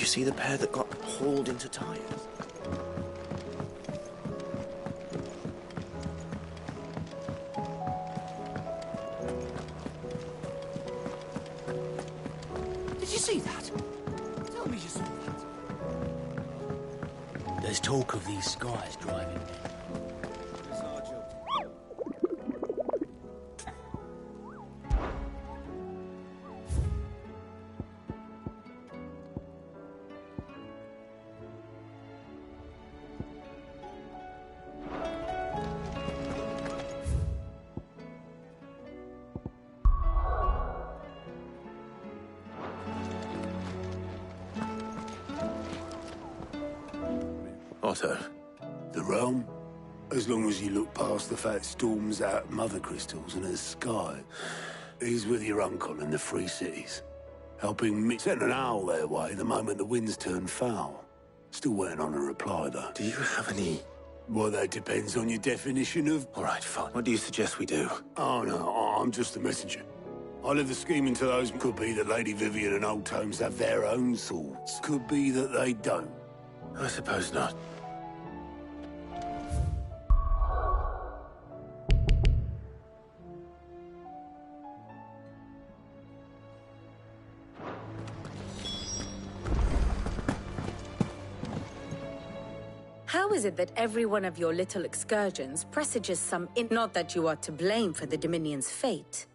you see the pair that got hauled into Tyre? Did you see that? Tell me you saw that. There's talk of these skies driving men. Otto. The realm? As long as you look past the fat storms out mother crystals and the sky. He's with your uncle in the Free Cities. Helping me send an owl their way the moment the winds turn foul. Still waiting on a reply, though. Do you have any... Well, that depends on your definition of... All right, fine. What do you suggest we do? Oh, no, I'm just a messenger. I leave the scheme into those. Could be that Lady Vivian and Old Tomes have their own swords. Could be that they don't. I suppose not. How is it that every one of your little excursions presages some not that you are to blame for the Dominion's fate?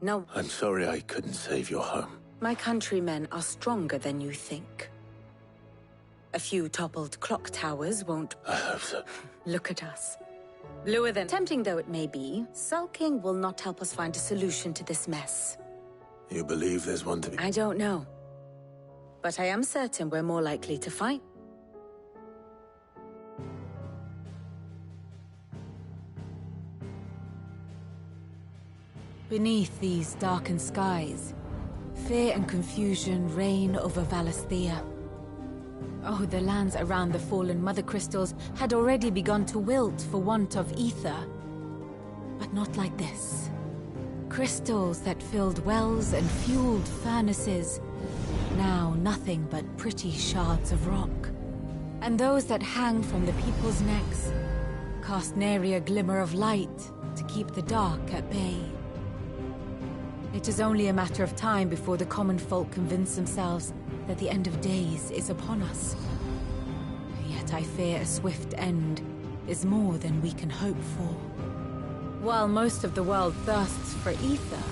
No. I'm sorry I couldn't save your home. My countrymen are stronger than you think. A few toppled clock towers won't... I hope so. Look at us. Lure than tempting though it may be, sulking will not help us find a solution to this mess. You believe there's one to be... I don't know. But I am certain we're more likely to fight. Beneath these darkened skies, fear and confusion reign over Valisthea. Oh, the lands around the fallen Mother Crystals had already begun to wilt for want of ether. But not like this. Crystals that filled wells and fueled furnaces, now nothing but pretty shards of rock. And those that hang from the people's necks cast nary a glimmer of light to keep the dark at bay. It is only a matter of time before the common folk convince themselves that the end of days is upon us. Yet I fear a swift end is more than we can hope for. While most of the world thirsts for ether,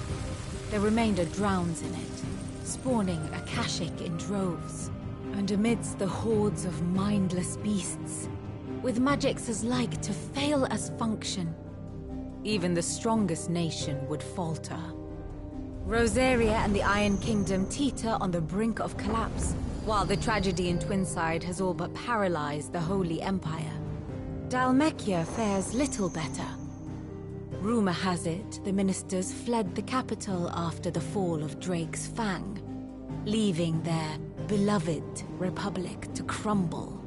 the remainder drowns in it, spawning Akashic in droves. And amidst the hordes of mindless beasts, with magics as like to fail as function, even the strongest nation would falter. Rosaria and the Iron Kingdom teeter on the brink of collapse, while the tragedy in Twinside has all but paralyzed the Holy Empire. Dhalmekia fares little better. Rumor has it the ministers fled the capital after the fall of Drake's Fang, leaving their beloved republic to crumble.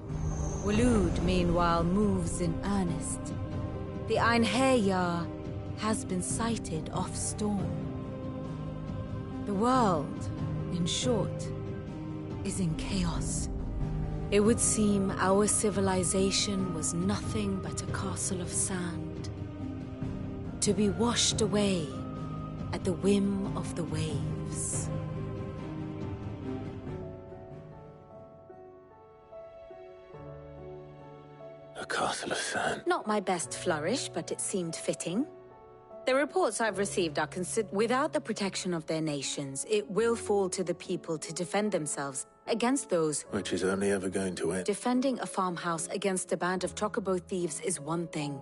Waloed, meanwhile, moves in earnest. The Einherjar has been sighted off Storm. The world, in short, is in chaos. It would seem our civilization was nothing but a castle of sand, to be washed away at the whim of the waves. A castle of sand. Not my best flourish, but it seemed fitting. The reports I've received are without the protection of their nations, it will fall to the people to defend themselves against those... Which is only ever going to end. Defending a farmhouse against a band of chocobo thieves is one thing.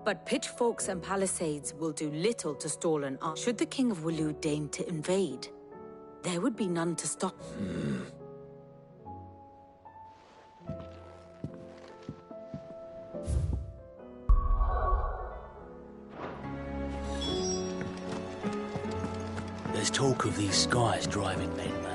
But pitchforks and palisades will do little to stall an army. Should the King of Waloed deign to invade, there would be none to stop. There's talk of these skies driving men mad.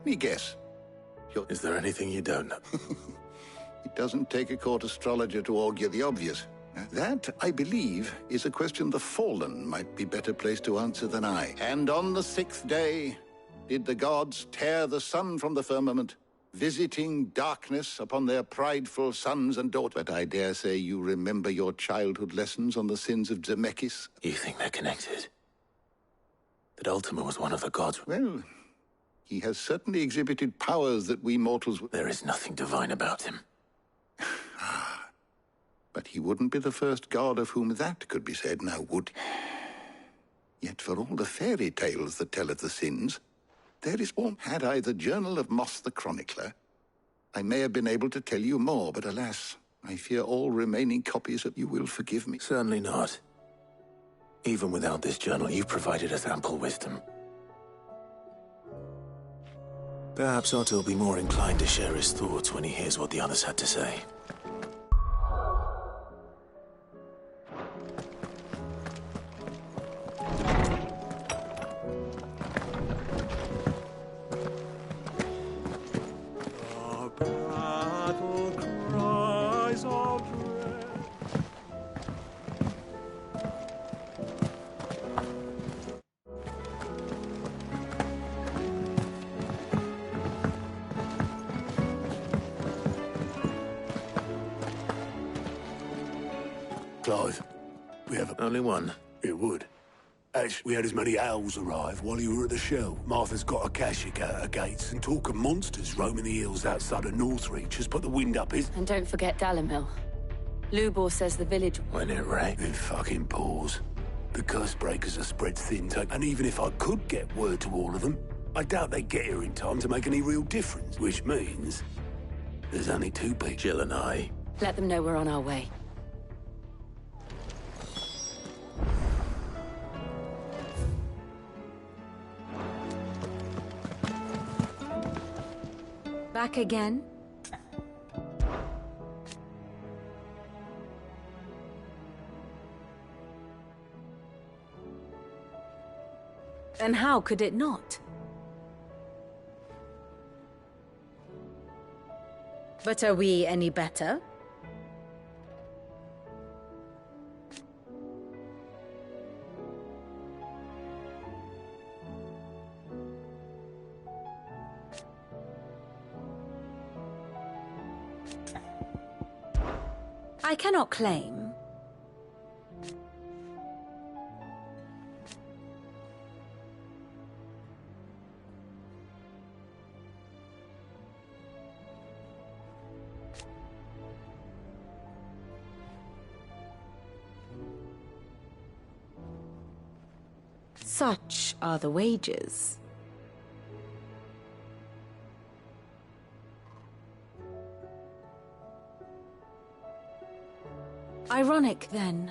Let me guess. Is there anything you don't know? It doesn't take a court astrologer to augur the obvious. That, I believe, is a question the Fallen might be better placed to answer than I. And on the 6th day, did the gods tear the sun from the firmament, visiting darkness upon their prideful sons and daughters? But I dare say you remember your childhood lessons on the sins of Zemeckis. You think they're connected? That Ultima was one of the gods? Well, he has certainly exhibited powers that we mortals... There is nothing divine about him. But he wouldn't be the first god of whom that could be said, now would he? Yet for all the fairy tales that tell of the sins, there is one. Had I the Journal of Moss the Chronicler, I may have been able to tell you more, but alas, I fear all remaining copies of you will forgive me. Certainly not. Even without this journal, you've provided us ample wisdom. Perhaps Otto will be more inclined to share his thoughts when he hears what the others had to say. Clive, we have Only one. It would. Actually, we had as many owls arrive while you were at the show. Martha's got a Akashic out her gates, and talk of monsters roaming the hills outside of Northreach has put the wind up his... And don't forget Dalimil. Lubor says the village... When it rains. It fucking pours. The curse breakers are spread thin, and even if I could get word to all of them, I doubt they'd get here in time to make any real difference. Which means there's only two people. Jill and I. Let them know we're on our way. Back again? Then how could it not? But are we any better? I cannot claim. Such are the wages. Ironic, then.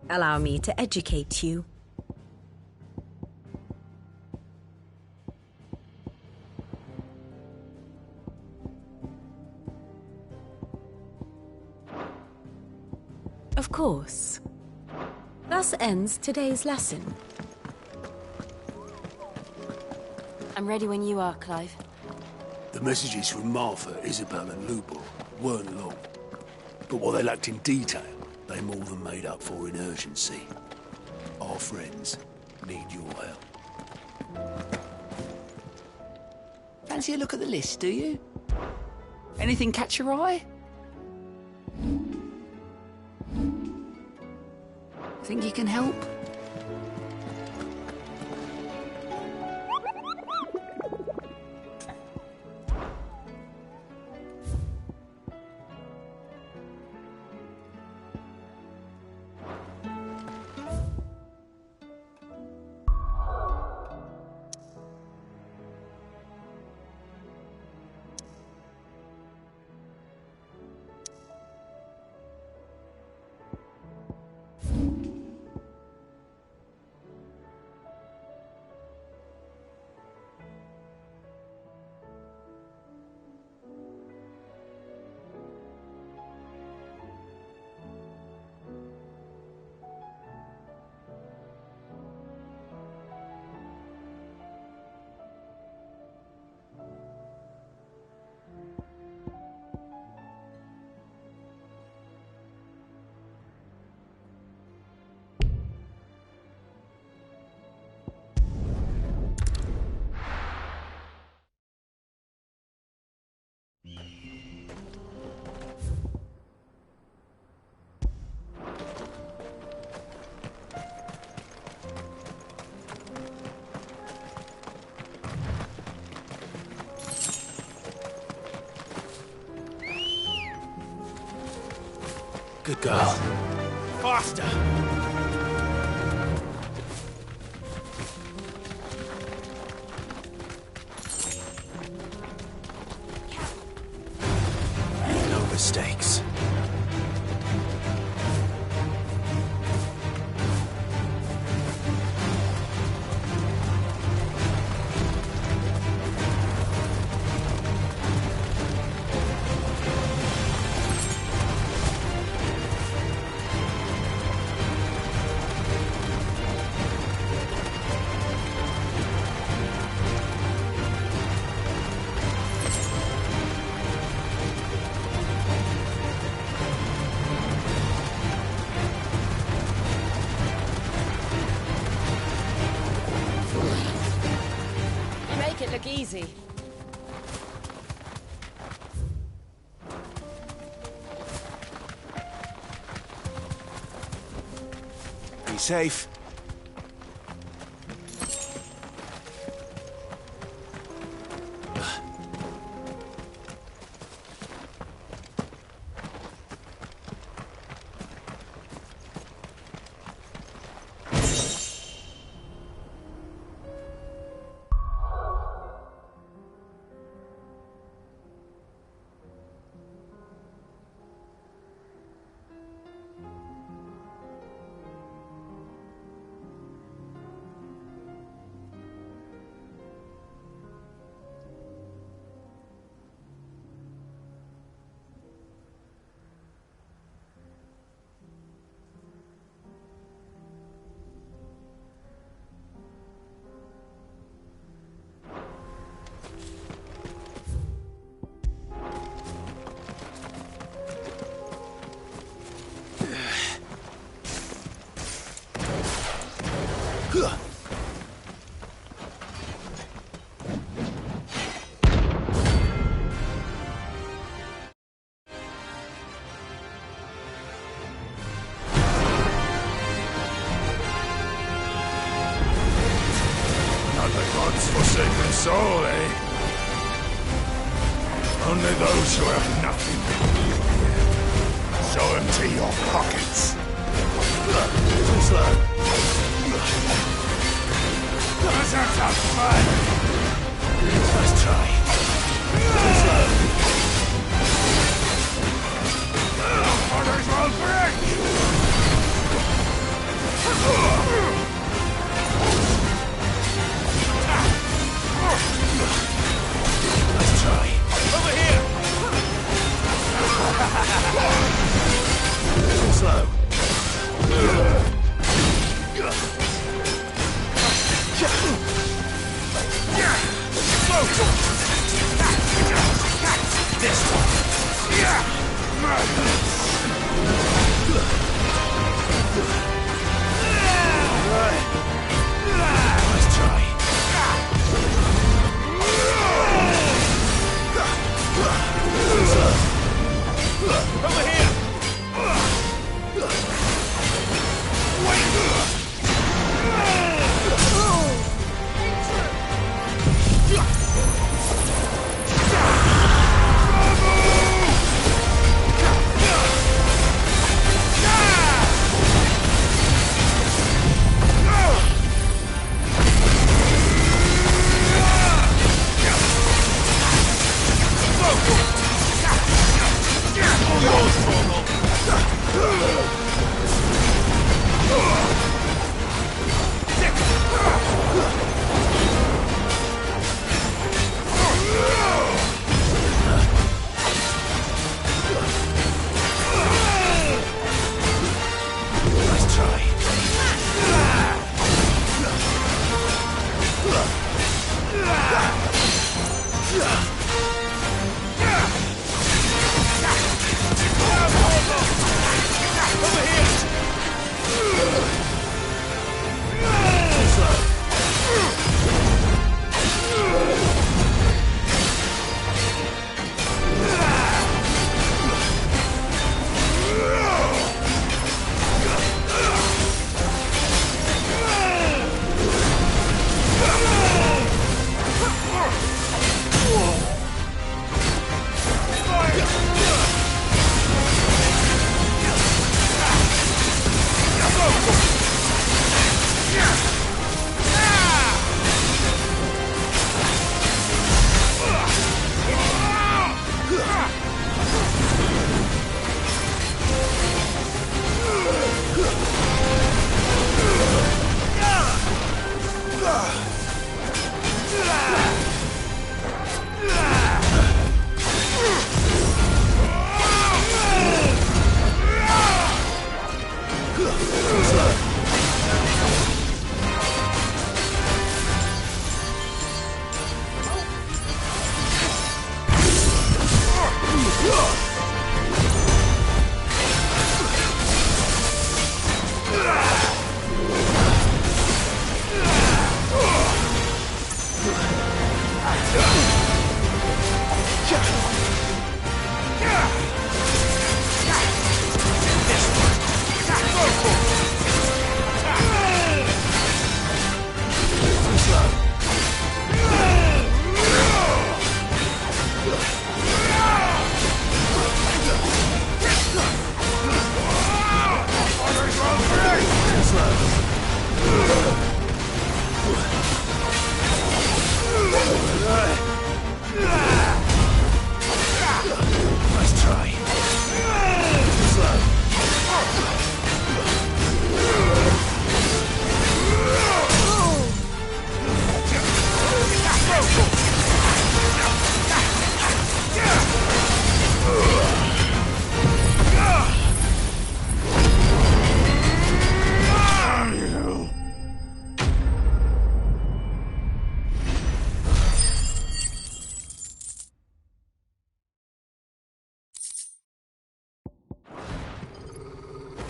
Allow me to educate you. Of course. Thus ends today's lesson. I'm ready when you are, Clive. The messages from Martha, Isabel and Lubor weren't long. But what they lacked in detail, they more than made up for in urgency. Our friends need your help. Fancy a look at the list, do you? Anything catch your eye? Think you can help? Good girl. Faster! No mistakes. Make it look easy. Be safe. Not the God's forsaken soul, eh? Only those who have nothing. Show empty your pockets. Too slow. Berserker fun! Nice try. Too slow. Orders will break! Nice try. Over here! Too slow. This time! Nice try. Too slow. Over here!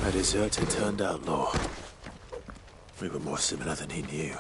A deserter turned outlaw. We were more similar than he knew.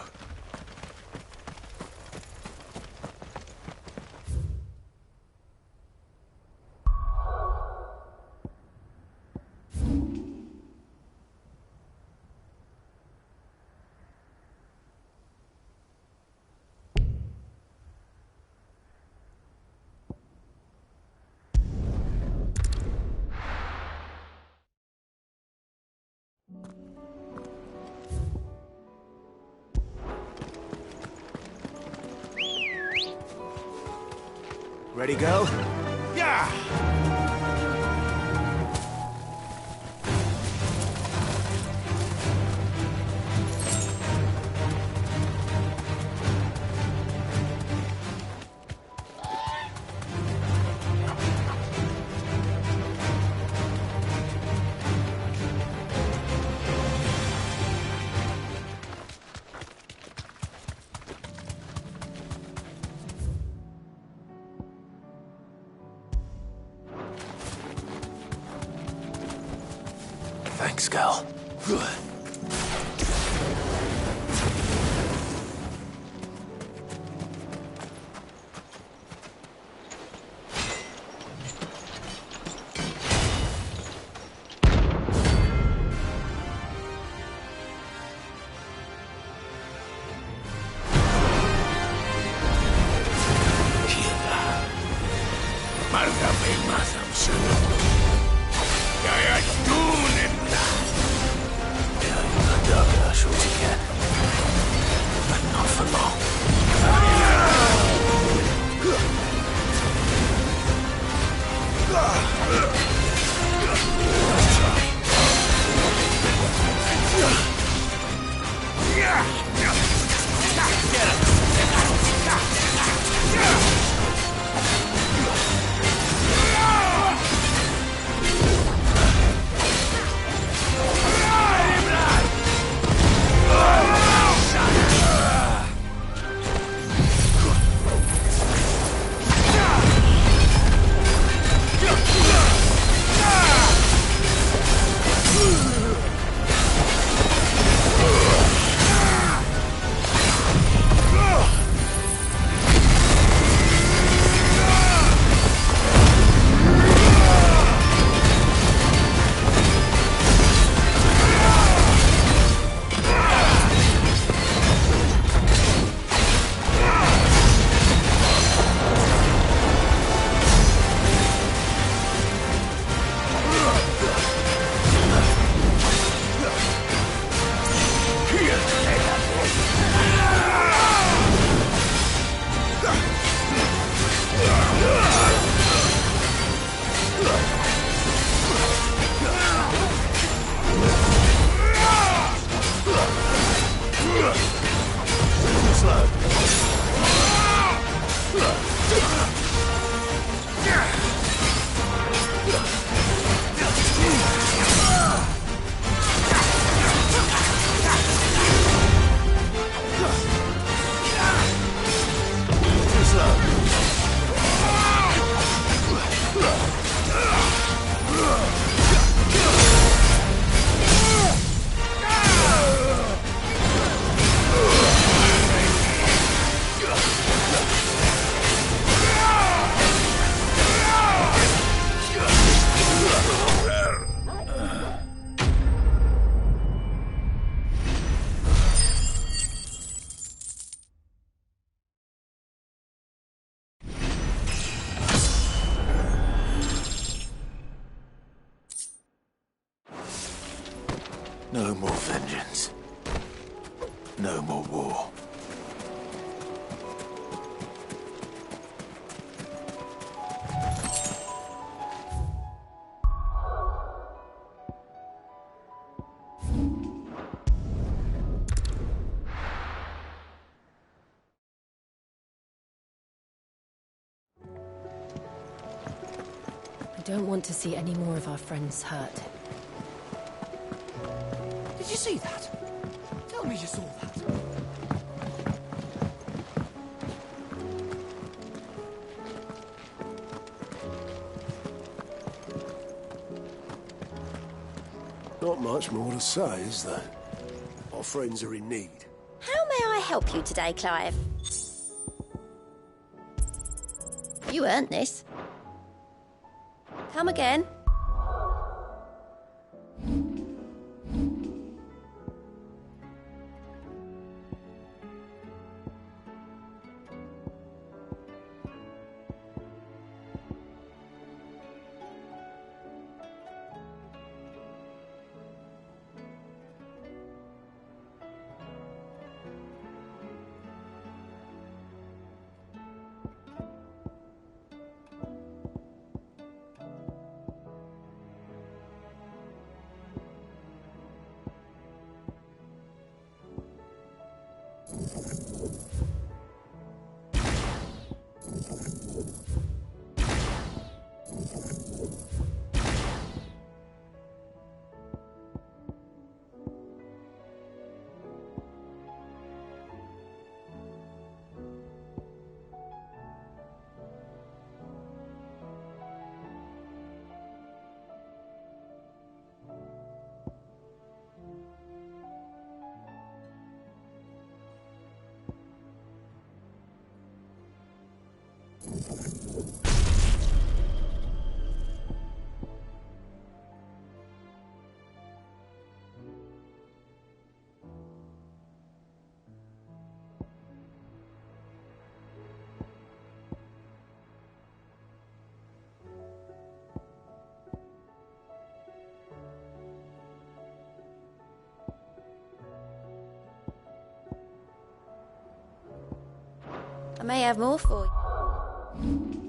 Ready, go? Yeah! Thanks, Gal. No more vengeance. No more war. I don't want to see any more of our friends hurt. Did you see that? Tell me you saw that. Not much more to say, is there? Our friends are in need. How may I help you today, Clive? You earned this. Come again. I may have more for you.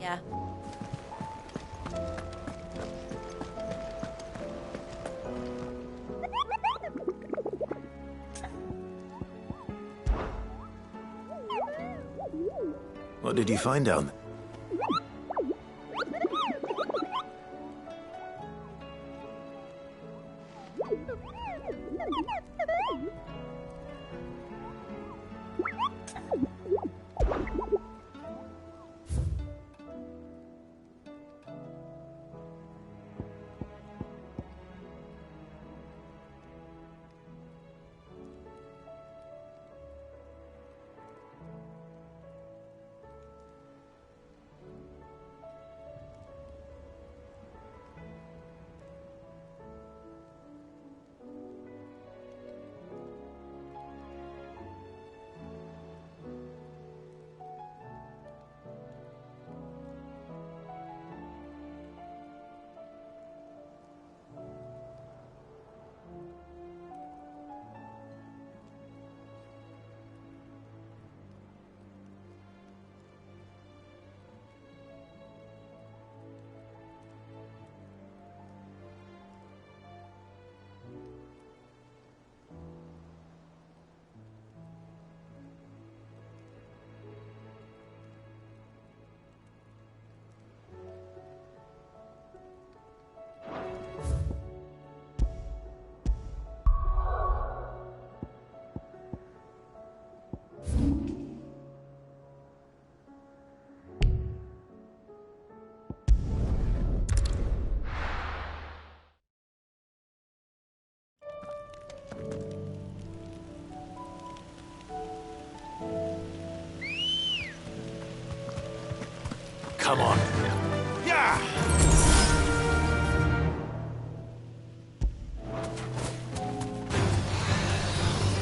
Yeah. What did you find down there? Come on. Yeah!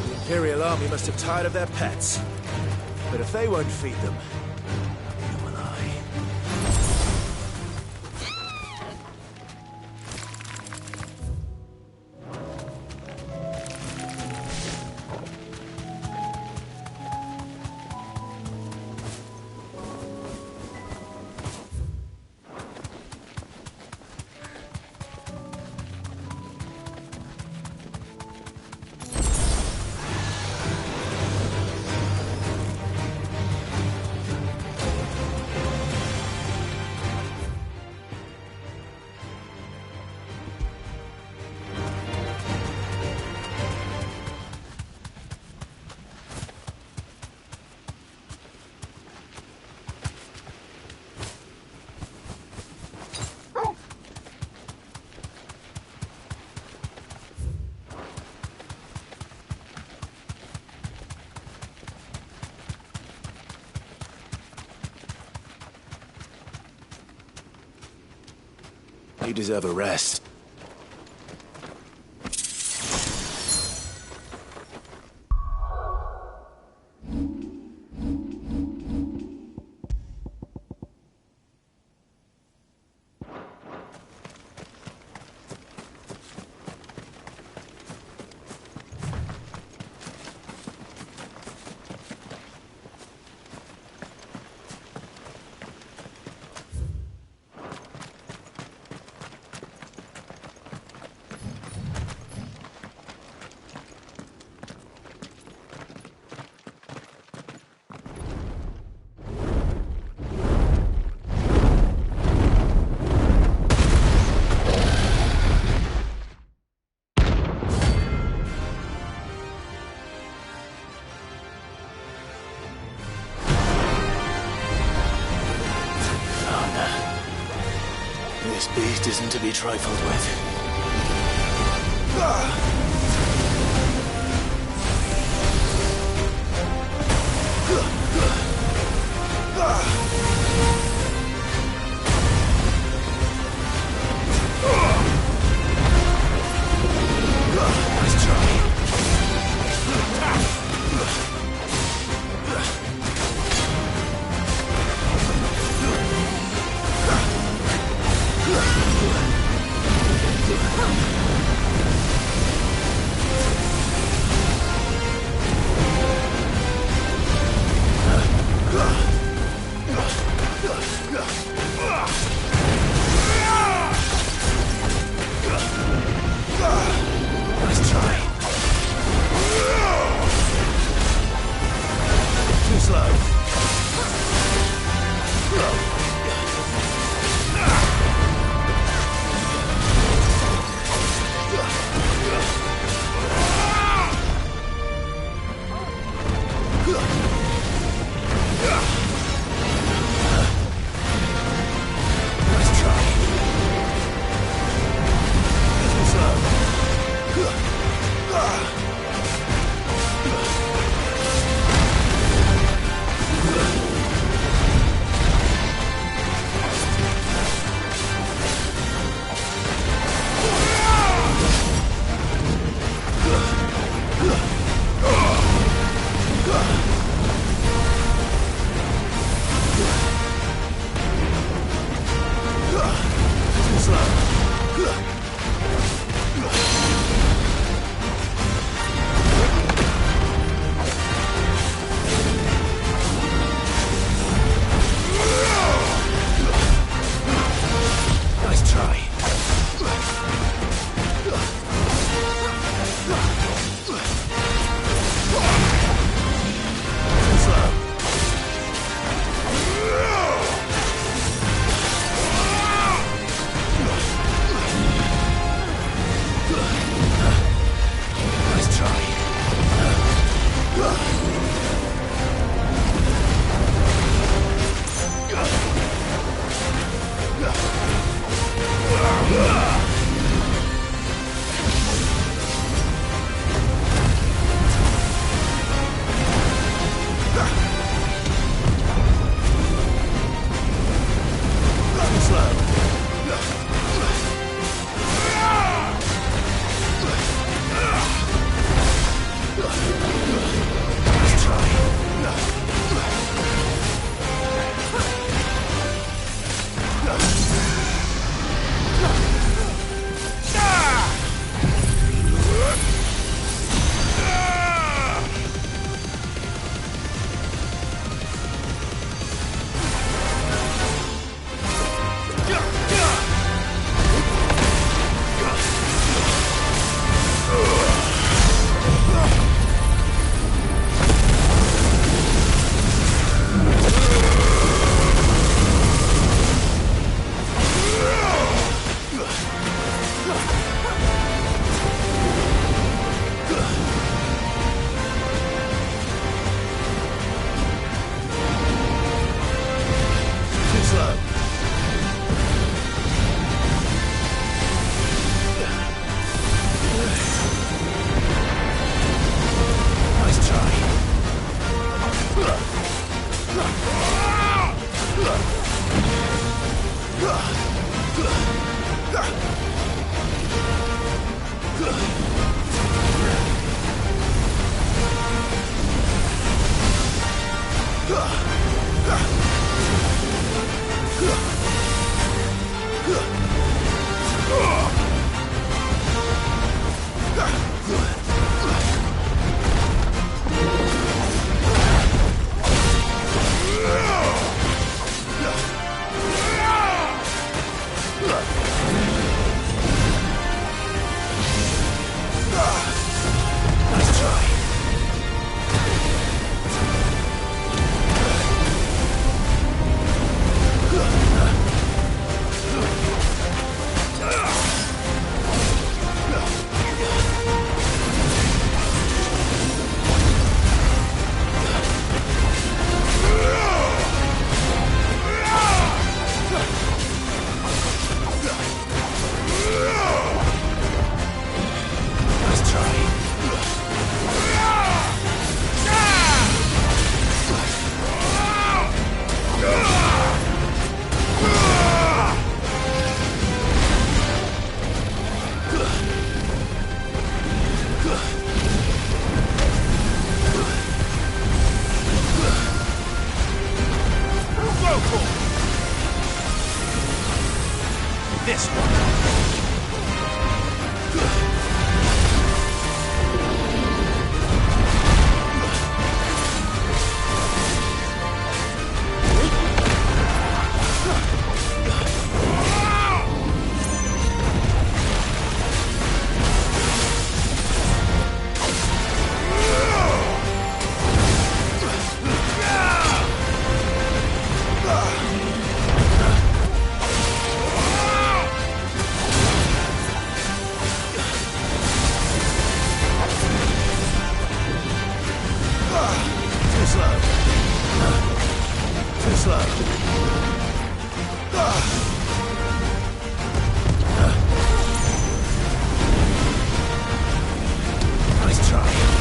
The Imperial Army must have tired of their pets. But if they won't feed them, neither will I. You deserve a rest. This beast isn't to be trifled with. Nice try. slow. Too slow. Nice try.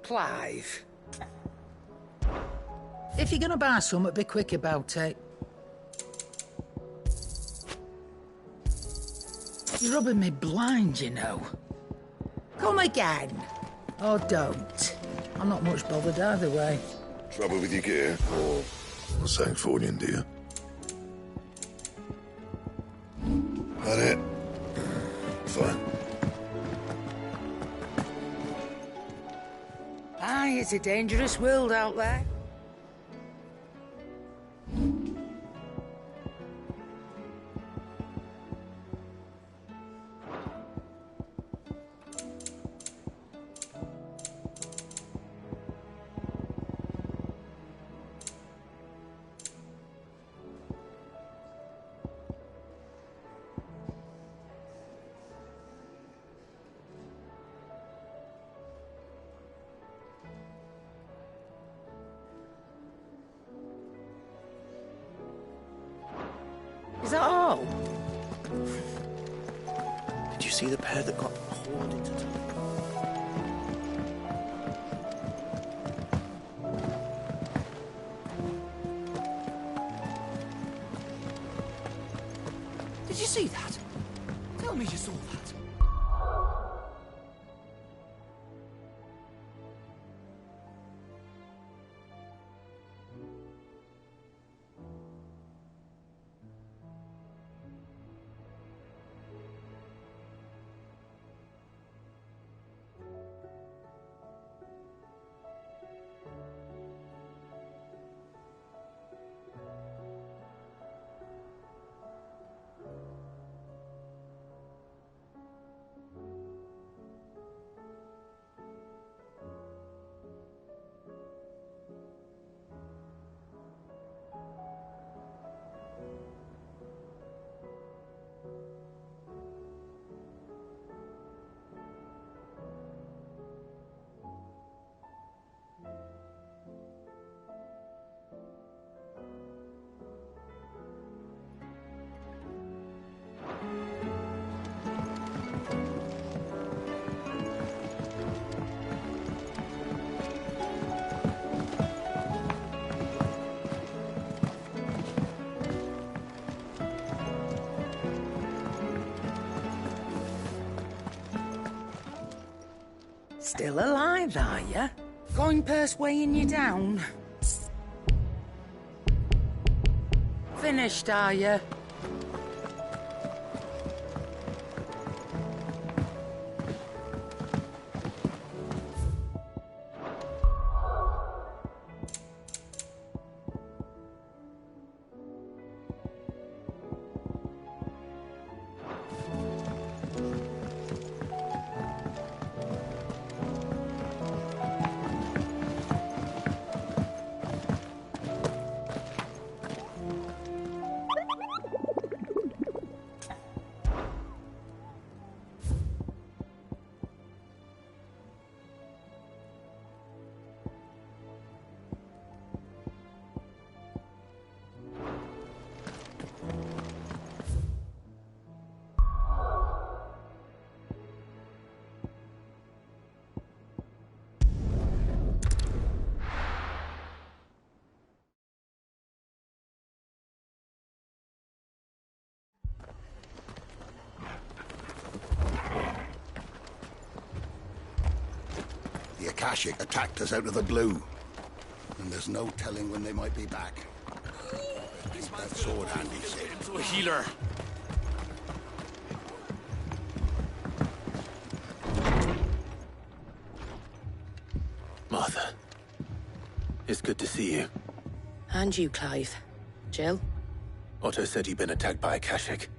Clive. If you're gonna buy something, be quick about it. You're rubbing me blind, you know. Come again. Or don't. I'm not much bothered either way. Trouble with your gear, or something for you, do you? That it? Fine. Aye, it's a dangerous world out there. Is that all? Did you see the pair that got hauled into town? Did you see that? Tell me you saw that. Still alive, are you? Going purse weighing you down? Finished, are you? Akashic attacked us out of the blue. And there's no telling when they might be back. Keep that sword handy, Sid. Into a healer. Martha, it's good to see you. And you, Clive. Jill? Otto said you'd been attacked by Akashic.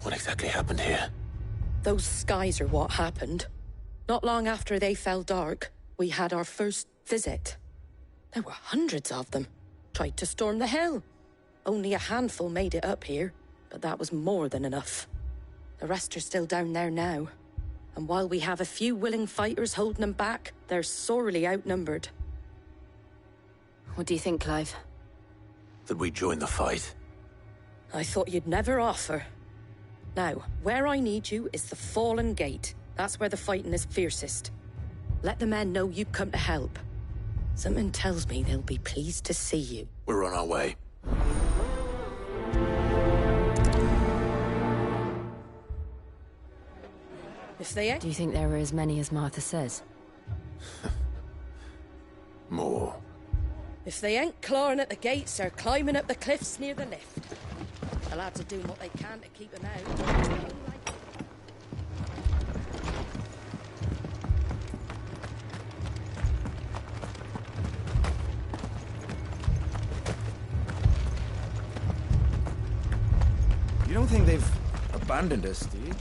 What exactly happened here? Those skies are what happened. Not long after they fell dark, we had our first visit. There were hundreds of them. Tried to storm the hill. Only a handful made it up here, but that was more than enough. The rest are still down there now. And while we have a few willing fighters holding them back, they're sorely outnumbered. What do you think, Clive? That we join the fight. I thought you'd never offer. Now, where I need you is the Fallen Gate. That's where the fighting is fiercest. Let the men know you've come to help. Something tells me they'll be pleased to see you. We're on our way. If they ain't... Do you think there are as many as Martha says? More. If they ain't clawing at the gates, they're climbing up the cliffs near the lift. The lads are doing what they can to keep them out. You don't think they've abandoned us, do you?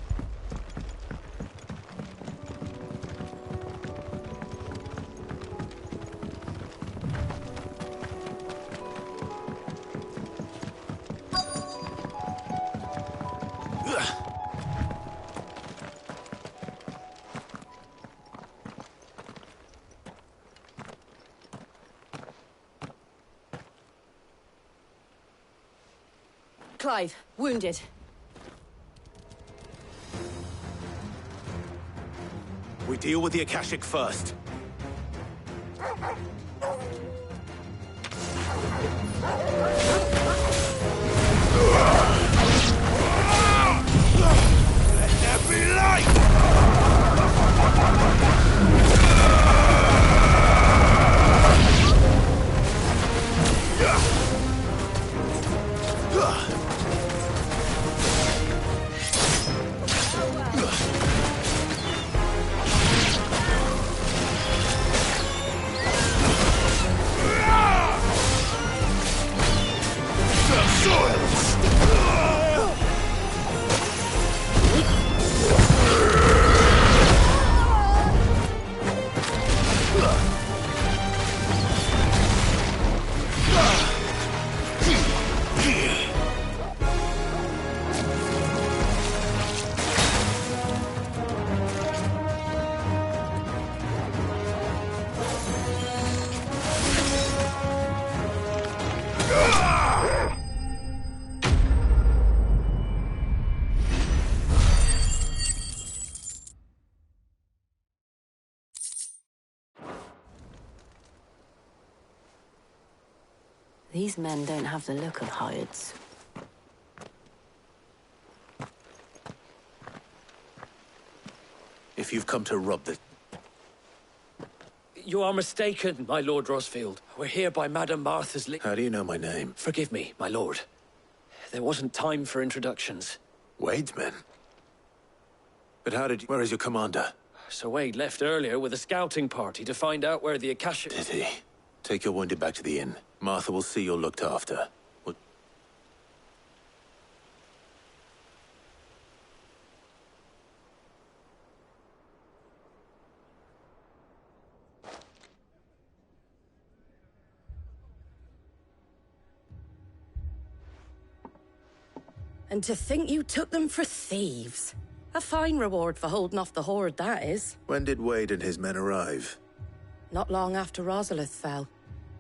Clive, wounded. We deal with the Akashic first. Let there be light! These men don't have the look of Hireds. If you've come to rob the... You are mistaken, my Lord Rosfield. We're here by Madame Martha's How do you know my name? Forgive me, my lord. There wasn't time for introductions. Wade's men? But how did you... Where is your commander? Sir Wade left earlier with a scouting party to find out where the Akashic... Did he? Take your wounded back to the inn. Martha will see you're looked after. What? And to think you took them for thieves. A fine reward for holding off the horde, that is. When did Wade and his men arrive? Not long after Rosalith fell.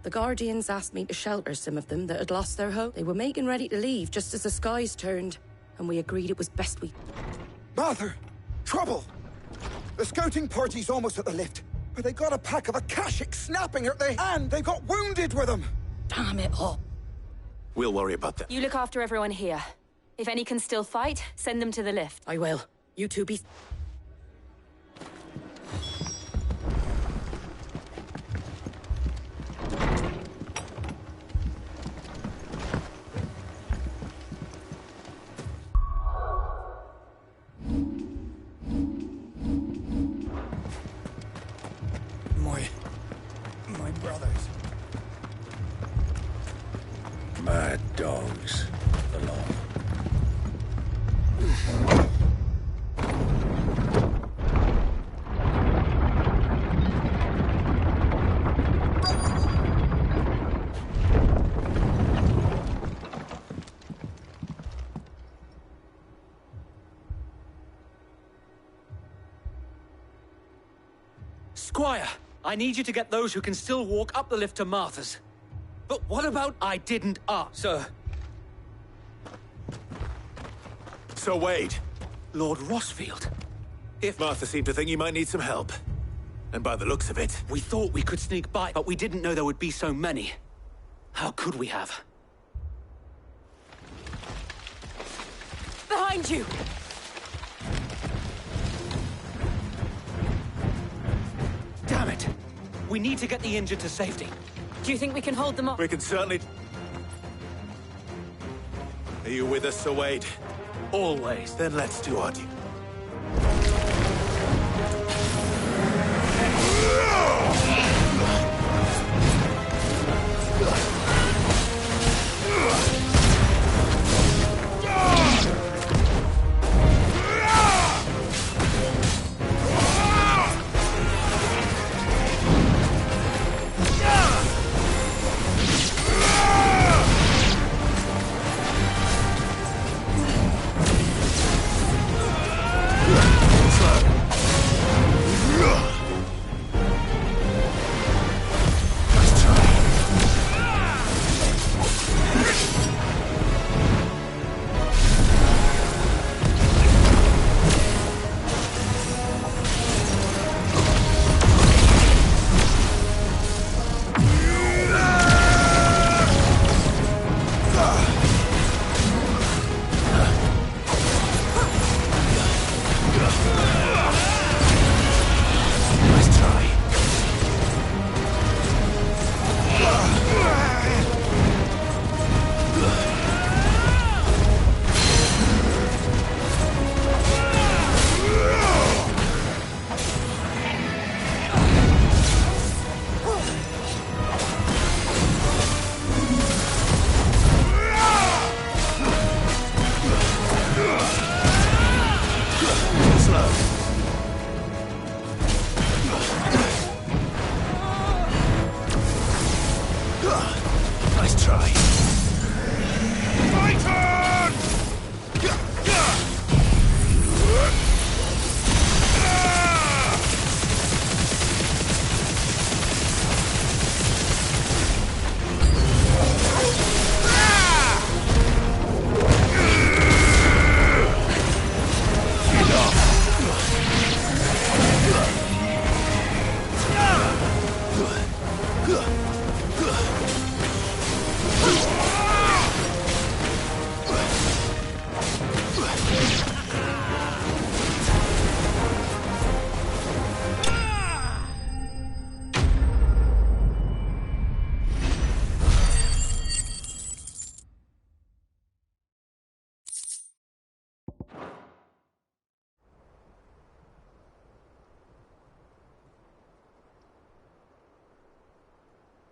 The Guardians asked me to shelter some of them that had lost their hope. They were making ready to leave just as the skies turned, and we agreed it was best we... Martha! Trouble! The scouting party's almost at the lift, but they got a pack of Akashic snapping at the... And they got wounded with them! Damn it all. We'll worry about that. You look after everyone here. If any can still fight, send them to the lift. I will. You two be... dogs along. Squire, I need you to get those who can still walk up the lift to Martha's. But what about I didn't ask? Sir. Sir Wade. Lord Rossfield. If Martha seemed to think you might need some help. And by the looks of it... We thought we could sneak by, but we didn't know there would be so many. How could we have? Behind you! Damn it! We need to get the injured to safety. Do you think we can hold them off? We can certainly... Are you with us, Sir Wade? Always. Then let's do our duty.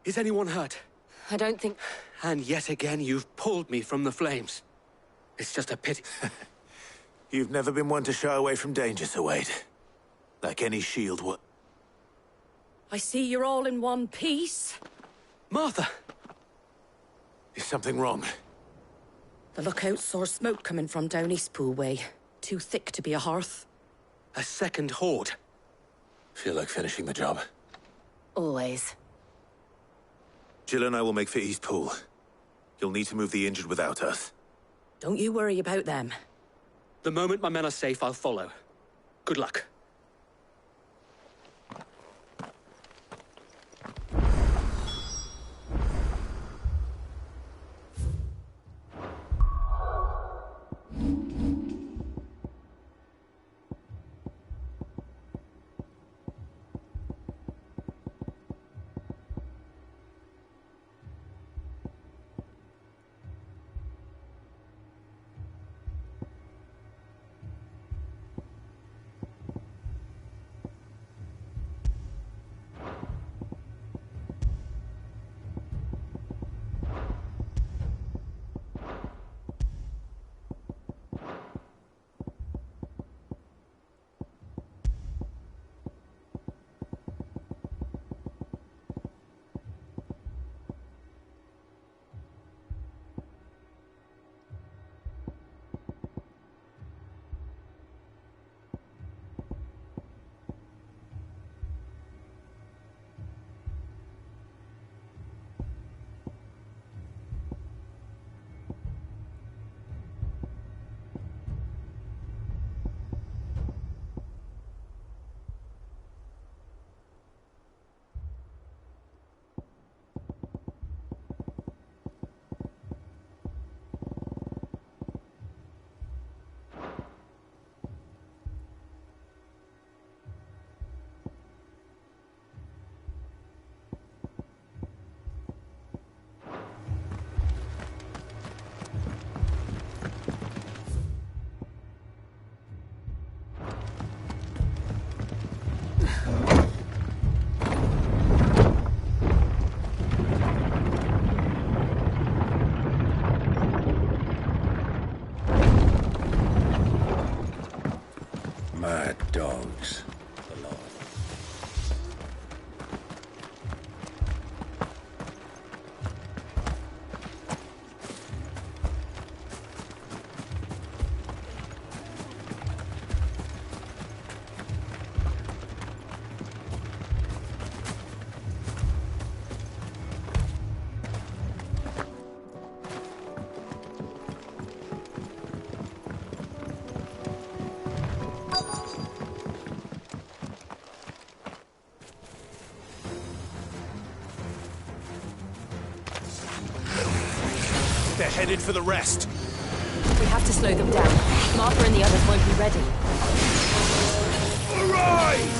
Is anyone hurt? I don't think... And yet again, you've pulled me from the flames. It's just a pity. You've never been one to shy away from danger, Sir Wade. Like any shield would. I see you're all in one piece. Martha! Is something wrong? The lookout saw smoke coming from down Eastpool way. Too thick to be a hearth. A second horde. Feel like finishing the job. Always. Jill and I will make for Eastpool. You'll need to move the injured without us. Don't you worry about them. The moment my men are safe, I'll follow. Good luck. Rat dogs. Alone. They're headed for the rest. We have to slow them down. Martha and the others won't be ready. Arise!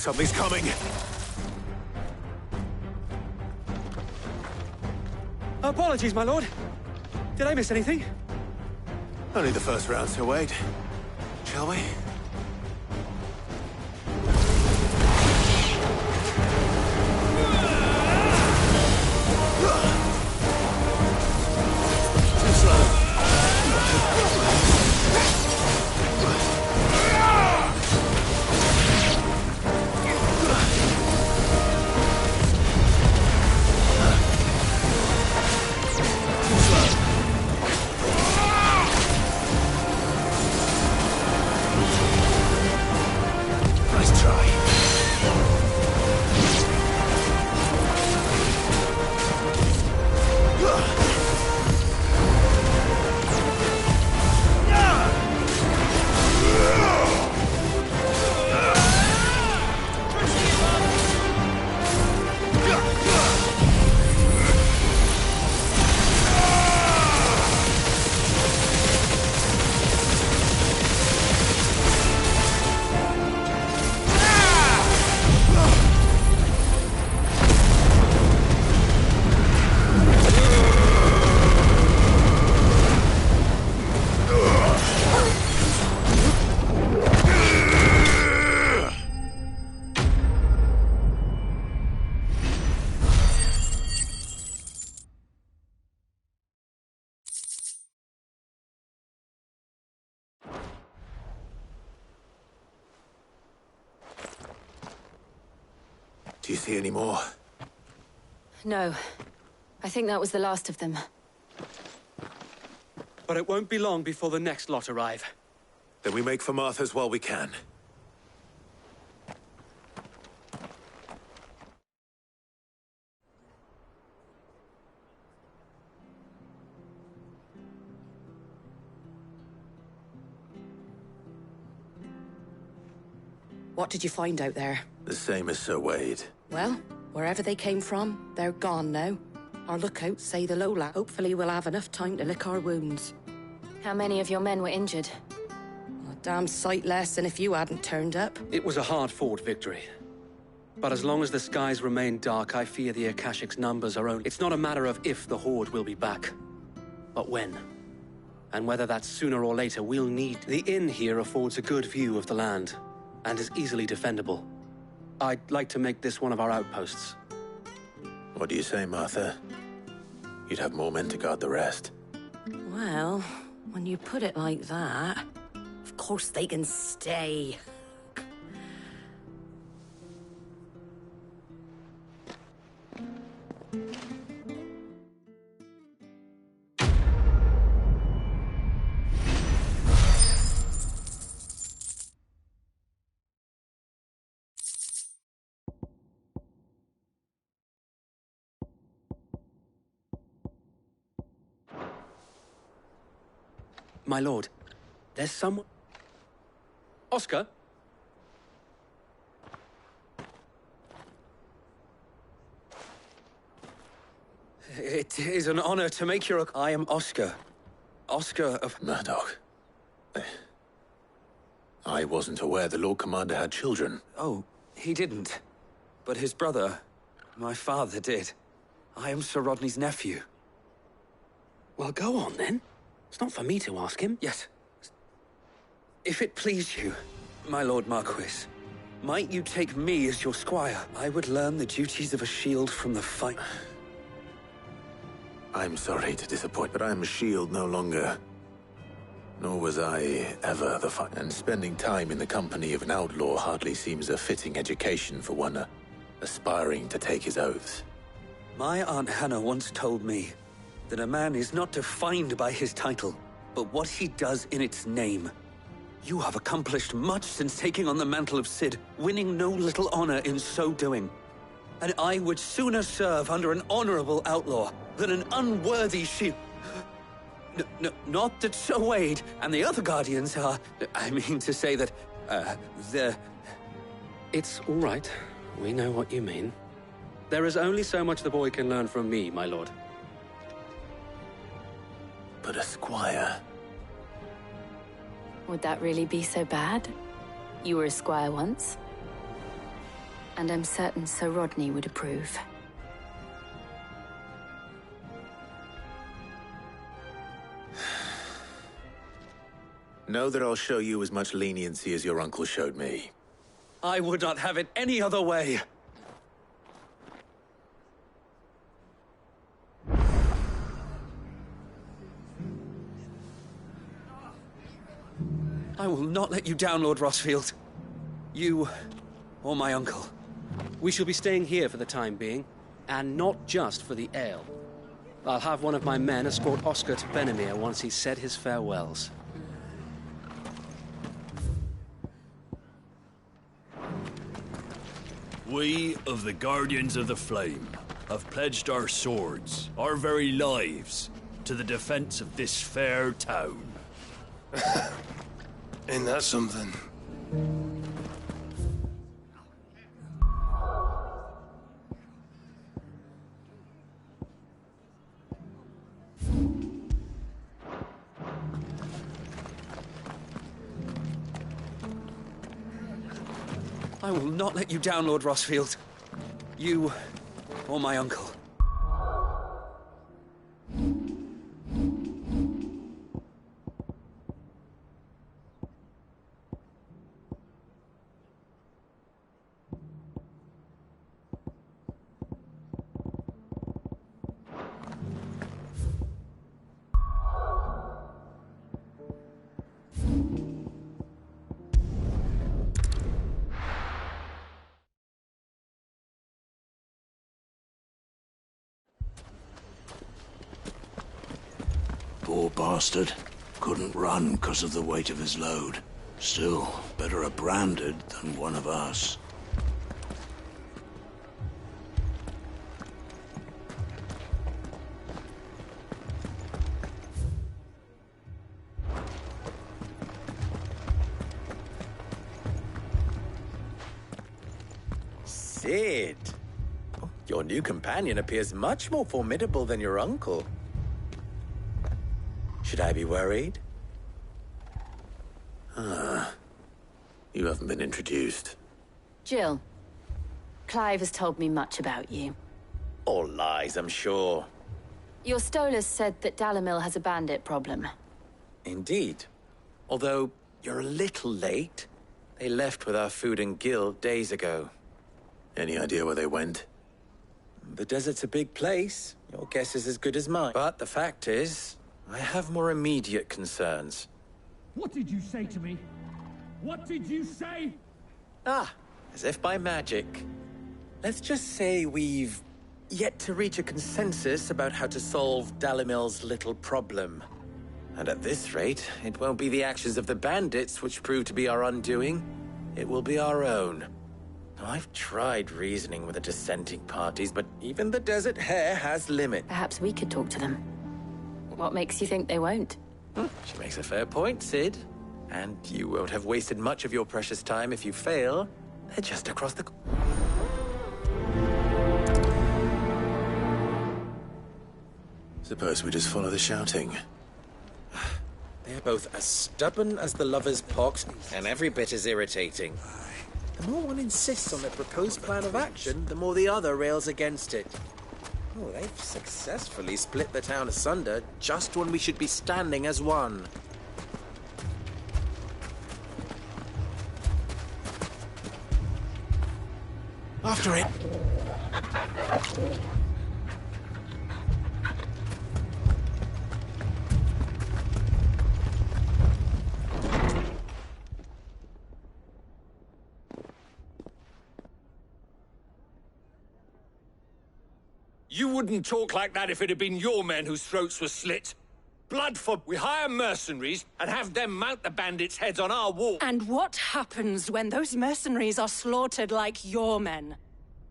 Something's coming. Apologies, my lord. Did I miss anything? Only the first round, so wait. Shall we? Too slow. Do you see any more? No. I think that was the last of them. But it won't be long before the next lot arrive. Then we make for Martha's while we can. What did you find out there? The same as Sir Wade. Well, wherever they came from, they're gone now. Our lookouts say the Lola. Hopefully we'll have enough time to lick our wounds. How many of your men were injured? A damn sight less than if you hadn't turned up. It was a hard-fought victory. But as long as the skies remain dark, I fear the Akashic's numbers are only... It's not a matter of if the Horde will be back, but when. And whether that's sooner or later, we'll need... The inn here affords a good view of the land, and is easily defendable. I'd like to make this one of our outposts. What do you say, Martha? You'd have more men to guard the rest. Well, when you put it like that, of course they can stay. My lord, there's someone... Oscar? It is an honor to make your... I am Oscar. Oscar of... Murdoch. I wasn't aware the Lord Commander had children. Oh, he didn't. But his brother, my father, did. I am Sir Rodney's nephew. Well, go on, then. It's not for me to ask him. Yes. If it please you, my Lord Marquis, might you take me as your squire? I would learn the duties of a shield from the fight. I'm sorry to disappoint, but I'm a shield no longer. Nor was I ever the fight. And spending time in the company of an outlaw hardly seems a fitting education for one aspiring to take his oaths. My Aunt Hannah once told me that a man is not defined by his title, but what he does in its name. You have accomplished much since taking on the mantle of Cid, winning no little honor in so doing. And I would sooner serve under an honorable outlaw than an unworthy shield. Not that Sir Wade and the other Guardians are... I mean to say that, they're... It's all right. We know what you mean. There is only so much the boy can learn from me, my lord. But a squire... Would that really be so bad? You were a squire once. And I'm certain Sir Rodney would approve. Know that I'll show you as much leniency as your uncle showed me. I would not have it any other way. I will not let you down, Lord Rosfield. You, or my uncle. We shall be staying here for the time being, and not just for the ale. I'll have one of my men escort Oscar to Benimir once he's said his farewells. We of the Guardians of the Flame have pledged our swords, our very lives, to the defense of this fair town. Ain't that something? I will not let you down, Lord Rosfield. You, or my uncle. Poor bastard. Couldn't run because of the weight of his load. Still, better a branded than one of us. Cid! Your new companion appears much more formidable than your uncle. Should I be worried? You haven't been introduced. Jill. Clive has told me much about you. All lies, I'm sure. Your Stolas said that Dalimil has a bandit problem. Indeed. Although, you're a little late. They left with our food and guild days ago. Any idea where they went? The desert's a big place. Your guess is as good as mine. But the fact is, I have more immediate concerns. What did you say to me? What did you say? As if by magic. Let's just say we've yet to reach a consensus about how to solve Dalimil's little problem. And at this rate, it won't be the actions of the bandits which prove to be our undoing. It will be our own. I've tried reasoning with the dissenting parties, but even the Desert Hare has limits. Perhaps we could talk to them. What makes you think they won't? She makes a fair point, Cid. And you won't have wasted much of your precious time if you fail. They're just across the... Suppose we just follow the shouting. They're both as stubborn as the lover's pox, and every bit as irritating. The more one insists on their proposed plan of action, the more the other rails against it. Oh, they've successfully split the town asunder just when we should be standing as one. After it! You wouldn't talk like that if it had been your men whose throats were slit. Blood for... We hire mercenaries and have them mount the bandits' heads on our wall. And what happens when those mercenaries are slaughtered like your men?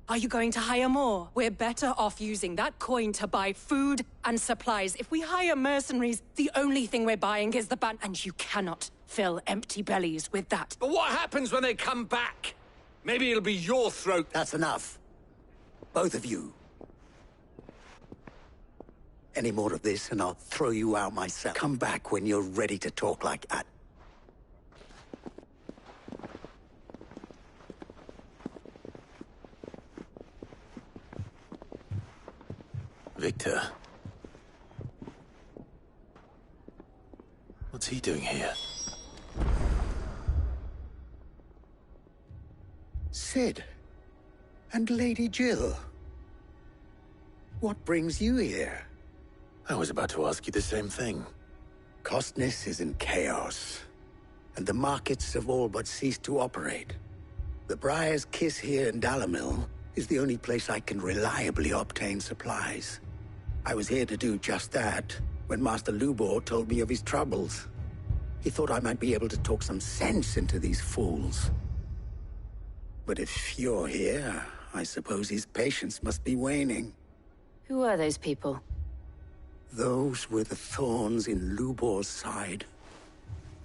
Are you going to hire more? We're better off using that coin to buy food and supplies. If we hire mercenaries, the only thing we're buying is the band... And you cannot fill empty bellies with that. But what happens when they come back? Maybe it'll be your throat... That's enough. Both of you. Any more of this and I'll throw you out myself. Come back when you're ready to talk like that. Victor. What's he doing here? Cid. And Lady Jill. What brings you here? I was about to ask you the same thing. Costness is in chaos, and the markets have all but ceased to operate. The Briar's Kiss here in Dalimil is the only place I can reliably obtain supplies. I was here to do just that when Master Lubor told me of his troubles. He thought I might be able to talk some sense into these fools. But if you're here, I suppose his patience must be waning. Who are those people? Those were the thorns in Lubor's side.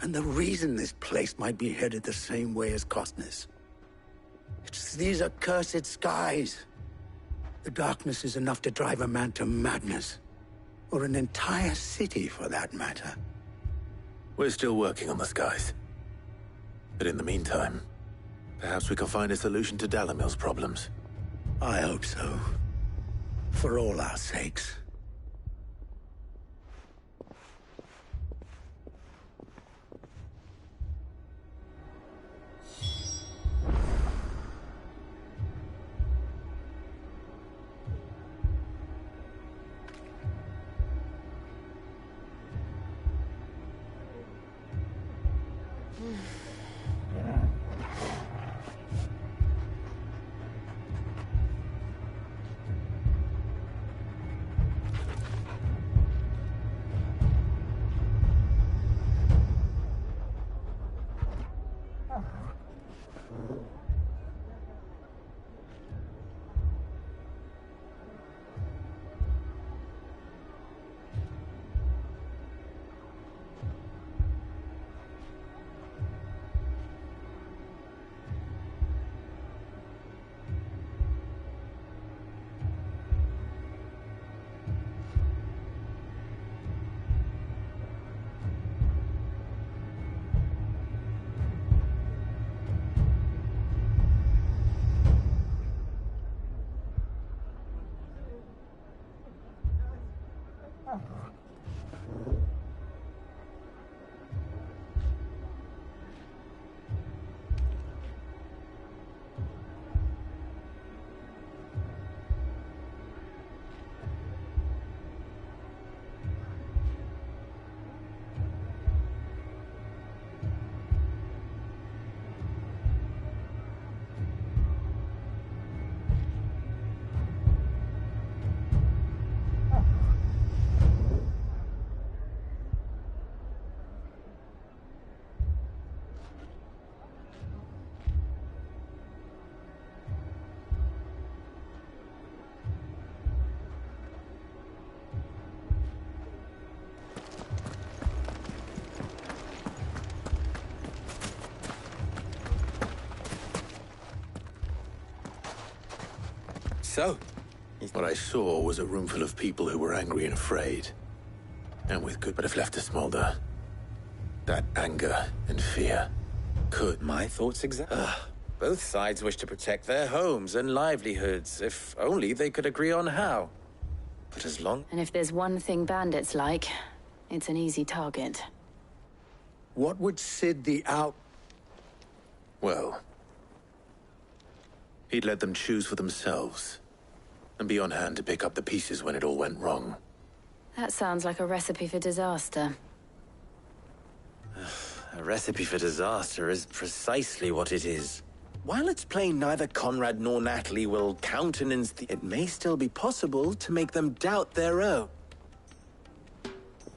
And the reason this place might be headed the same way as Costness. It's these accursed skies. The darkness is enough to drive a man to madness. Or an entire city, for that matter. We're still working on the skies. But in the meantime, perhaps we can find a solution to Dalimil's problems. I hope so. For all our sakes. So? What I saw was a room full of people who were angry and afraid. And with good, but if left to smolder, that anger and fear could... My thoughts exactly. Both sides wish to protect their homes and livelihoods, if only they could agree on how. But as long... And if there's one thing bandits like, it's an easy target. What would Cid the Out... Well... he'd let them choose for themselves, and be on hand to pick up the pieces when it all went wrong. That sounds like a recipe for disaster. A recipe for disaster is precisely what it is. While it's plain neither Conrad nor Natalie will countenance it may still be possible to make them doubt their own.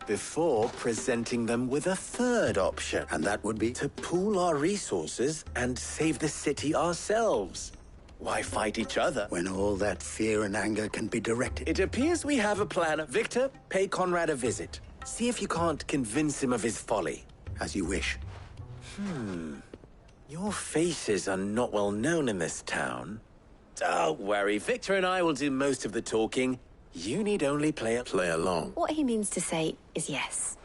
Before presenting them with a third option. And that would be? To pool our resources and save the city ourselves. Why fight each other? When all that fear and anger can be directed. It appears we have a plan. Victor, pay Conrad a visit. See if you can't convince him of his folly. As you wish. Your faces are not well known in this town. Don't worry, Victor and I will do most of the talking. You need only play along. What he means to say is yes.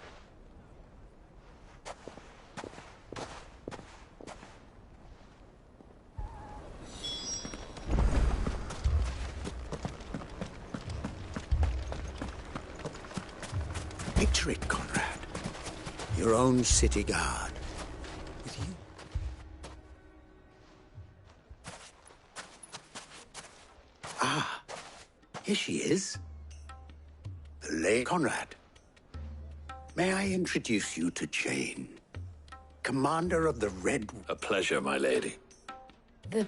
Picture it, Conrad. Your own city guard. With you. Ah, here she is. The late Conrad. May I introduce you to Jane, commander of the Red... A pleasure, my lady. The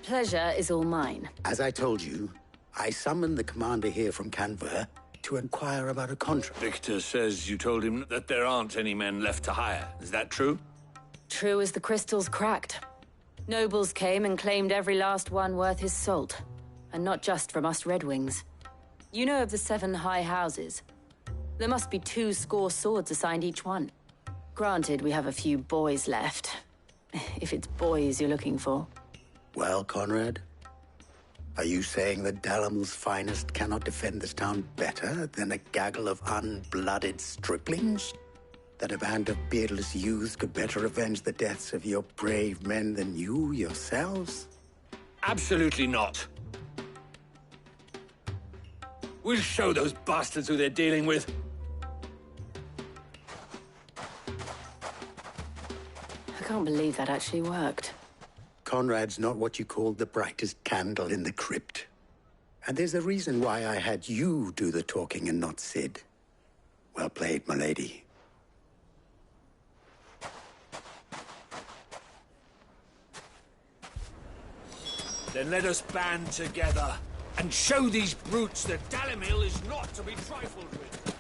pleasure is all mine. As I told you, I summoned the commander here from Canver to inquire about a contract. Victor says you told him that there aren't any men left to hire. Is that true? True as the crystals cracked. Nobles came and claimed every last one worth his salt. And not just from us Red Wings. You know of the 7 high houses. There must be 200 swords assigned each one. Granted, we have a few boys left. If it's boys you're looking for. Well, Conrad, are you saying that Dalimil's finest cannot defend this town better than a gaggle of unblooded striplings? That a band of beardless youths could better avenge the deaths of your brave men than you yourselves? Absolutely not. We'll show those bastards who they're dealing with. I can't believe that actually worked. Conrad's not what you called the brightest candle in the crypt. And there's a reason why I had you do the talking and not Cid. Well played, my lady. Then let us band together and show these brutes that Dalimil is not to be trifled with.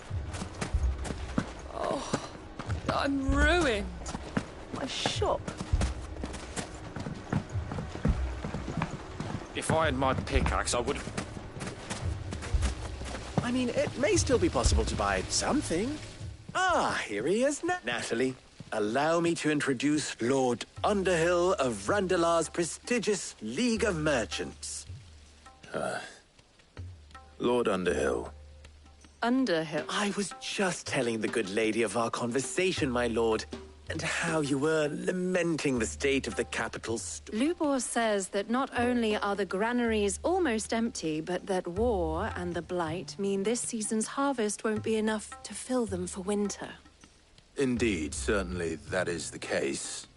Oh, I'm ruined. My shop. If I had my pickaxe, I would... I mean, it may still be possible to buy something. Ah, here he is, Natalie. Allow me to introduce Lord Underhill of Randalar's prestigious League of Merchants. Lord Underhill. Underhill? I was just telling the good lady of our conversation, my lord, and how you were lamenting the state of the capital's... Lubor says that not only are the granaries almost empty, but that war and the Blight mean this season's harvest won't be enough to fill them for winter. Indeed, certainly that is the case.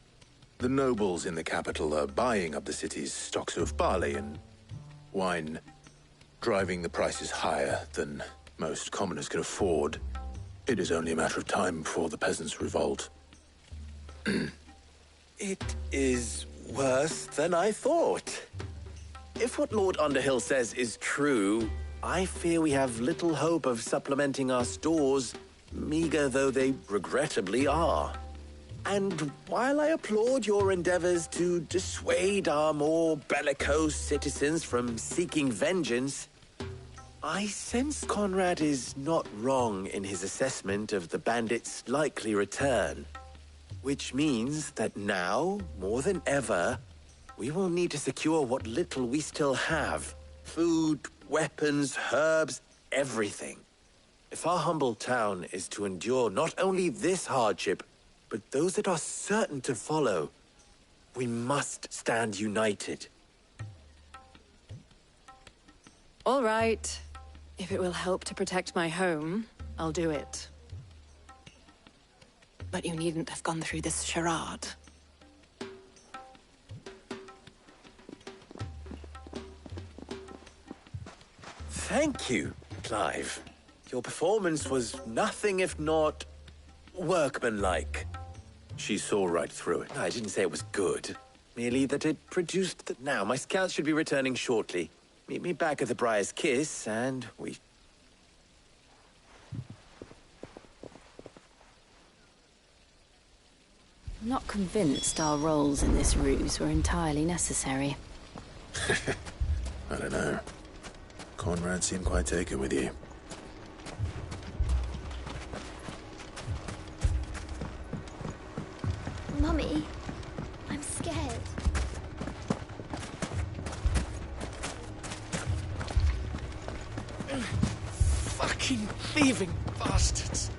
The nobles in the capital are buying up the city's stocks of barley and wine, driving the prices higher than most commoners can afford. It is only a matter of time before the peasants revolt. It is worse than I thought. If what Lord Underhill says is true, I fear we have little hope of supplementing our stores, meager though they regrettably are. And while I applaud your endeavors to dissuade our more bellicose citizens from seeking vengeance, I sense Conrad is not wrong in his assessment of the bandits' likely return. Which means that now, more than ever, we will need to secure what little we still have. Food, weapons, herbs, everything. If our humble town is to endure not only this hardship, but those that are certain to follow, we must stand united. All right. If it will help to protect my home, I'll do it. But you needn't have gone through this charade. Thank you, Clive. Your performance was nothing if not workmanlike. She saw right through it. I didn't say it was good. Merely that it produced the... Now, my scouts should be returning shortly. Meet me back at the Briar's Kiss, and we... I'm not convinced our roles in this ruse were entirely necessary. I don't know. Conrad seemed quite taken with you. Mummy, I'm scared. Fucking thieving bastards!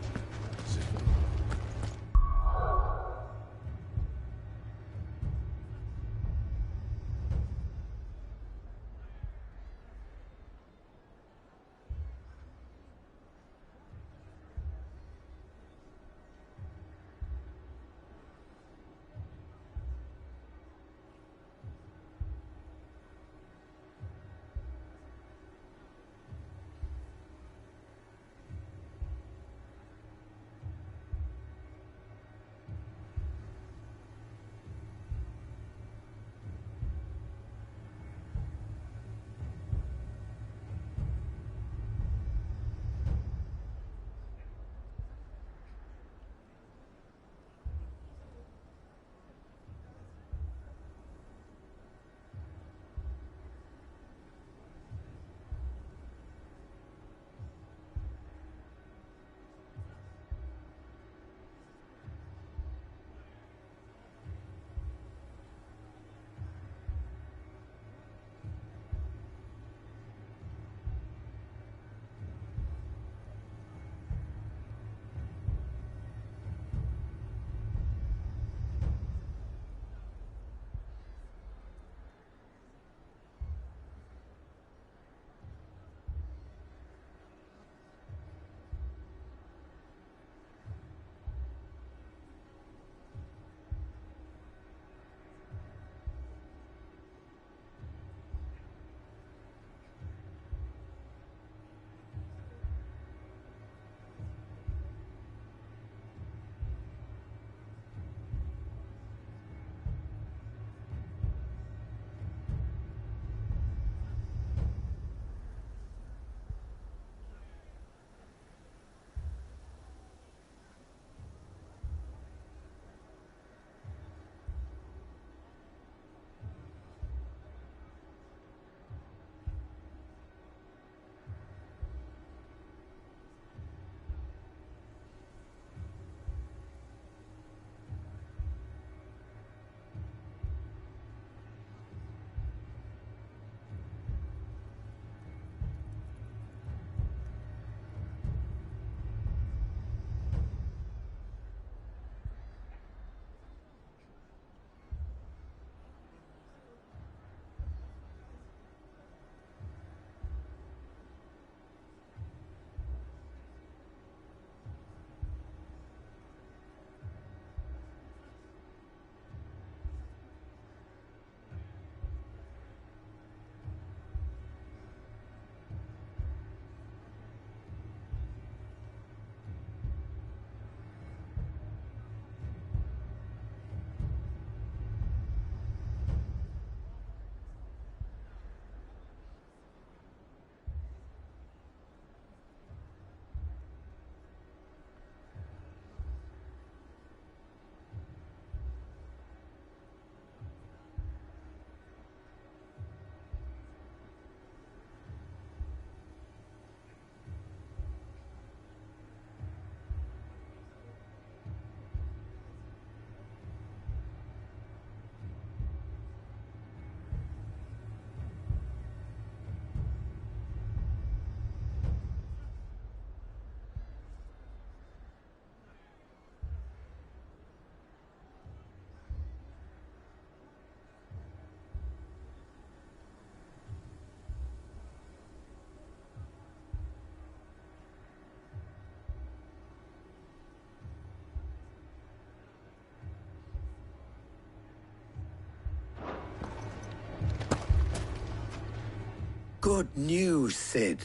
Good news, Cid.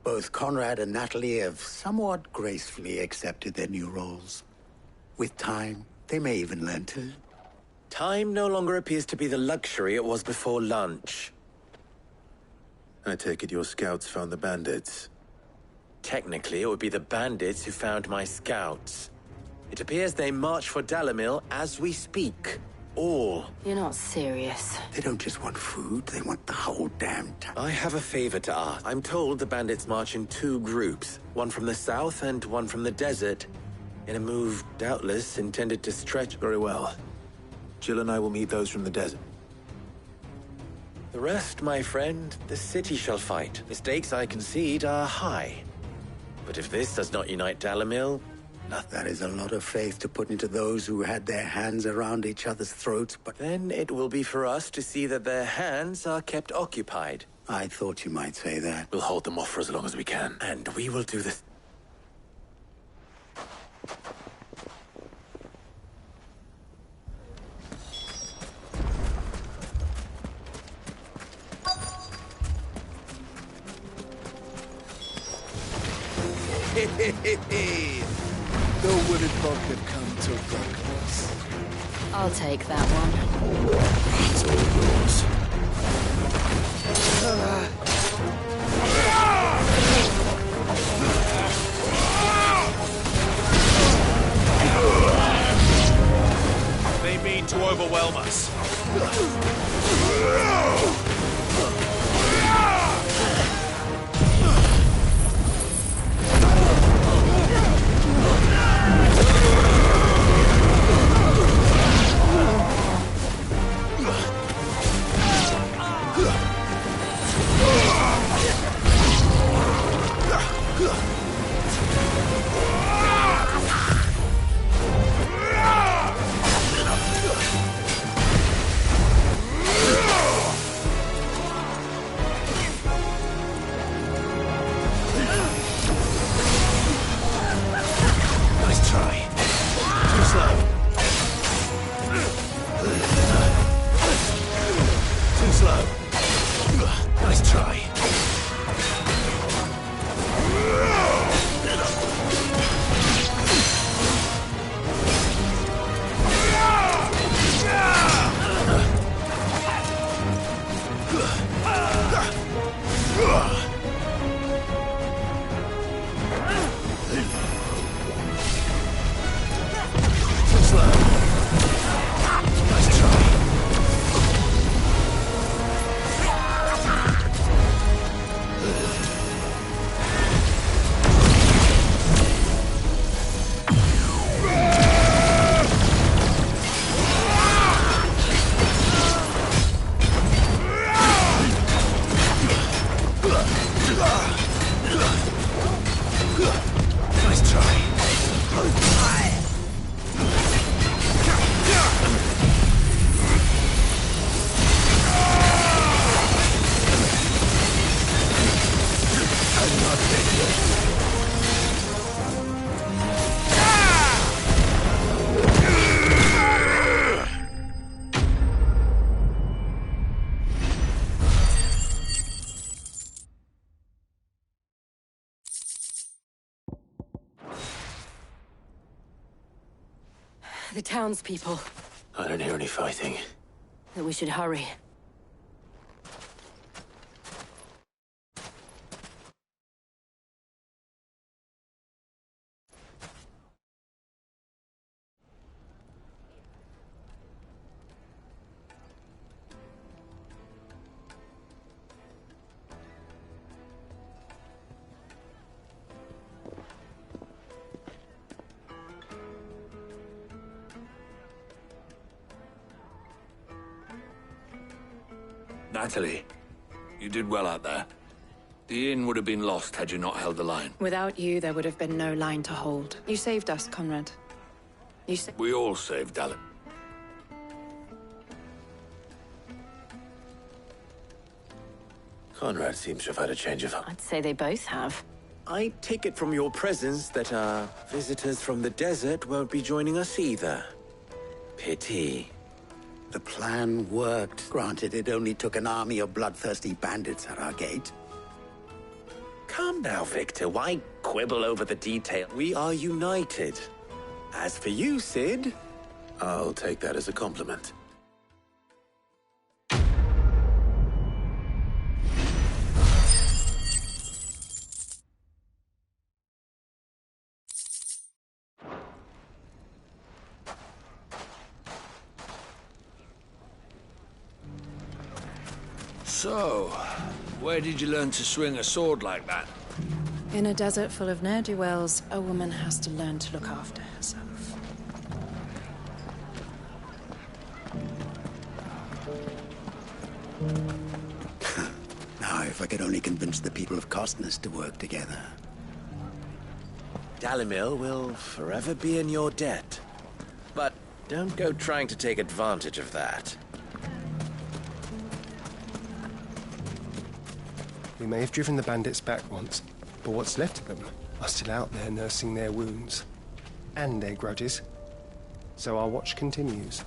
Both Conrad and Natalie have somewhat gracefully accepted their new roles. With time, they may even learn to... Time no longer appears to be the luxury it was before lunch. I take it your scouts found the bandits. Technically, it would be the bandits who found my scouts. It appears they march for Dalimil as we speak. All. You're not serious. They don't just want food, they want the whole damn town. I have a favor to ask. I'm told the bandits march in 2 groups, one from the south and one from the desert, in a move doubtless intended to stretch. Very well. Jill and I will meet those from the desert. The rest, my friend, the city shall fight. The stakes, I concede, are high. But if this does not unite Dalimil... That is a lot of faith to put into those who had their hands around each other's throats, but... Then it will be for us to see that their hands are kept occupied. I thought you might say that. We'll hold them off for as long as we can. And we will do this... No wooded folk have come to Rockmoss. I'll take that one. It's all yours. They mean to overwhelm us. The townspeople. I don't hear any fighting. That we should hurry. Natalie, you did well out there. The inn would have been lost had you not held the line. Without you, there would have been no line to hold. You saved us, Conrad. We all saved Dalimil. Conrad seems to have had a change of heart. I'd say they both have. I take it from your presence that our visitors from the desert won't be joining us either. Pity. The plan worked. Granted, it only took an army of bloodthirsty bandits at our gate. Calm now, Victor. Why quibble over the detail? We are united. As for you, Cid... I'll take that as a compliment. So, where did you learn to swing a sword like that? In a desert full of ne'er-do-wells, a woman has to learn to look after herself. Now, if I could only convince the people of Costness to work together. Dalimil will forever be in your debt. But don't go trying to take advantage of that. We may have driven the bandits back once, but what's left of them are still out there nursing their wounds. And their grudges. So our watch continues.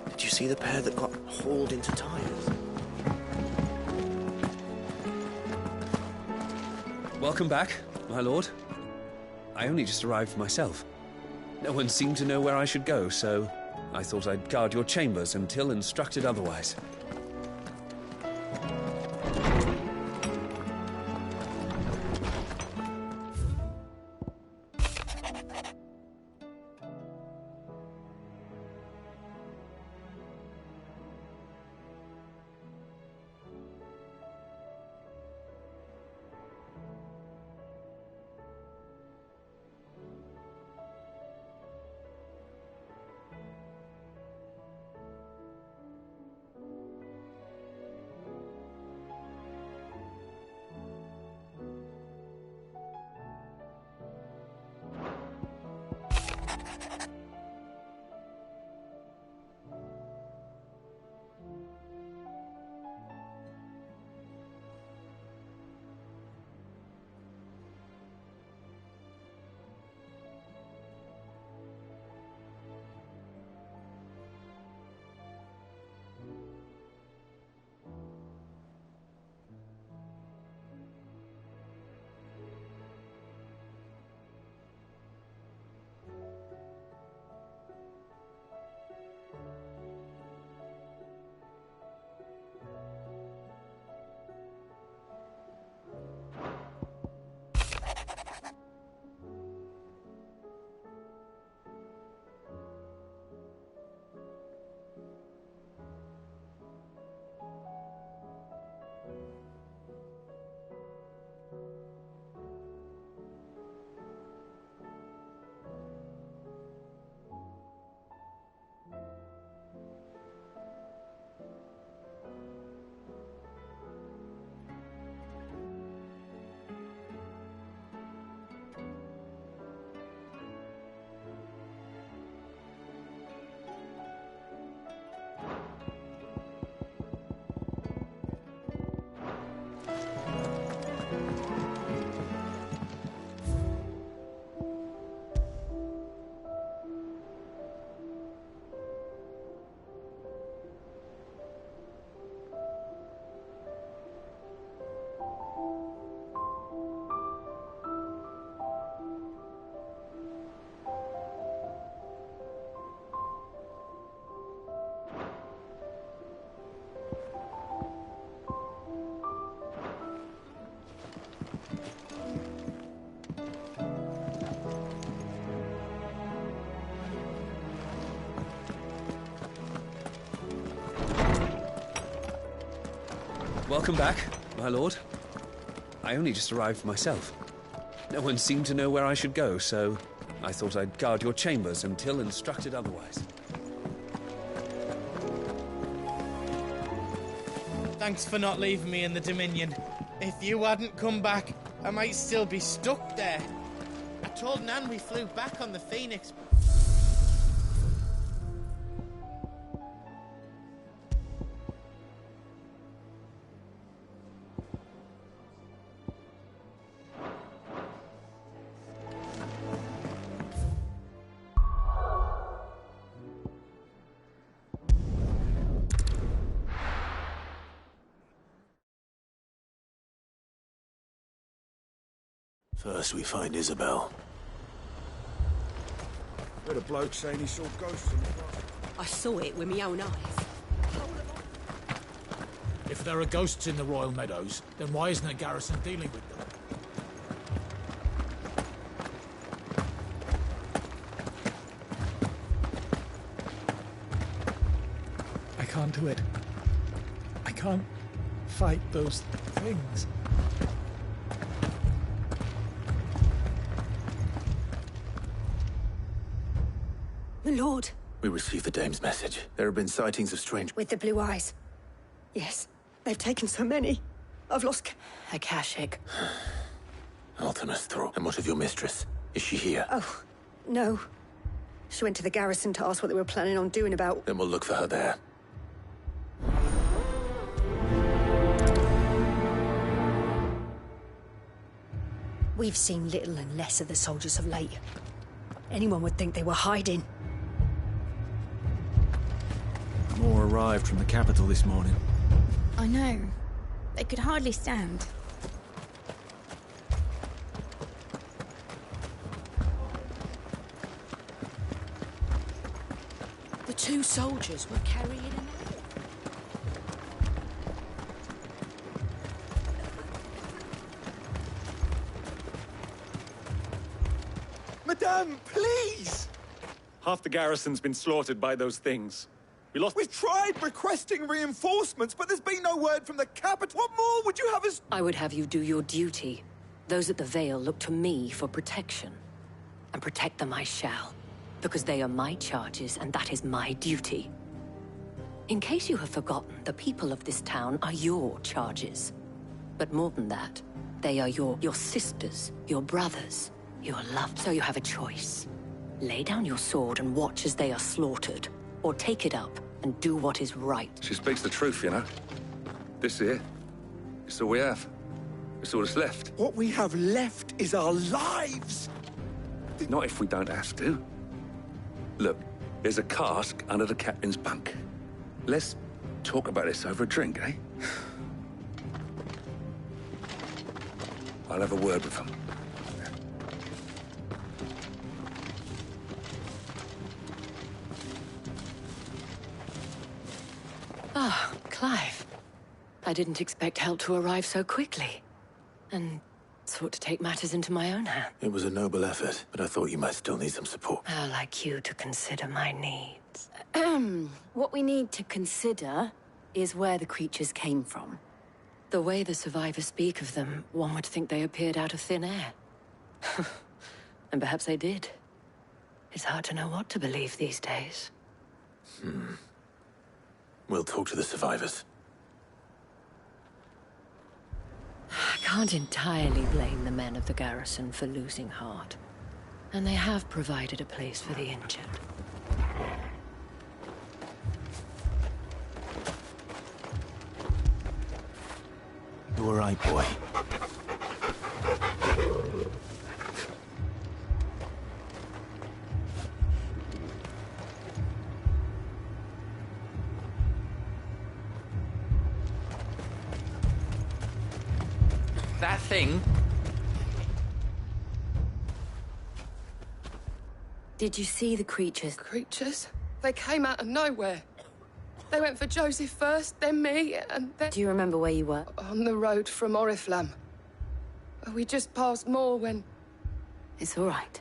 Did you see the pair that got hauled into tires? Welcome back, my lord. I only just arrived myself. No one seemed to know where I should go, so I thought I'd guard your chambers until instructed otherwise. Welcome back, my lord. I only just arrived myself. No one seemed to know where I should go, so I thought I'd guard your chambers until instructed otherwise. Thanks for not leaving me in the Dominion. If you hadn't come back, I might still be stuck there. I told Nan we flew back on the Phoenix. First we find Isabel. Heard a bloke saying he saw ghosts in the park. I saw it with my own eyes. If there are ghosts in the Royal Meadows, then why isn't a garrison dealing with them? I can't do it. I can't fight those things. My lord. We received the Dame's message. There have been sightings of strange... With the blue eyes. Yes. They've taken so many. I've lost... Akashic. Artemis Thrall. And what of your mistress? Is she here? Oh, no. She went to the garrison to ask what they were planning on doing about... Then we'll look for her there. We've seen little and less of the soldiers of late. Anyone would think they were hiding. More arrived from the capital this morning. I know. They could hardly stand. The two soldiers were carrying an Madame, please! Half the garrison's been slaughtered by those things. We've tried requesting reinforcements, but there's been no word from the capital. What more would you have us... I would have you do your duty. Those at the Vale look to me for protection. And protect them I shall. Because they are my charges, and that is my duty. In case you have forgotten, the people of this town are your charges. But more than that, they are your sisters, your brothers, your love. So you have a choice. Lay down your sword and watch as they are slaughtered. Or take it up and do what is right. She speaks the truth, you know. This here, it's all we have. It's all that's left. What we have left is our lives! Not if we don't have to. Look, there's a cask under the captain's bunk. Let's talk about this over a drink, eh? I'll have a word with him. Ah, Clive. I didn't expect help to arrive so quickly. And sought to take matters into my own hands. It was a noble effort, but I thought you might still need some support. I'd like you to consider my needs. What we need to consider is where the creatures came from. The way the survivors speak of them, one would think they appeared out of thin air. And perhaps they did. It's hard to know what to believe these days. We'll talk to the survivors. I can't entirely blame the men of the garrison for losing heart. And they have provided a place for the injured. You all right, boy? That thing? Did you see the creatures? Creatures? They came out of nowhere. They went for Joseph first, then me, and then... Do you remember where you were? On the road from Oriflamme. We just passed Moor when... It's all right.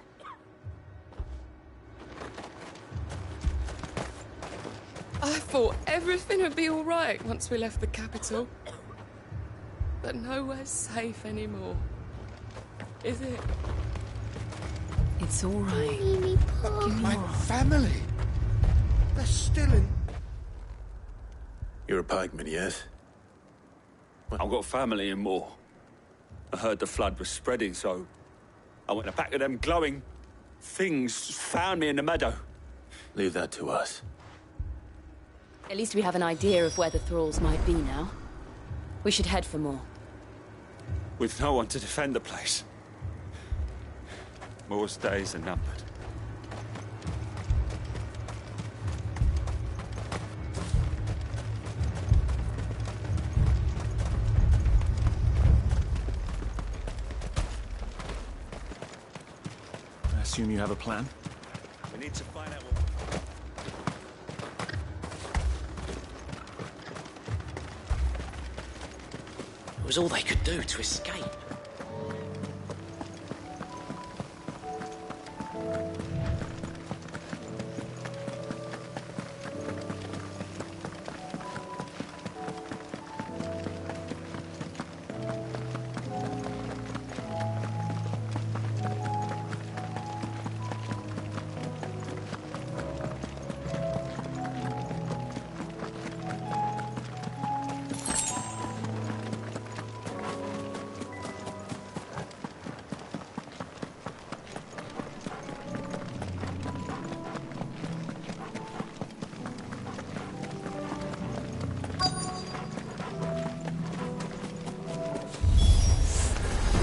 I thought everything would be all right once we left the capital. But nowhere's safe anymore. Is it? It's all right. My family! They're still in... You're a pikeman, yes? I've got family in Moor. I heard the flood was spreading, so I went back to them glowing things found me in the meadow. Leave that to us. At least we have an idea of where the thralls might be now. We should head for more. With no one to defend the place. Moor's days are numbered. I assume you have a plan? We need to find out It was all they could do to escape.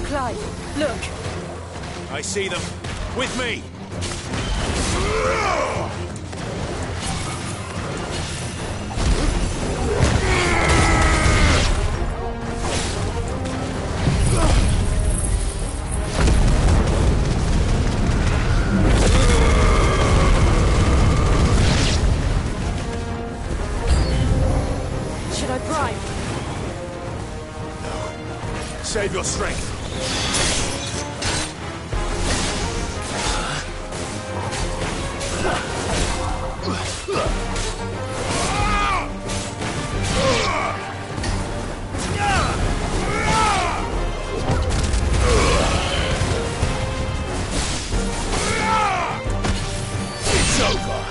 Clive, look! I see them. With me! Should I prime? No. Save your strength. It's over.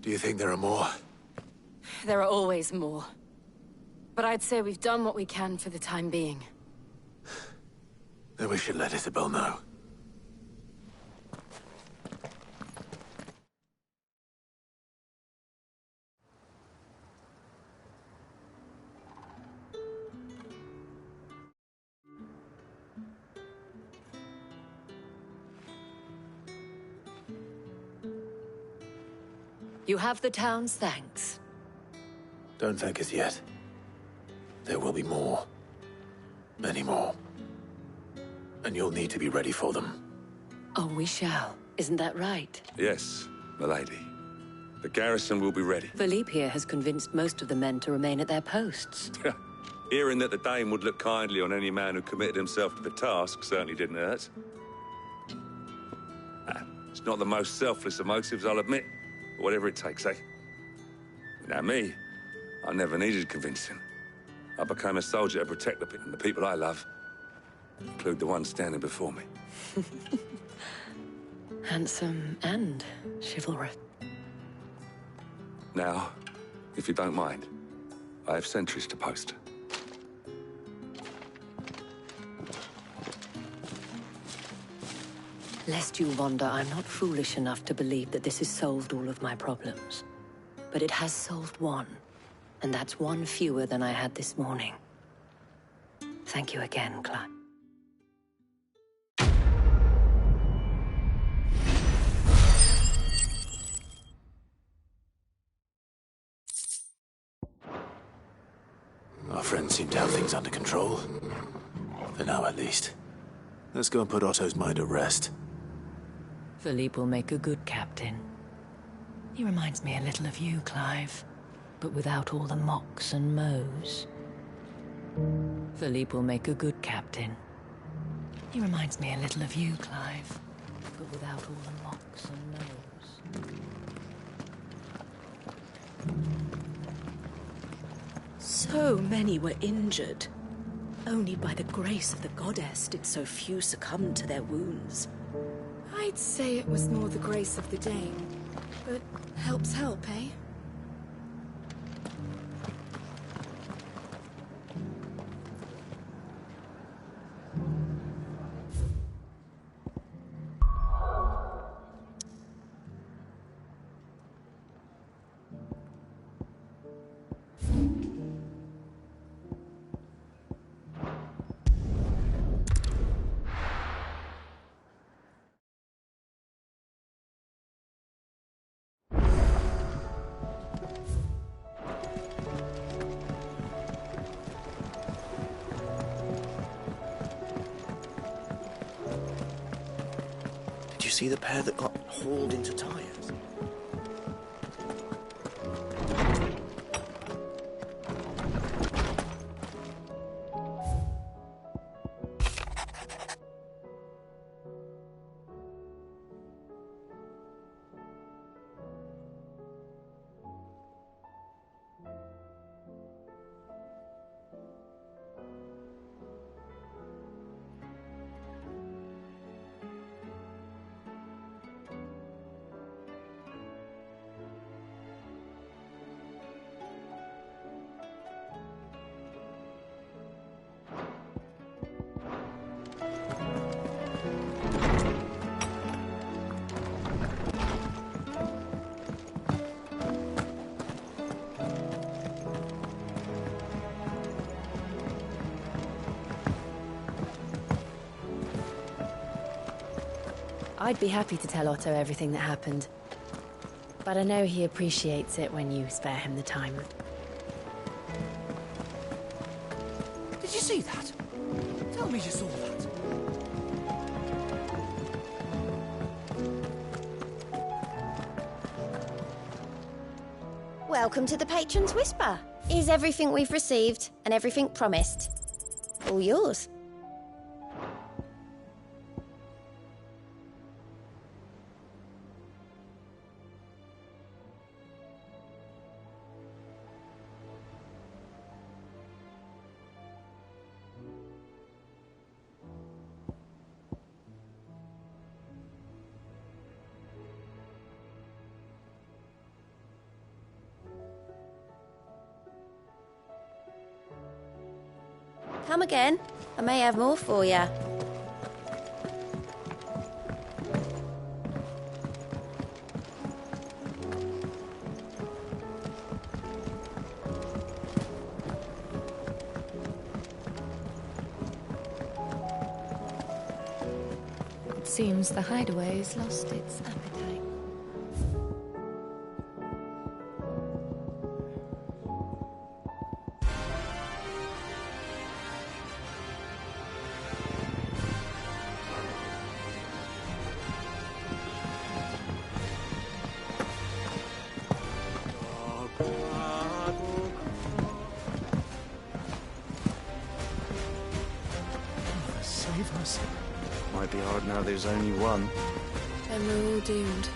Do you think there are more? There are always more. But I'd say we've done what we can for the time being. Then we should let Isabel know. You have the town's thanks. Don't thank us yet. There will be more. Many more. And you'll need to be ready for them. Oh, we shall. Isn't that right? Yes, milady. The garrison will be ready. Philippe here has convinced most of the men to remain at their posts. Hearing that the Dane would look kindly on any man who committed himself to the task certainly didn't hurt. It's not the most selfless of motives, I'll admit. But whatever it takes, eh? Now me, I never needed convincing. I became a soldier to protect the people I love, include the one standing before me. Handsome and chivalrous. Now, if you don't mind, I have sentries to post. Lest you wonder, I'm not foolish enough to believe that this has solved all of my problems. But it has solved one, and that's one fewer than I had this morning. Thank you again, Clive. Our friends seem to have things under control. For now, at least. Let's go and put Otto's mind at rest. Philippe will make a good captain. He reminds me a little of you, Clive, but without all the mocks and mows. Philippe will make a good captain. He reminds me a little of you, Clive, but without all the mocks and mows. So many were injured. Only by the grace of the goddess did so few succumb to their wounds. I'd say it was more the grace of the Dane. But help's help, eh? See the pair that got hauled into tires? I'd be happy to tell Otto everything that happened. But I know he appreciates it when you spare him the time. Did you see that? Tell me you saw that. Welcome to the Patron's Whisper. Is everything we've received and everything promised all yours? Come again. I may have more for you. It seems the hideaway's lost its appetite. hard now there's only one. Then we're all doomed.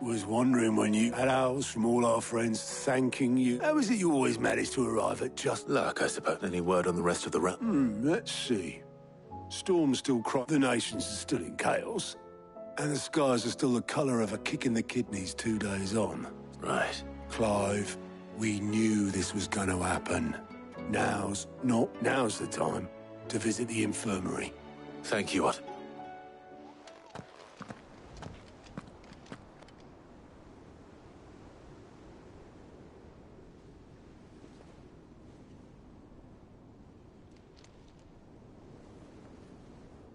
Was wondering when you had owls from all our friends thanking you. How is it you always manage to arrive at just luck, I suppose? Any word on the rest of the round? Let's see. Storms still crop, the nations are still in chaos, and the skies are still the colour of a kick in the kidneys 2 days on. Right. Clive, we knew this was going to happen. Now's the time to visit the infirmary. Thank you, Otto.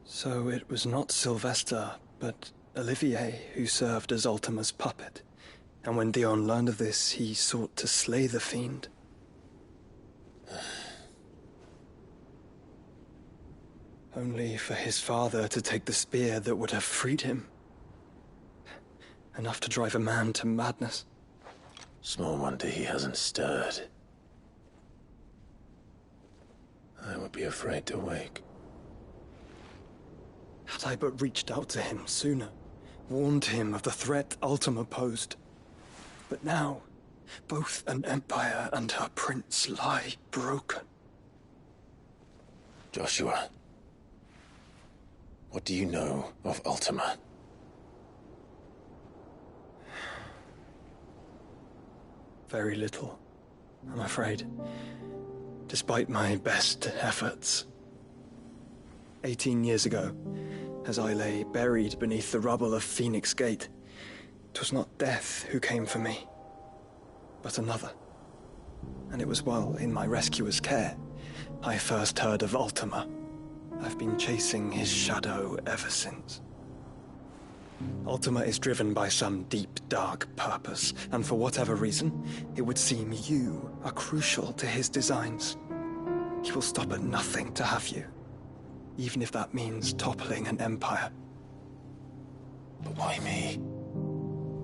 So it was not Sylvester, but Olivier who served as Ultima's puppet. And when Dion learned of this, he sought to slay the fiend. Only for his father to take the spear that would have freed him. Enough to drive a man to madness. Small wonder he hasn't stirred. I would be afraid to wake. Had I but reached out to him sooner, warned him of the threat Ultima posed. But now, both an empire and her prince lie broken. Joshua, what do you know of Ultima? Very little, I'm afraid. Despite my best efforts. 18 years ago, as I lay buried beneath the rubble of Phoenix Gate, 'twas not death who came for me, but another. And it was while in my rescuer's care, I first heard of Ultima. I've been chasing his shadow ever since. Ultima is driven by some deep, dark purpose, and for whatever reason, it would seem you are crucial to his designs. He will stop at nothing to have you, even if that means toppling an empire. But why me?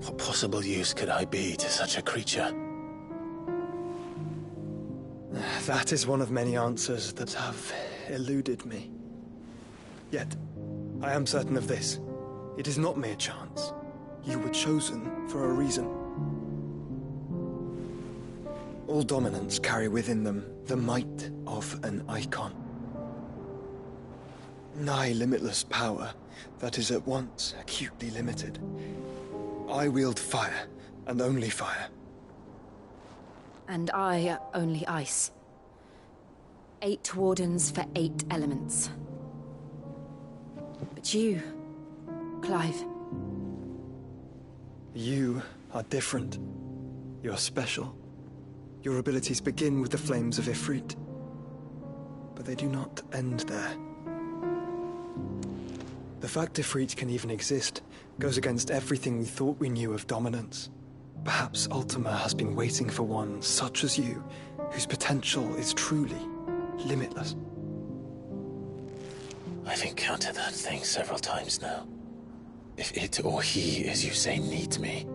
What possible use could I be to such a creature? That is one of many answers that have eluded me. Yet, I am certain of this. It is not mere chance. You were chosen for a reason. All dominants carry within them the might of an icon. Nigh limitless power that is at once acutely limited. I wield fire, and only fire. And I only ice. 8 wardens for 8 elements. But you, Clive. You are different. You're special. Your abilities begin with the flames of Ifrit. But they do not end there. The fact Ifrit can even exist goes against everything we thought we knew of dominance. Perhaps Ultima has been waiting for one such as you, whose potential is truly limitless. I've encountered that thing several times now. If it or he, as you say, needs me,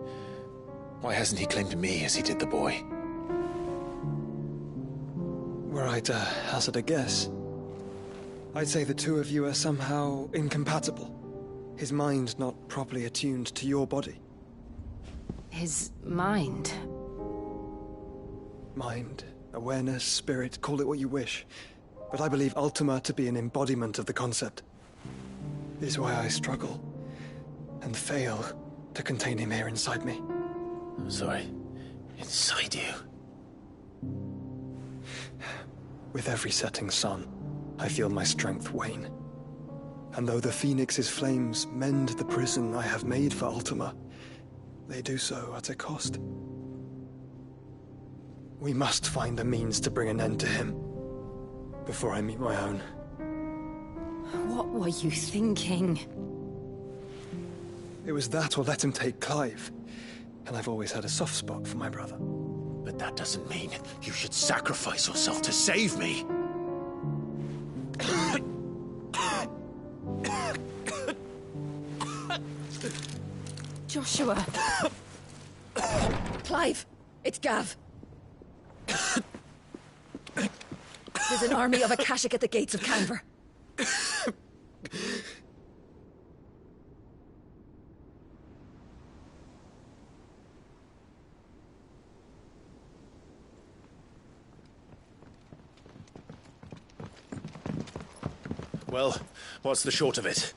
why hasn't he claimed me as he did the boy? Were I to hazard a guess, I'd say the two of you are somehow incompatible. His mind not properly attuned to your body. His mind? Mind, awareness, spirit, call it what you wish. But I believe Ultima to be an embodiment of the concept. This is why I struggle and fail to contain him here inside me. I'm sorry. Inside you? With every setting sun, I feel my strength wane. And though the Phoenix's flames mend the prison I have made for Ultima, they do so at a cost. We must find a means to bring an end to him before I meet my own. What were you thinking? It was that or let him take Clive. And I've always had a soft spot for my brother. But that doesn't mean you should sacrifice yourself to save me. Joshua! Clive! It's Gav! There's an army of Akashic at the gates of Canver. Well, what's the short of it?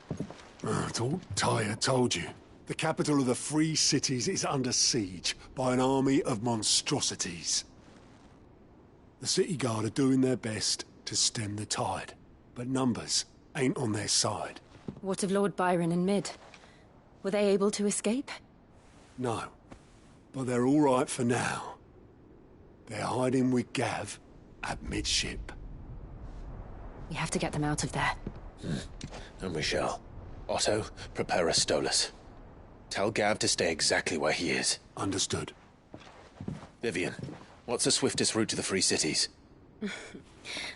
I thought Ty had told you. The capital of the Free Cities is under siege by an army of monstrosities. The City Guard are doing their best to stem the tide, but numbers ain't on their side. What of Lord Byron and Mid? Were they able to escape? No, but they're all right for now. They're hiding with Gav at midship. We have to get them out of there. And we shall. Otto, prepare a Stolas. Tell Gav to stay exactly where he is. Understood. Vivian, what's the swiftest route to the Free Cities?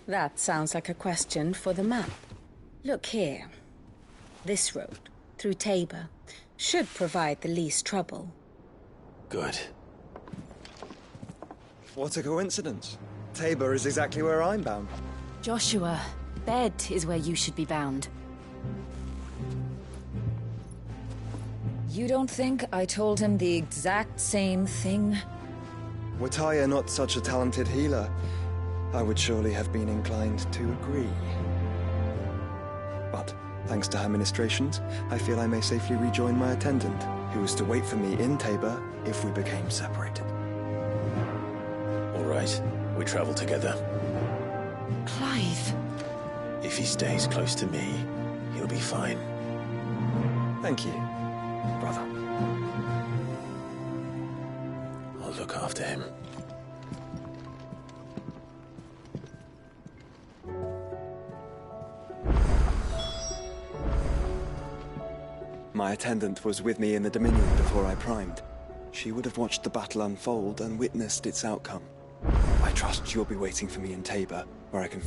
That sounds like a question for the map. Look here. This road, through Tabor, should provide the least trouble. Good. What a coincidence. Tabor is exactly where I'm bound. Joshua, bed is where you should be bound. You don't think I told him the exact same thing? Were Tyr not such a talented healer, I would surely have been inclined to agree. But, thanks to her ministrations, I feel I may safely rejoin my attendant, who was to wait for me in Tabor if we became separated. All right, we travel together. Clive. If he stays close to me, he'll be fine. Thank you, brother. I'll look after him. My attendant was with me in the Dominion before I primed. She would have watched the battle unfold and witnessed its outcome. I trust you'll be waiting for me in Tabor, where I can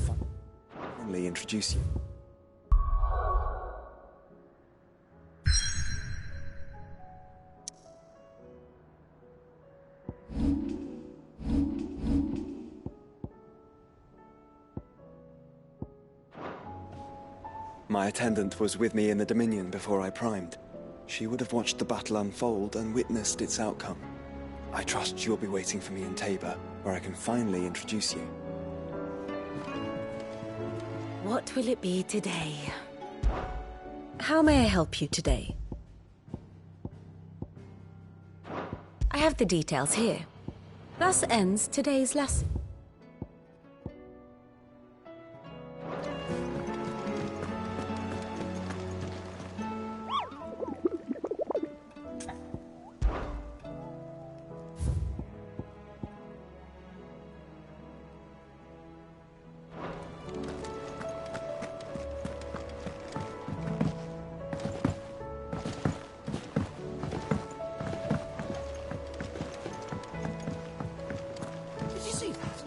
finally introduce you. My attendant was with me in the Dominion before I primed. She would have watched the battle unfold and witnessed its outcome. I trust you'll be waiting for me in Tabor, where I can finally introduce you. What will it be today? How may I help you today? I have the details here. Thus ends today's lesson. Did you see that?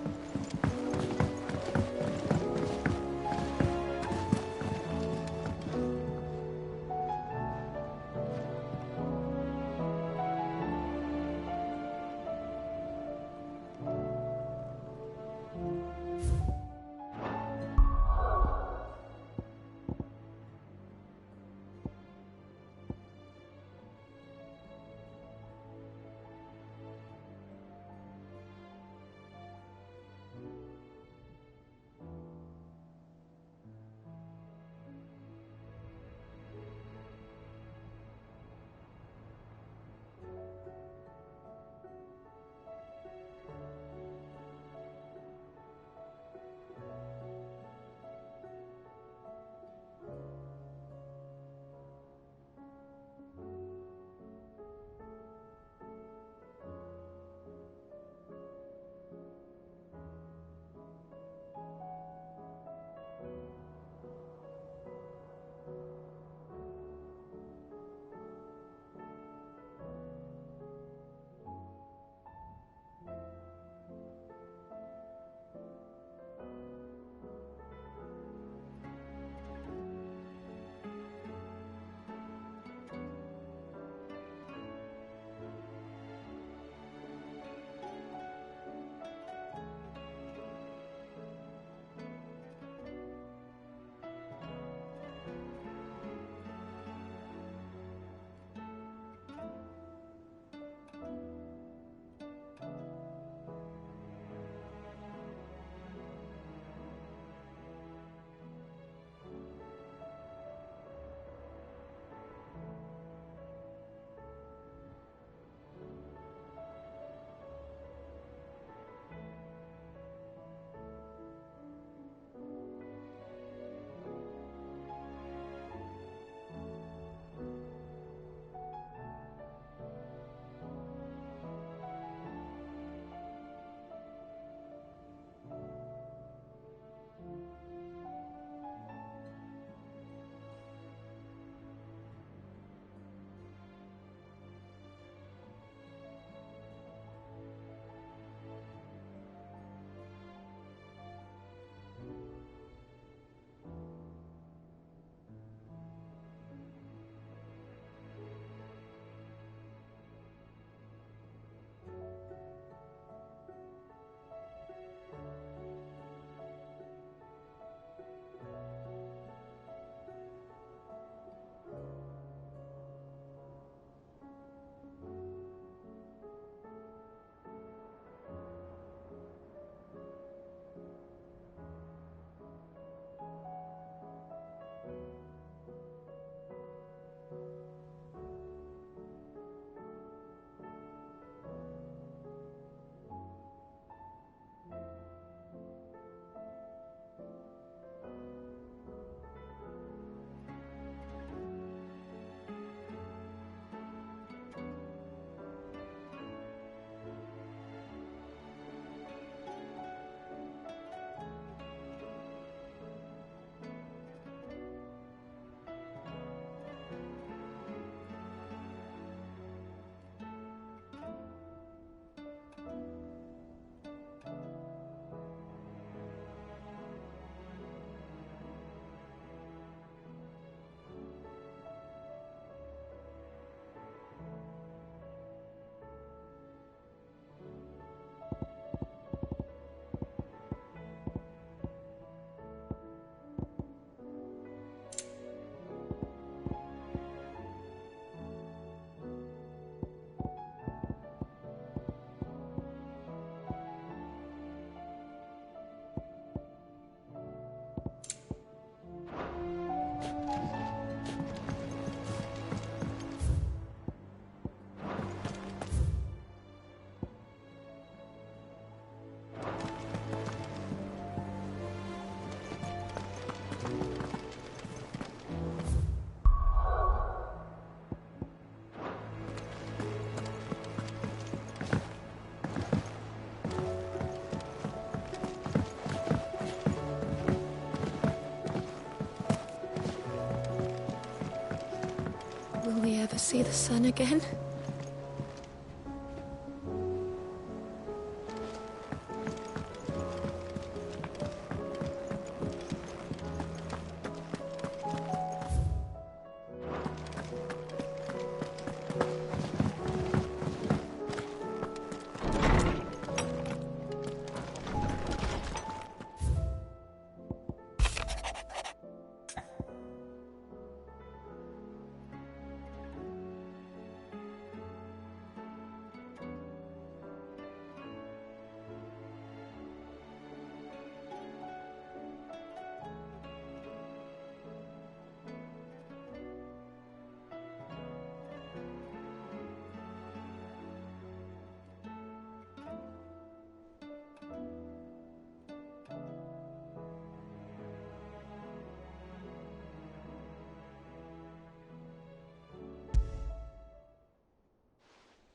see the sun again.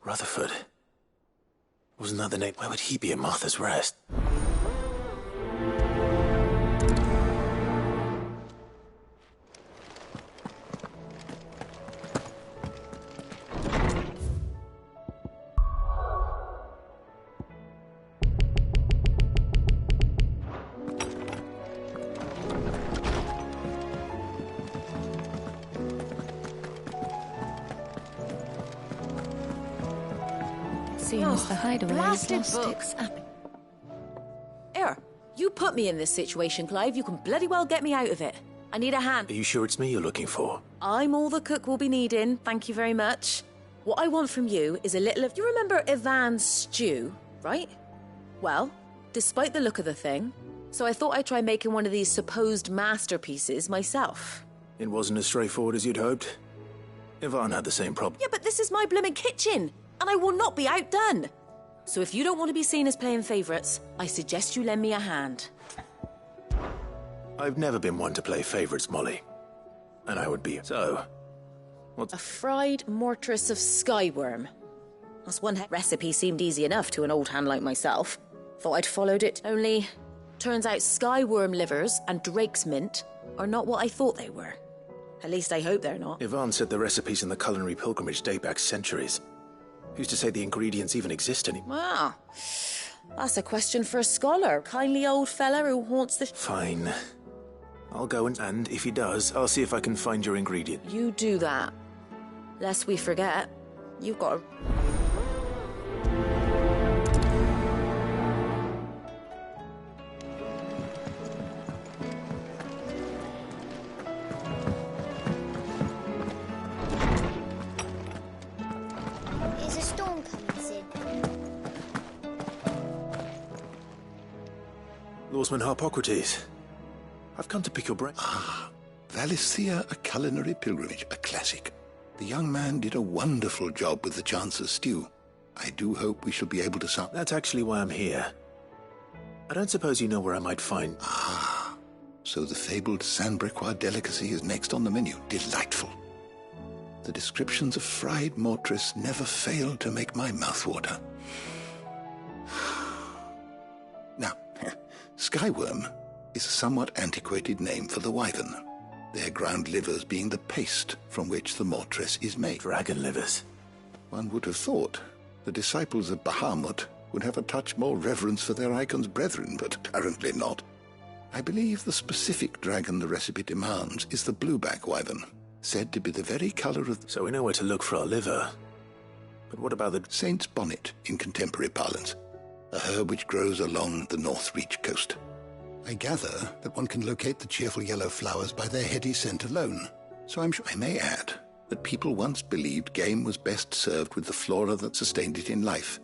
Rutherford. Wasn't that the name? Where would he be at Martha's Rest? Soon as the hideaway is blasted lost books. its up. Here, you put me in this situation, Clive. You can bloody well get me out of it. I need a hand. Are you sure it's me you're looking for? I'm all the cook will be needing, thank you very much. What I want from you is a little of... You remember Ivan's stew, right? Well, despite the look of the thing, so I thought I'd try making one of these supposed masterpieces myself. It wasn't as straightforward as you'd hoped. Ivan had the same problem. Yeah, but this is my blooming kitchen, and I will not be outdone. So if you don't want to be seen as playing favourites, I suggest you lend me a hand. I've never been one to play favourites, Molly. And I would be... So... What's... A fried mortress of skyworm. That's one recipe seemed easy enough to an old hand like myself. Thought I'd followed it. Only, turns out skyworm livers and drake's mint are not what I thought they were. At least I hope they're not. Ivan said the recipes in the culinary pilgrimage date back centuries. Who's to say the ingredients even exist anymore? Wow. That's a question for a scholar. Kindly old fella who haunts the... Fine. I'll go and if he does, I'll see if I can find your ingredient. You do that. Lest we forget, you've got a... Is a storm coming, Sid? Lawsman Harpocrates. I've come to pick your brain. Valisthea, a culinary pilgrimage, a classic. The young man did a wonderful job with the Chance's stew. I do hope we shall be able to solve... That's actually why I'm here. I don't suppose you know where I might find... So the fabled Sandbrequois delicacy is next on the menu. Delightful. The descriptions of fried mortress never fail to make my mouth water. Now, skyworm is a somewhat antiquated name for the wyvern, their ground livers being the paste from which the mortress is made. Dragon livers. One would have thought the disciples of Bahamut would have a touch more reverence for their icon's brethren, but apparently not. I believe the specific dragon the recipe demands is the blueback wyvern, said to be the very colour of... So we know where to look for our liver. But what about the... Saint's bonnet in contemporary parlance, a herb which grows along the North Reach coast. I gather that one can locate the cheerful yellow flowers by their heady scent alone. So I'm sure I may add that people once believed game was best served with the flora that sustained it in life,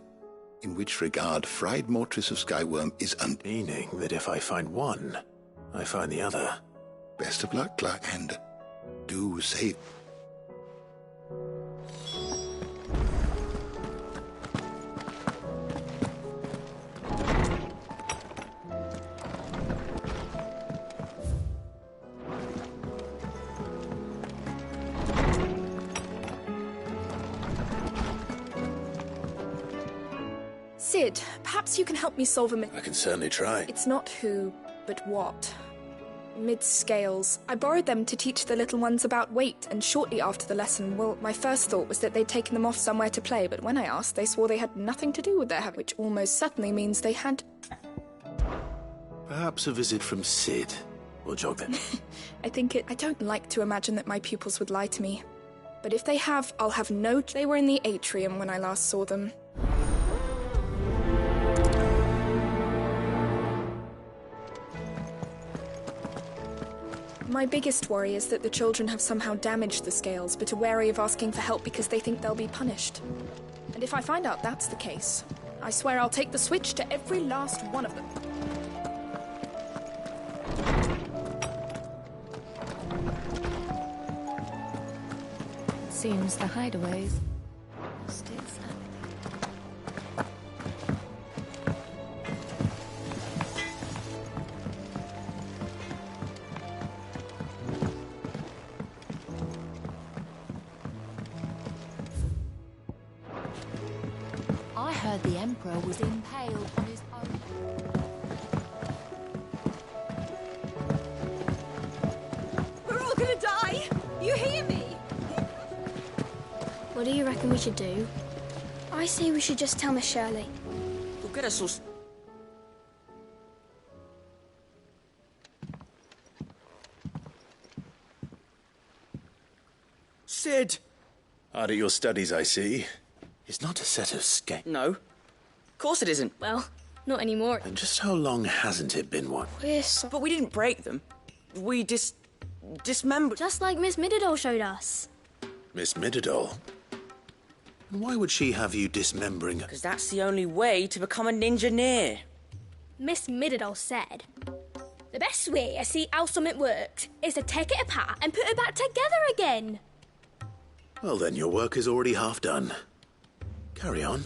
in which regard fried mortress of skyworm is Meaning that if I find one, I find the other. Best of luck, Clark, and do save... Sid, perhaps you can help me solve a I can certainly try. It's not who, but what. Mid's scales. I borrowed them to teach the little ones about weight, and shortly after the lesson, well, my first thought was that they'd taken them off somewhere to play, but when I asked, they swore they had nothing to do with their habit, which almost certainly means they had... Perhaps a visit from Sid will jog them. I don't like to imagine that my pupils would lie to me. But if they have, I'll have no... They were in the atrium when I last saw them. My biggest worry is that the children have somehow damaged the scales, but are wary of asking for help because they think they'll be punished. And if I find out that's the case, I swear I'll take the switch to every last one of them. Seems the hideaways still I heard the Emperor was impaled on his own. We're all gonna die! You hear me? What do you reckon we should do? I say we should just tell Miss Shirley. We'll get us all... Sid! Hard at your studies, I see. It's not a set of scales. No. Of course it isn't. Well, not anymore. And just how long hasn't it been one? But we didn't break them. We dismembered... Just like Miss Mididol showed us. Miss Mididol? And why would she have you dismembering her? Because that's the only way to become a ninja-neer. Miss Mididol said, the best way to see how something works is to take it apart and put it back together again. Well then, your work is already half done. Carry on.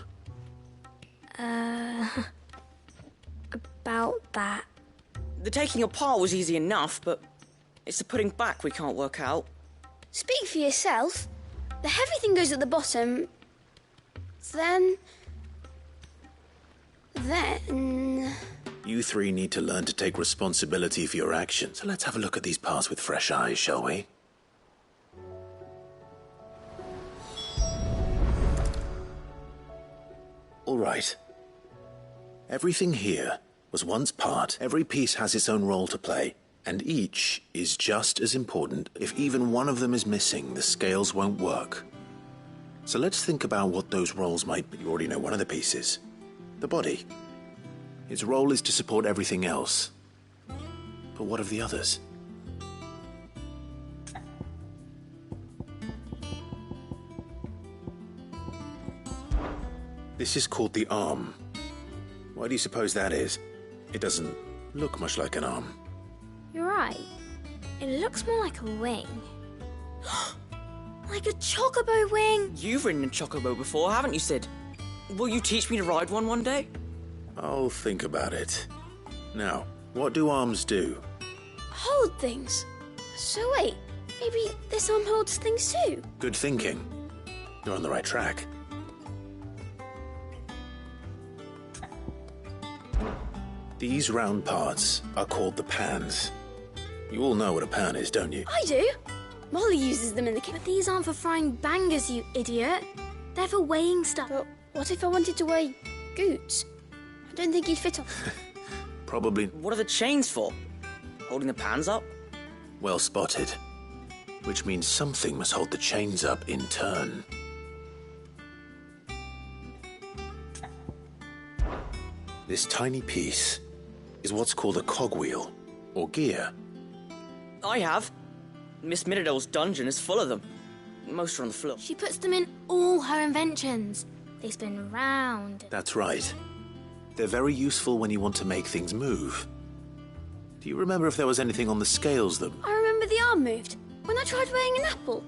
About that. The taking apart was easy enough, but it's the putting back we can't work out. Speak for yourself. The heavy thing goes at the bottom. Then... You three need to learn to take responsibility for your actions. So let's have a look at these parts with fresh eyes, shall we? All right. Everything here was once part. Every piece has its own role to play, and each is just as important. If even one of them is missing, the scales won't work. So let's think about what those roles might be. You already know one of the pieces. The body. Its role is to support everything else. But what of the others? This is called the arm. Why do you suppose that is? It doesn't look much like an arm. You're right. It looks more like a wing. Like a chocobo wing! You've ridden a chocobo before, haven't you, Sid? Will you teach me to ride one day? I'll think about it. Now, what do arms do? Hold things. So wait, maybe this arm holds things too? Good thinking. You're on the right track. These round parts are called the pans. You all know what a pan is, don't you? I do. Molly uses them in the kitchen. But these aren't for frying bangers, you idiot. They're for weighing stuff. But what if I wanted to weigh Goots? I don't think he'd fit on. Probably. What are the chains for? Holding the pans up? Well spotted. Which means something must hold the chains up in turn. This tiny piece is what's called a cogwheel, or gear. I have. Miss Mididol's dungeon is full of them. Most are on the floor. She puts them in all her inventions. They spin round. That's right. They're very useful when you want to make things move. Do you remember if there was anything on the scales that... I remember the arm moved when I tried weighing an apple.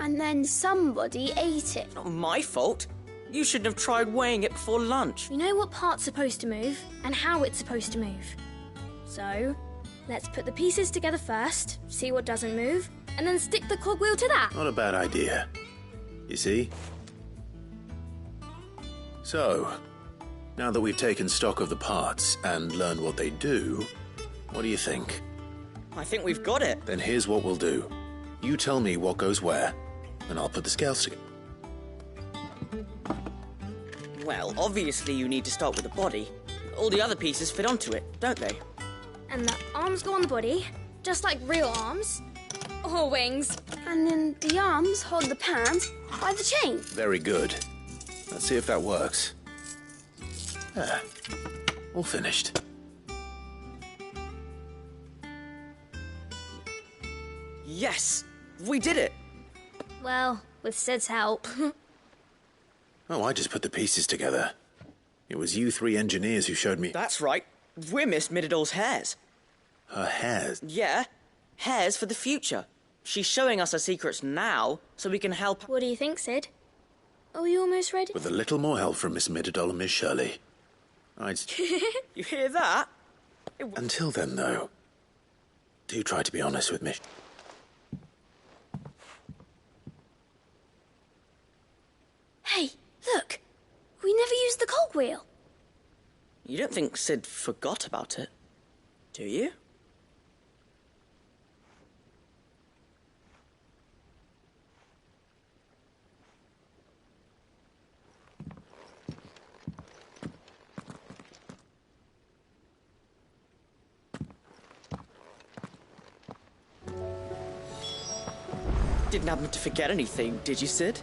And then somebody ate it. Not my fault. You shouldn't have tried weighing it before lunch. You know what part's supposed to move and how it's supposed to move. So, let's put the pieces together first, see what doesn't move, and then stick the cogwheel to that. Not a bad idea. You see? So, now that we've taken stock of the parts and learned what they do, what do you think? I think we've got it. Then here's what we'll do. You tell me what goes where, and I'll put the scales together. Well, obviously you need to start with the body. All the other pieces fit onto it, don't they? And the arms go on the body, just like real arms. Or wings. And then the arms hold the pants by the chain. Very good. Let's see if that works. There. All finished. Yes! We did it! Well, with Sid's help. Oh, I just put the pieces together. It was you three engineers who showed me... That's right. We're Miss Mididol's hairs. Her hairs? Yeah. Hairs for the future. She's showing us her secrets now, so we can help... What do you think, Sid? Are we almost ready? With a little more help from Miss Mididol and Miss Shirley. I'd... You hear that? Until then, though, do try to be honest with me. Hey, look! We never used the cogwheel. You don't think Sid forgot about it, do you? Didn't happen to forget anything, did you, Sid?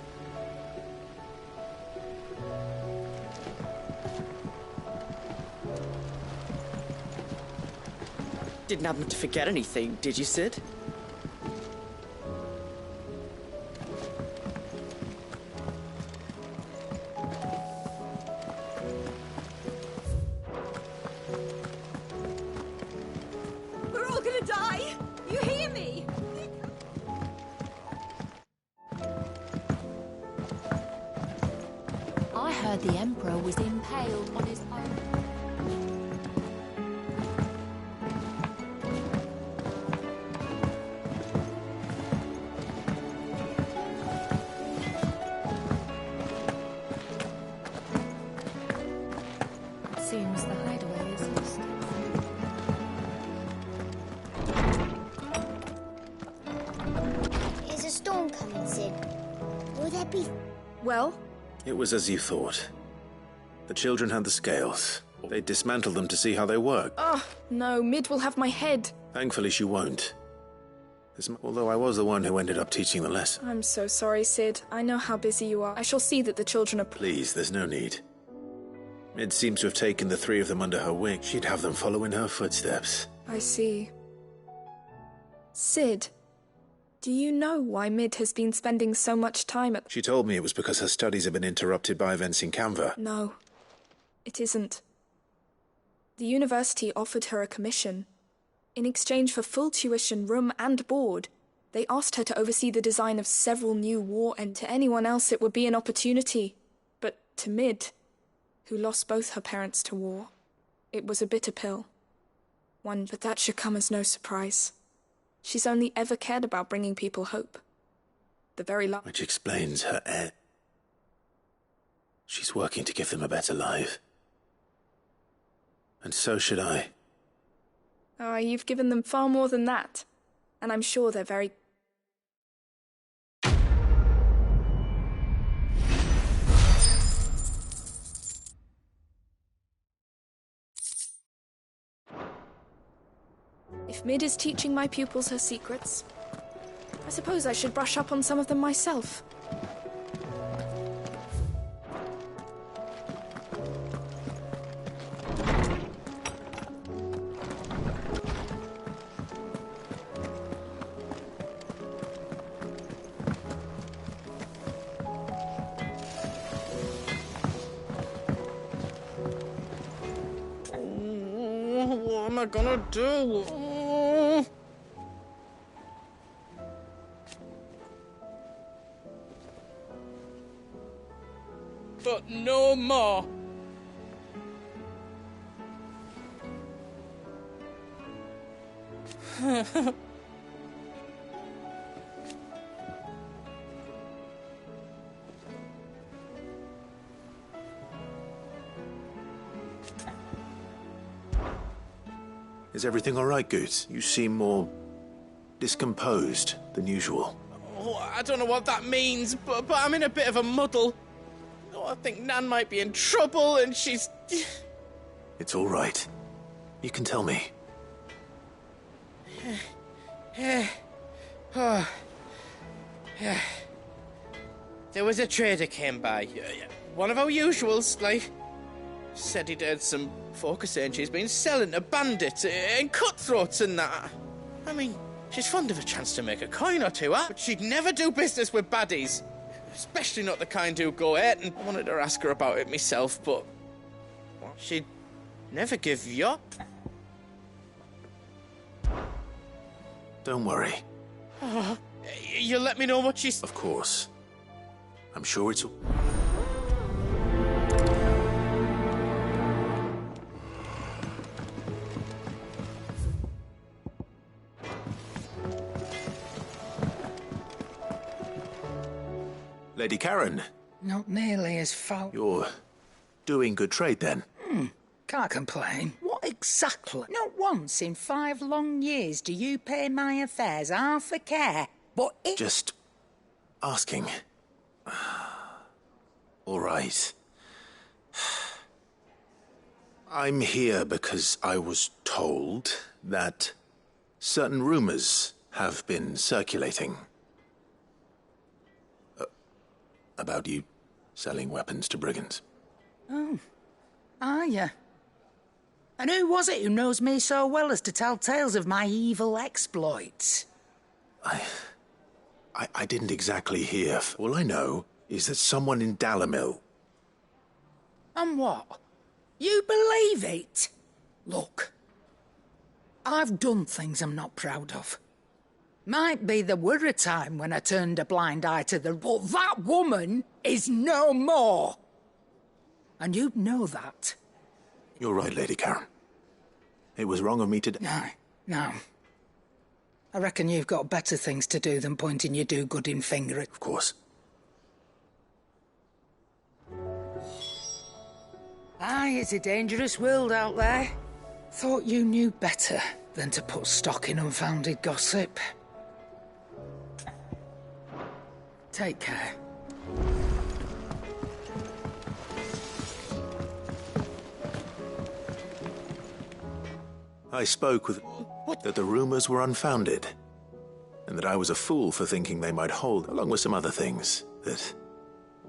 Didn't happen to forget anything, did you, Sid? We're all gonna die! You hear me? I heard the Emperor was impaled on his own. Seems the hideaway is lost. Is a storm coming, Sid? Will there be... Well? It was as you thought. The children had the scales. They dismantled them to see how they work. Oh, no, Mid will have my head. Thankfully, she won't. Although I was the one who ended up teaching the lesson. I'm so sorry, Sid. I know how busy you are. I shall see that the children are... Please, there's no need. Mid seems to have taken the three of them under her wing. She'd have them follow in her footsteps. I see. Sid, do you know why Mid has been spending so much time at... She told me it was because her studies have been interrupted by events in Canva. No, it isn't. The university offered her a commission. In exchange for full tuition, room and board, they asked her to oversee the design of several new war, and to anyone else it would be an opportunity. But to Mid, who lost both her parents to war, it was a bitter pill. But that should come as no surprise. She's only ever cared about bringing people hope. The very last... Which explains her end. She's working to give them a better life. And so should I. Oh, you've given them far more than that. And I'm sure they're very... If Mid is teaching my pupils her secrets, I suppose I should brush up on some of them myself. What am I gonna do? But no more. Is everything all right, Goose? You seem more discomposed than usual. Oh, I don't know what that means, but I'm in a bit of a muddle. Oh, I think Nan might be in trouble, and she's... It's all right. You can tell me. Oh. There was a trader came by. One of our usuals, like... Said he'd heard some folk are saying she's been selling to bandits and cutthroats and that. I mean, she's fond of a chance to make a coin or two, huh? But she'd never do business with baddies. Especially not the kind who go out, and I wanted to ask her about it myself, but... she'd never give you up. Don't worry. Oh, you'll let me know what she's... Of course. I'm sure it's... Lady Karen. Not nearly as far. You're doing good trade, then? Can't complain. What exactly? Not once in 5 long years do you pay my affairs half a care. But it... Just asking. All right. I'm here because I was told that certain rumors have been circulating. About you selling weapons to brigands. Oh. Are you? And who was it who knows me so well as to tell tales of my evil exploits? I didn't exactly hear. All I know is that someone in Dalamil... And what? You believe it? Look, I've done things I'm not proud of. Might be there were a time when I turned a blind eye to the... But that woman is no more! And you know that. You're right, Lady Karen. It was wrong of me to... No. I reckon you've got better things to do than pointing your do-gooding finger at... Of course. Aye, it's a dangerous world out there. Thought you knew better than to put stock in unfounded gossip. Take care. I spoke with... that the rumors were unfounded, and that I was a fool for thinking they might hold, along with some other things that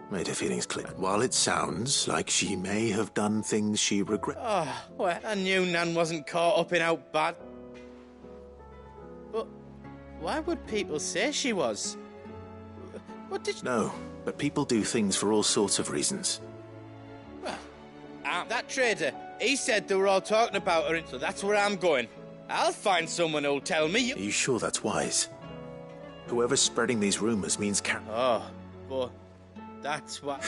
made her feelings clear. While it sounds like she may have done things she regret... Oh, well, I knew Nan wasn't caught up in out bad. But why would people say she was? What did... No, but people do things for all sorts of reasons. Well, that trader, he said they were all talking about her, so that's where I'm going. I'll find someone who'll tell me. Are you sure that's wise? Whoever's spreading these rumors means Oh, but that's what...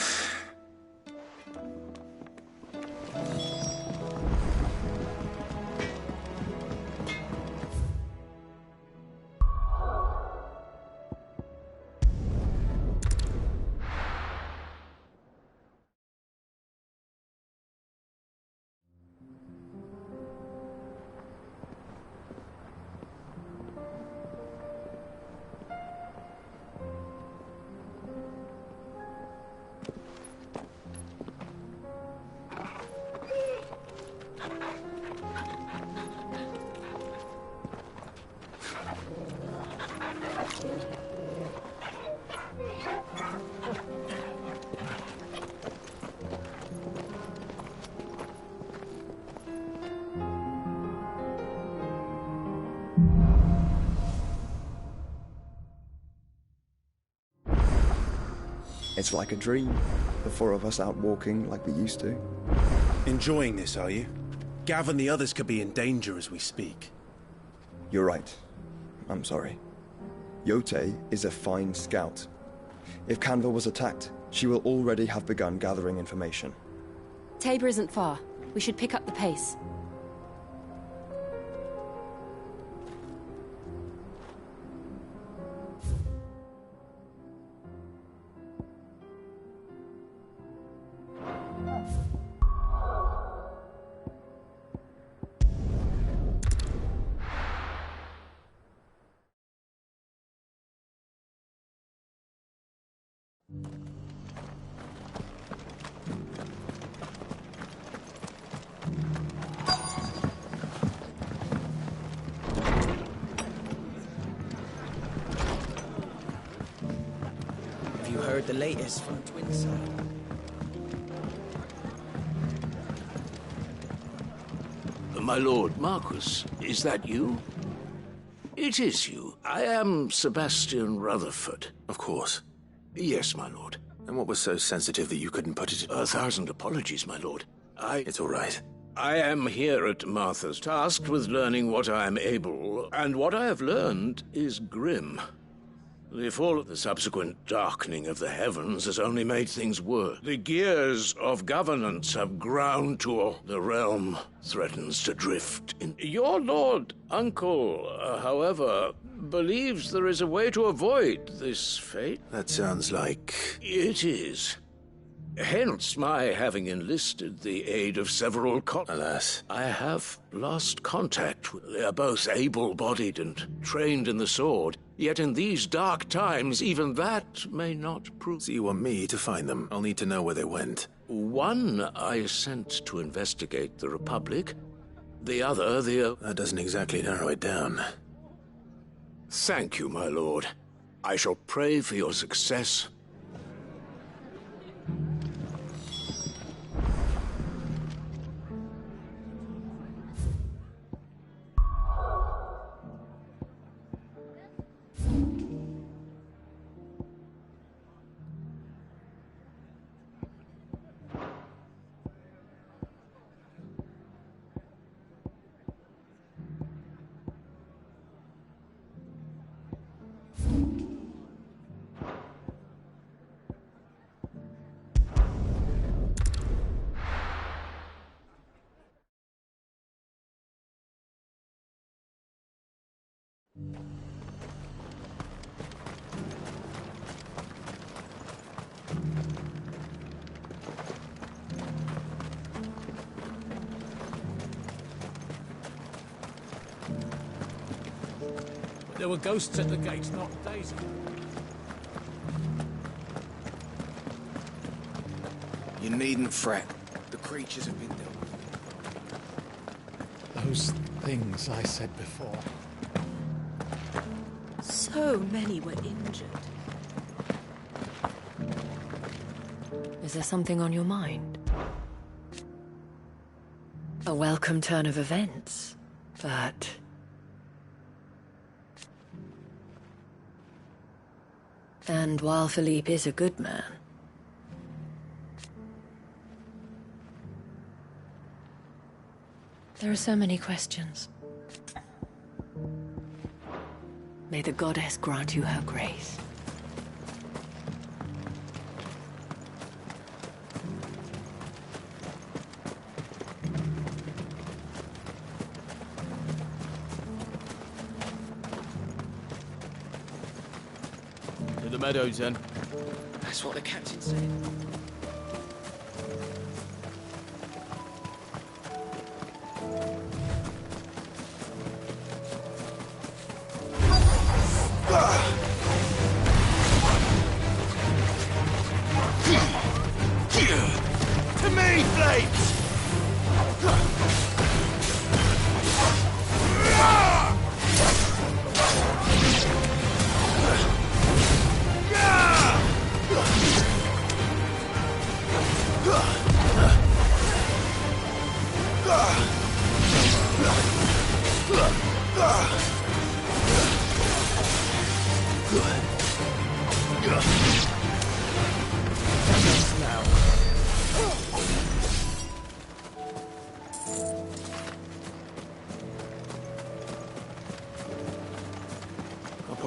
It's like a dream. The 4 of us out walking like we used to. Enjoying this, are you? Gav and the others could be in danger as we speak. You're right. I'm sorry. Yote is a fine scout. If Canva was attacked, she will already have begun gathering information. Tabor isn't far. We should pick up the pace. Have you heard the latest from Twinside? My lord Marquis, is that you? It is you. I am Sebastian Rutherford. Of course. Yes, my lord. And what was so sensitive that you couldn't put it in? 1,000 apologies, my lord. It's all right. I am here at Martha's, tasked with learning what I am able, and what I have learned is grim. The fall of the subsequent darkening of the heavens has only made things worse. The gears of governance have ground to the realm threatens to drift in. Your lord uncle, however, believes there is a way to avoid this fate. That sounds like... It is. Hence my having enlisted the aid of several Alas. I have lost contact. They are both able-bodied and trained in the sword. Yet in these dark times, even that may not prove... So you want me to find them? I'll need to know where they went. One I sent to investigate the Republic. The other, That doesn't exactly narrow it down. Thank you, my lord. I shall pray for your success. There were ghosts at the gates not days ago. You needn't fret. The creatures have been dealt with. Those things I said before. So many were injured. Is there something on your mind? A welcome turn of events, but... And while Philippe is a good man, there are so many questions. May the goddess grant you her grace. To the meadows, then. That's what the captain said. To me, Flames!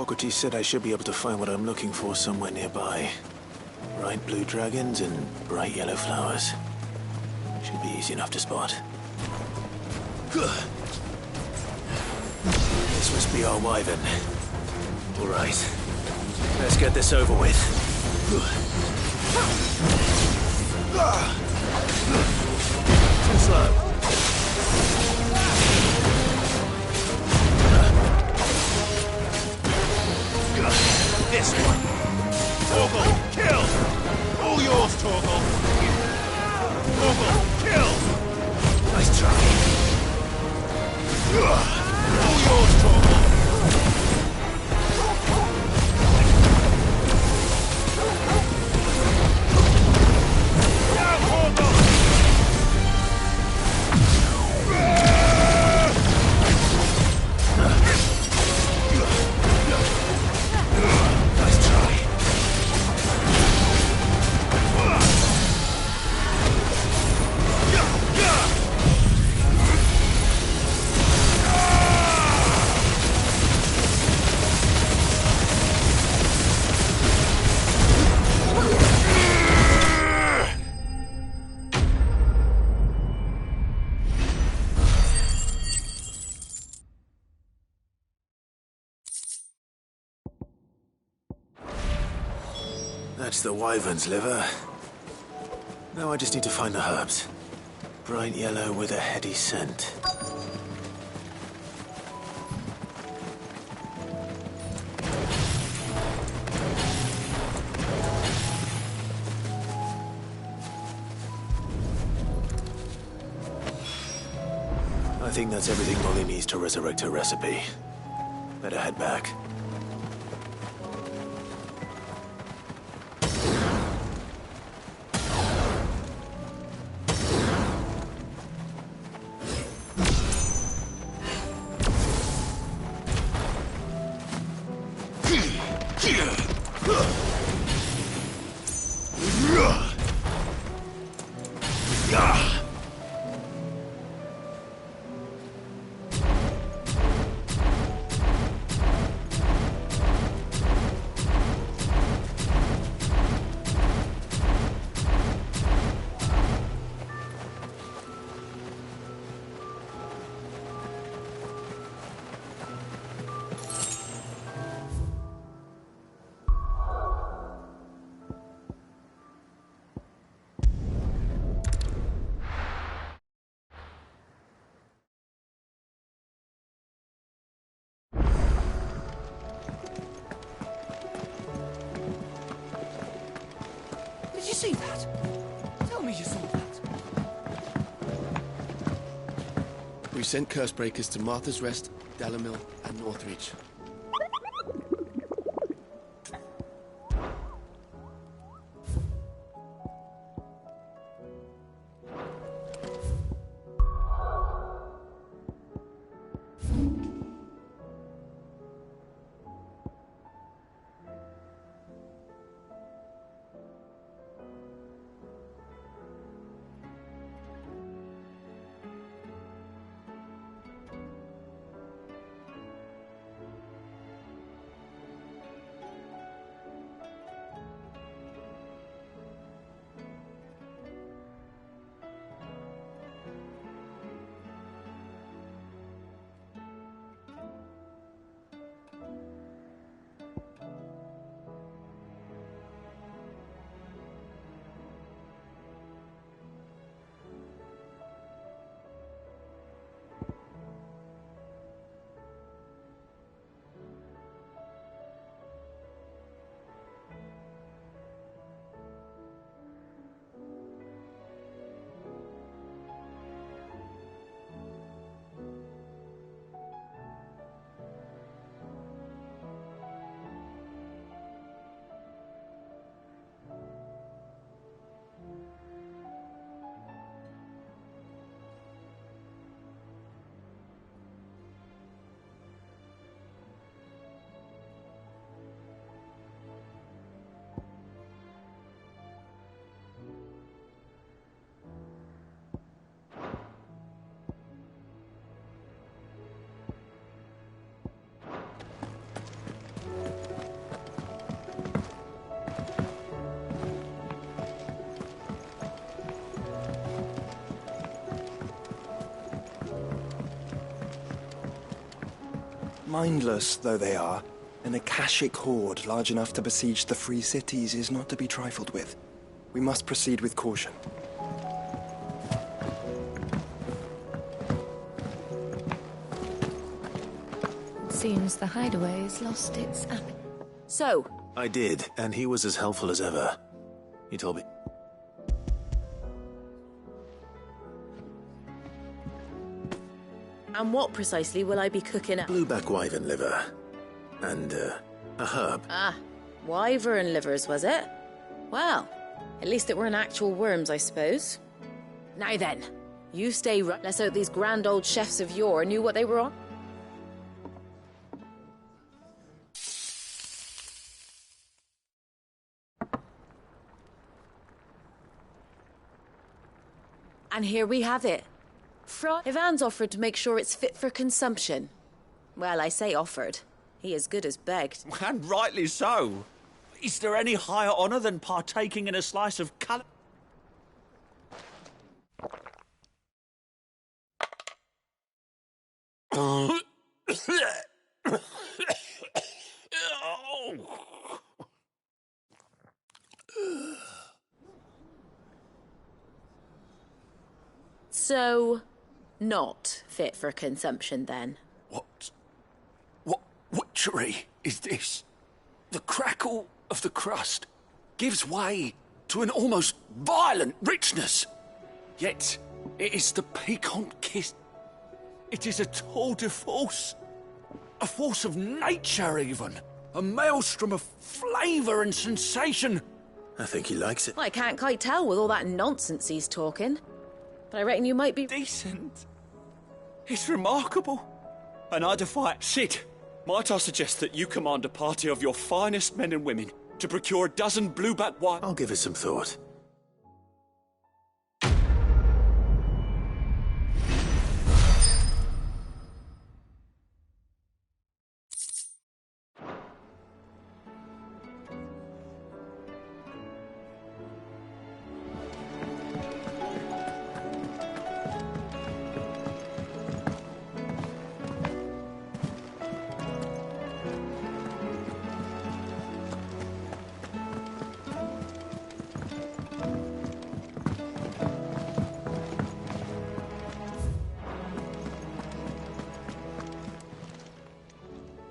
Hippocrates said I should be able to find what I'm looking for somewhere nearby. Bright blue dragons and bright yellow flowers. Should be easy enough to spot. This must be our wyvern. All right. Let's get this over with. Too slow. This one. Torgal, kill! That's the wyvern's liver. Now I just need to find the herbs. Bright yellow with a heady scent. I think that's everything Molly needs to resurrect her recipe. Better head back. Did you see that? Tell me you saw that. We sent Cursebreakers to Martha's Rest, Dalamil, and Northreach. Mindless though they are, an Akashic horde large enough to besiege the Free Cities is not to be trifled with. We must proceed with caution. Seems the hideaway has lost its appetite. So? I did, and he was as helpful as ever. He told me... And what precisely will I be cooking up? Blueback wyvern liver. And, a herb. Ah, wyvern livers, was it? Well, at least it weren't actual worms, I suppose. Now then, you stay right. Let's hope these grand old chefs of yore knew what they were on. And here we have it. Ivan's offered to make sure it's fit for consumption. Well, I say offered. He as good as begged. And rightly so. Is there any higher honour than partaking in a slice of colour? So, not fit for consumption then? What witchery is this? The crackle of the crust gives way to an almost violent richness. Yet, it is the piquant kiss. It is a tour de force. A force of nature, even. A maelstrom of flavour and sensation. I think he likes it. Well, I can't quite tell with all that nonsense he's talking. But I reckon you might be... Decent. It's remarkable. And I defy it. Sid, might I suggest that you command a party of your finest men and women to procure a dozen blueback wine? I'll give it some thought.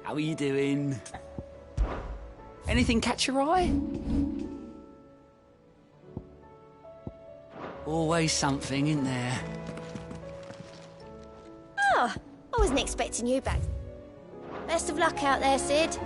How are you doing? Anything catch your eye? Always something, isn't there? Oh, I wasn't expecting you back. Best of luck out there, Sid.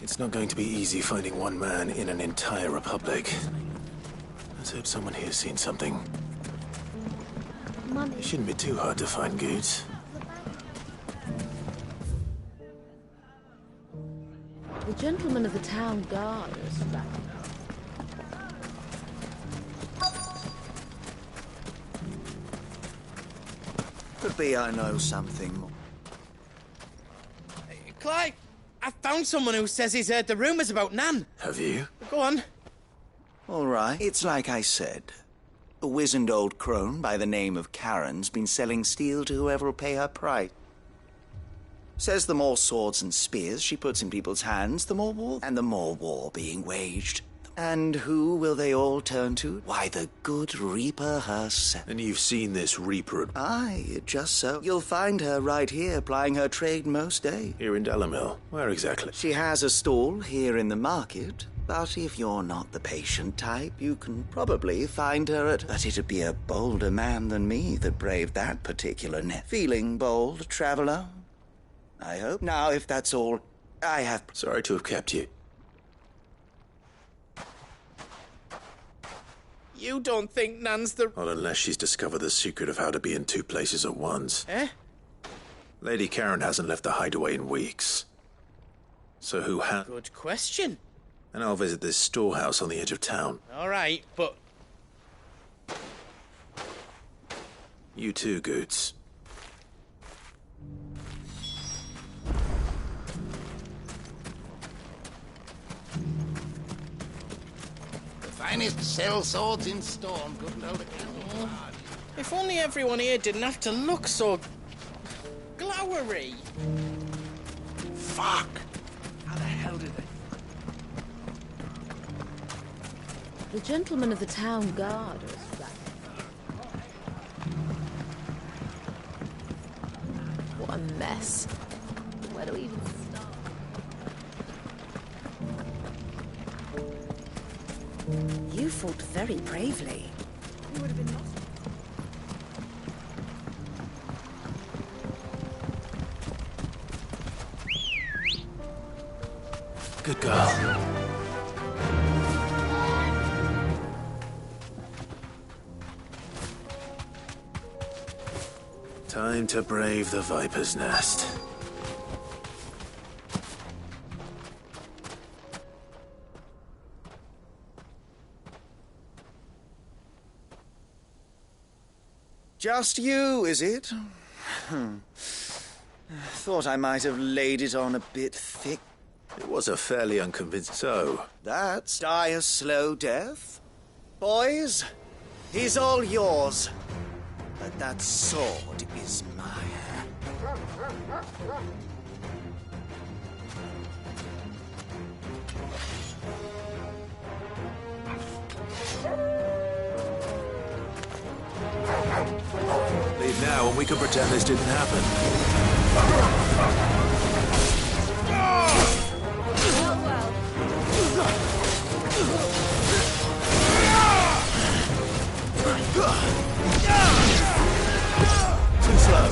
It's not going to be easy finding one man in an entire republic. Let's hope someone here's seen something. It shouldn't be too hard to find goods. The gentleman of the town guard is back. Could be I know something more. Clive, I found someone who says he's heard the rumours about Nan. Have you? Go on. All right, it's like I said. A wizened old crone by the name of Karen's been selling steel to whoever will pay her price. Says the more swords and spears she puts in people's hands, the more war, and the more war being waged. And who will they all turn to? Why, the good Reaper herself. And you've seen this Reaper? Aye, just so. You'll find her right here, plying her trade most days. Here in Delamil? Where exactly? She has a stall here in the market, but if you're not the patient type, you can probably find her at... But it'd be a bolder man than me that braved that particular net. Feeling bold, traveller? I hope. Now, if that's all, I have... Sorry to have kept you. You don't think Nan's the... Not unless she's discovered the secret of how to be in two places at once. Eh? Lady Karen hasn't left the hideaway in weeks. So who has... Good question. And I'll visit this storehouse on the edge of town. All right, but... You too, Goots. Finest cell swords in Storm. Couldn't hold a candle. If only everyone here didn't have to look so... glowery. Fuck! How the hell did they... The gentleman of the town guard is back. What a mess. Where do we even start? You fought very bravely. You would have been lost. Good girl. Time to brave the Viper's Nest. Just you, is it? Thought I might have laid it on a bit thick. It was a fairly unconvincing so. That's die a slow death. Boys, he's all yours. But that sword is mine. Leave now and we can pretend this didn't happen. Too slow.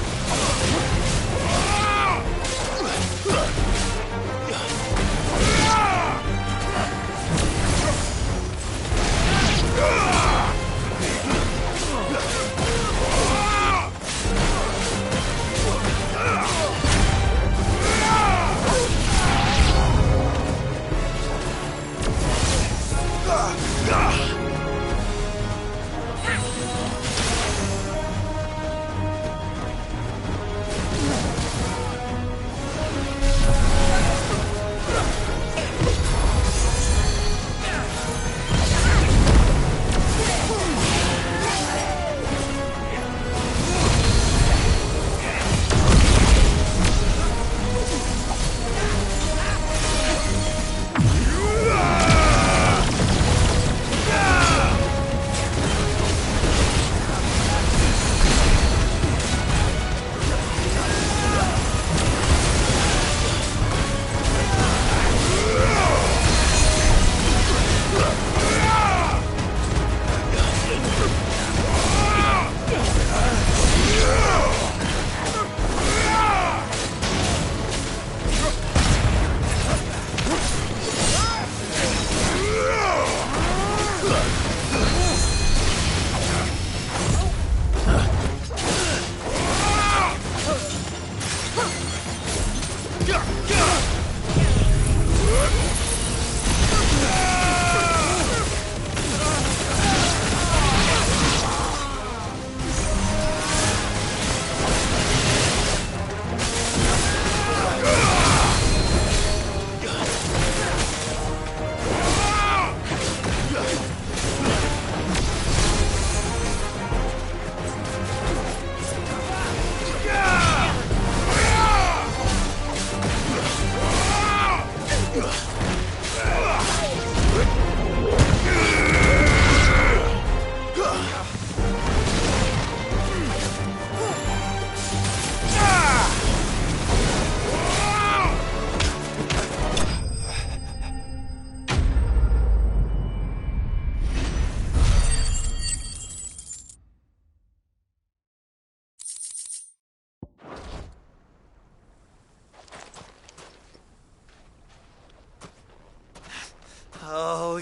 Oh,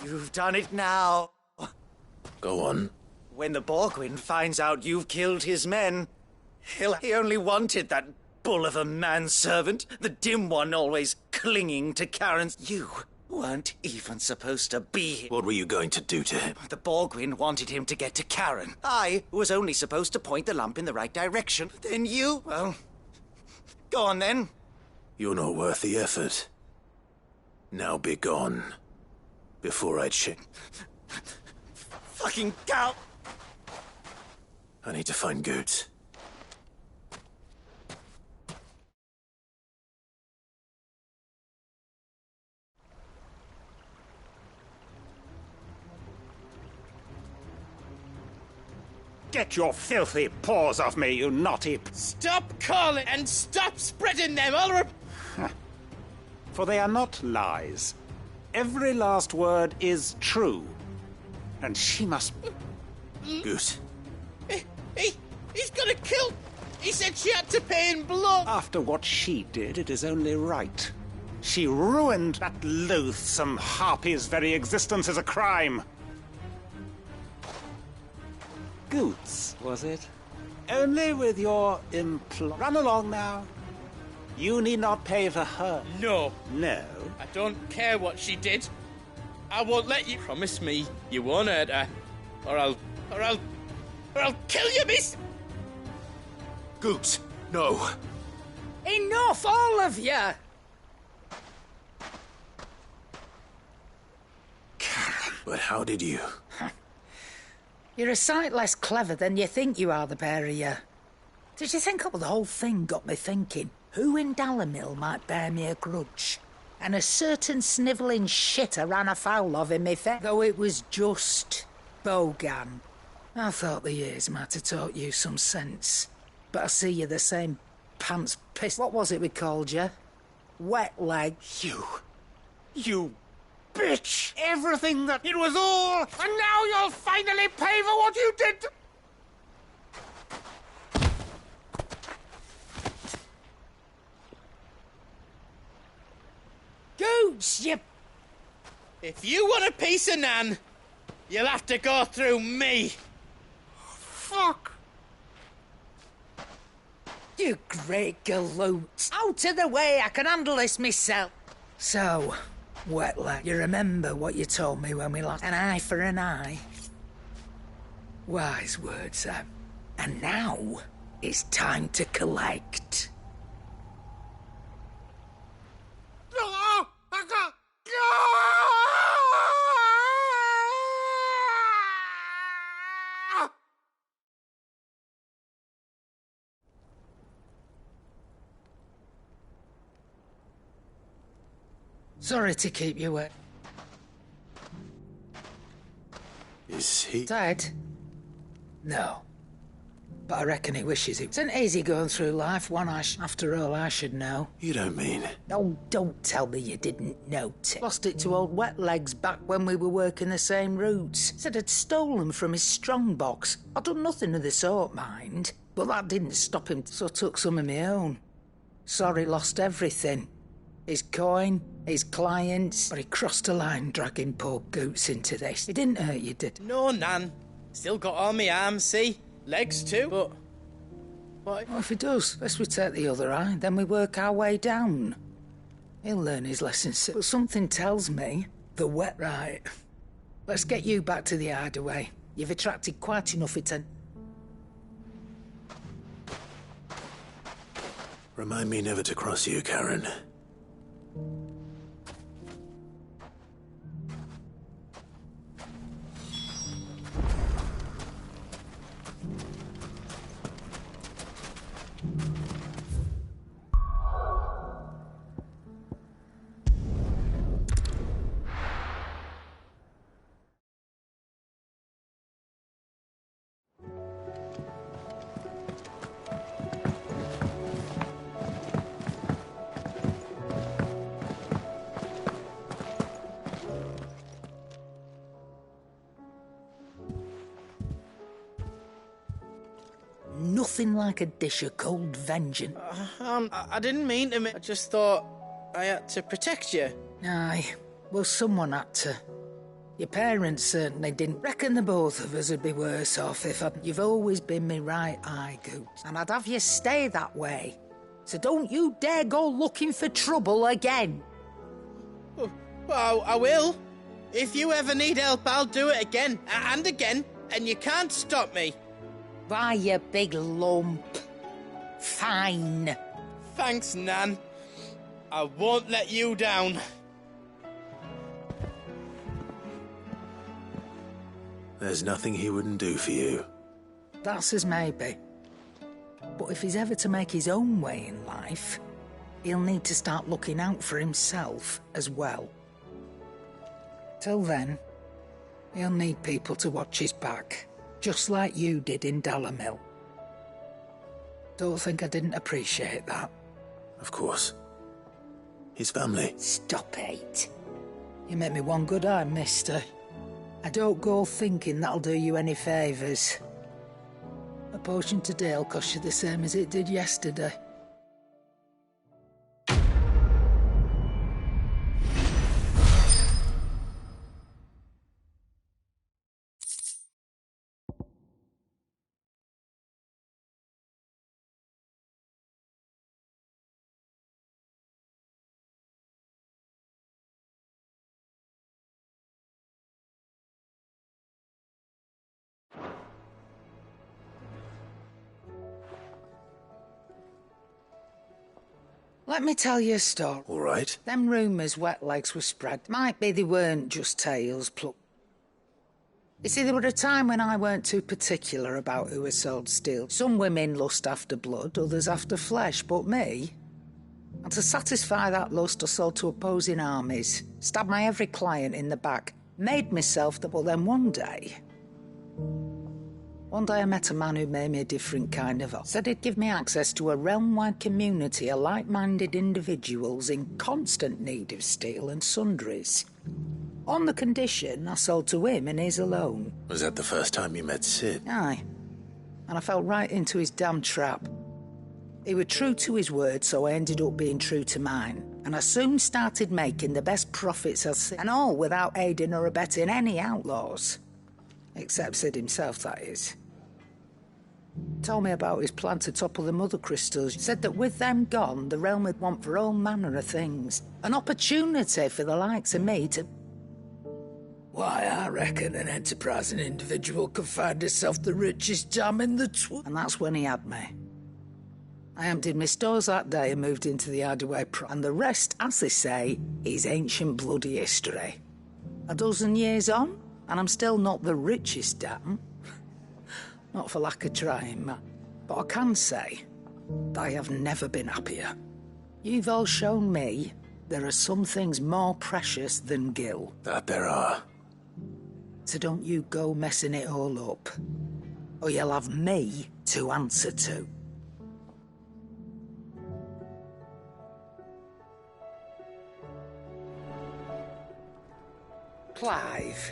you've done it now. Go on. When the Borgwyn finds out you've killed his men, he only wanted that bull of a manservant, the dim one always clinging to Karen's. You weren't even supposed to be here. What were you going to do to him? The Borgwyn wanted him to get to Karen. I was only supposed to point the lamp in the right direction. Then you, well, go on then. You're not worth the effort. Now be gone. Before I check. Fucking cow! I need to find Goots. Get your filthy paws off me, you naughty... Stop calling and stop spreading them, Ulrich! For they are not lies. Every last word is true. And she must... Goose. He's gonna kill... He said she had to pay in blood. After what she did, it is only right. She ruined that loathsome harpy's very existence as a crime. Goots, was it? Only with your Run along now. You need not pay for her. No. No? I don't care what she did. I won't let you. Promise me you won't hurt her, or I'll kill you, miss. Goots, no. Enough, all of you! But how did you? You're a sight less clever than you think you are, the pair of you. Did you think the whole thing got me thinking? Who in Dalamil might bear me a grudge? And a certain snivelling shitter ran afoul of in me face, though it was just Bogan. I thought the years might have taught you some sense. But I see you're the same pants piss. What was it we called you? Wet leg. You bitch! Everything that... It was all... And now you'll finally pay for what you did! Goots, you... If you want a piece of Nan, you'll have to go through me. Fuck. You great galoot. Out of the way, I can handle this myself. So, wet leg, you remember what you told me when we last... An eye for an eye? Wise words, Sam. And now, it's time to collect. Sorry to keep you wet. Is he... Dead? No. But I reckon he wishes it. It's an easy going through life, one after all I should know. You don't mean... Oh, don't tell me you didn't notice. Lost it to old Wet Legs back when we were working the same routes. Said I'd stolen from his strongbox. I'd done nothing of the sort, mind. But that didn't stop him, so I took some of my own. Sorry, lost everything. His coin, his clients, but he crossed a line dragging poor Goots into this. It didn't hurt you, did it? No, Nan. Still got all my arms, see? Legs too, but... What? Well, if he does, let's we take the other eye, then we work our way down. He'll learn his lesson soon. But something tells me the wet right. Let's get you back to the hideaway. You've attracted quite enough attention. Remind me never to cross you, Karen. Nothing like a dish of cold vengeance. I didn't mean to... I just thought I had to protect you. Aye, well, someone had to. Your parents certainly didn't. Reckon the both of us would be worse off if I'd... You've always been me right eye, Goots. And I'd have you stay that way. So don't you dare go looking for trouble again. Well, I will. If you ever need help, I'll do it again. And again. And you can't stop me. Why, you big lump. Fine. Thanks, Nan. I won't let you down. There's nothing he wouldn't do for you. That's as maybe. But if he's ever to make his own way in life, he'll need to start looking out for himself as well. Till then, he'll need people to watch his back, just like you did in Dalamil. Don't think I didn't appreciate that. Of course. His family. Stop it. You make me one good eye, mister. I don't go thinking that'll do you any favours. A potion today'll cost you the same as it did yesterday. Let me tell you a story. All right. Them rumours wet legs were spread. Might be they weren't just tales plucked. You see, there were a time when I weren't too particular about who I sold steel. Some women lust after blood, others after flesh, but me... And to satisfy that lust, I sold to opposing armies, stabbed my every client in the back, made myself the... But then one day I met a man who made me a different kind of offer. Said he'd give me access to a realm-wide community of like-minded individuals in constant need of steel and sundries. On the condition I sold to him and his alone. Was that the first time you met Sid? Aye. And I fell right into his damn trap. He was true to his word, so I ended up being true to mine. And I soon started making the best profits I've seen. And all without aiding or abetting any outlaws. Except Sid himself, that is. Told me about his plan to topple the Mother Crystals. Said that with them gone, the realm would want for all manner of things. An opportunity for the likes of me to... Why, I reckon an enterprising individual could find himself the richest dam in the And that's when he had me. I emptied my stores that day and moved into the Hideaway Pro. And the rest, as they say, is ancient bloody history. A dozen years on, and I'm still not the richest dam. Not for lack of trying, Matt. But I can say, I have never been happier. You've all shown me there are some things more precious than Gil. That there are. So don't you go messing it all up, or you'll have me to answer to. Clive.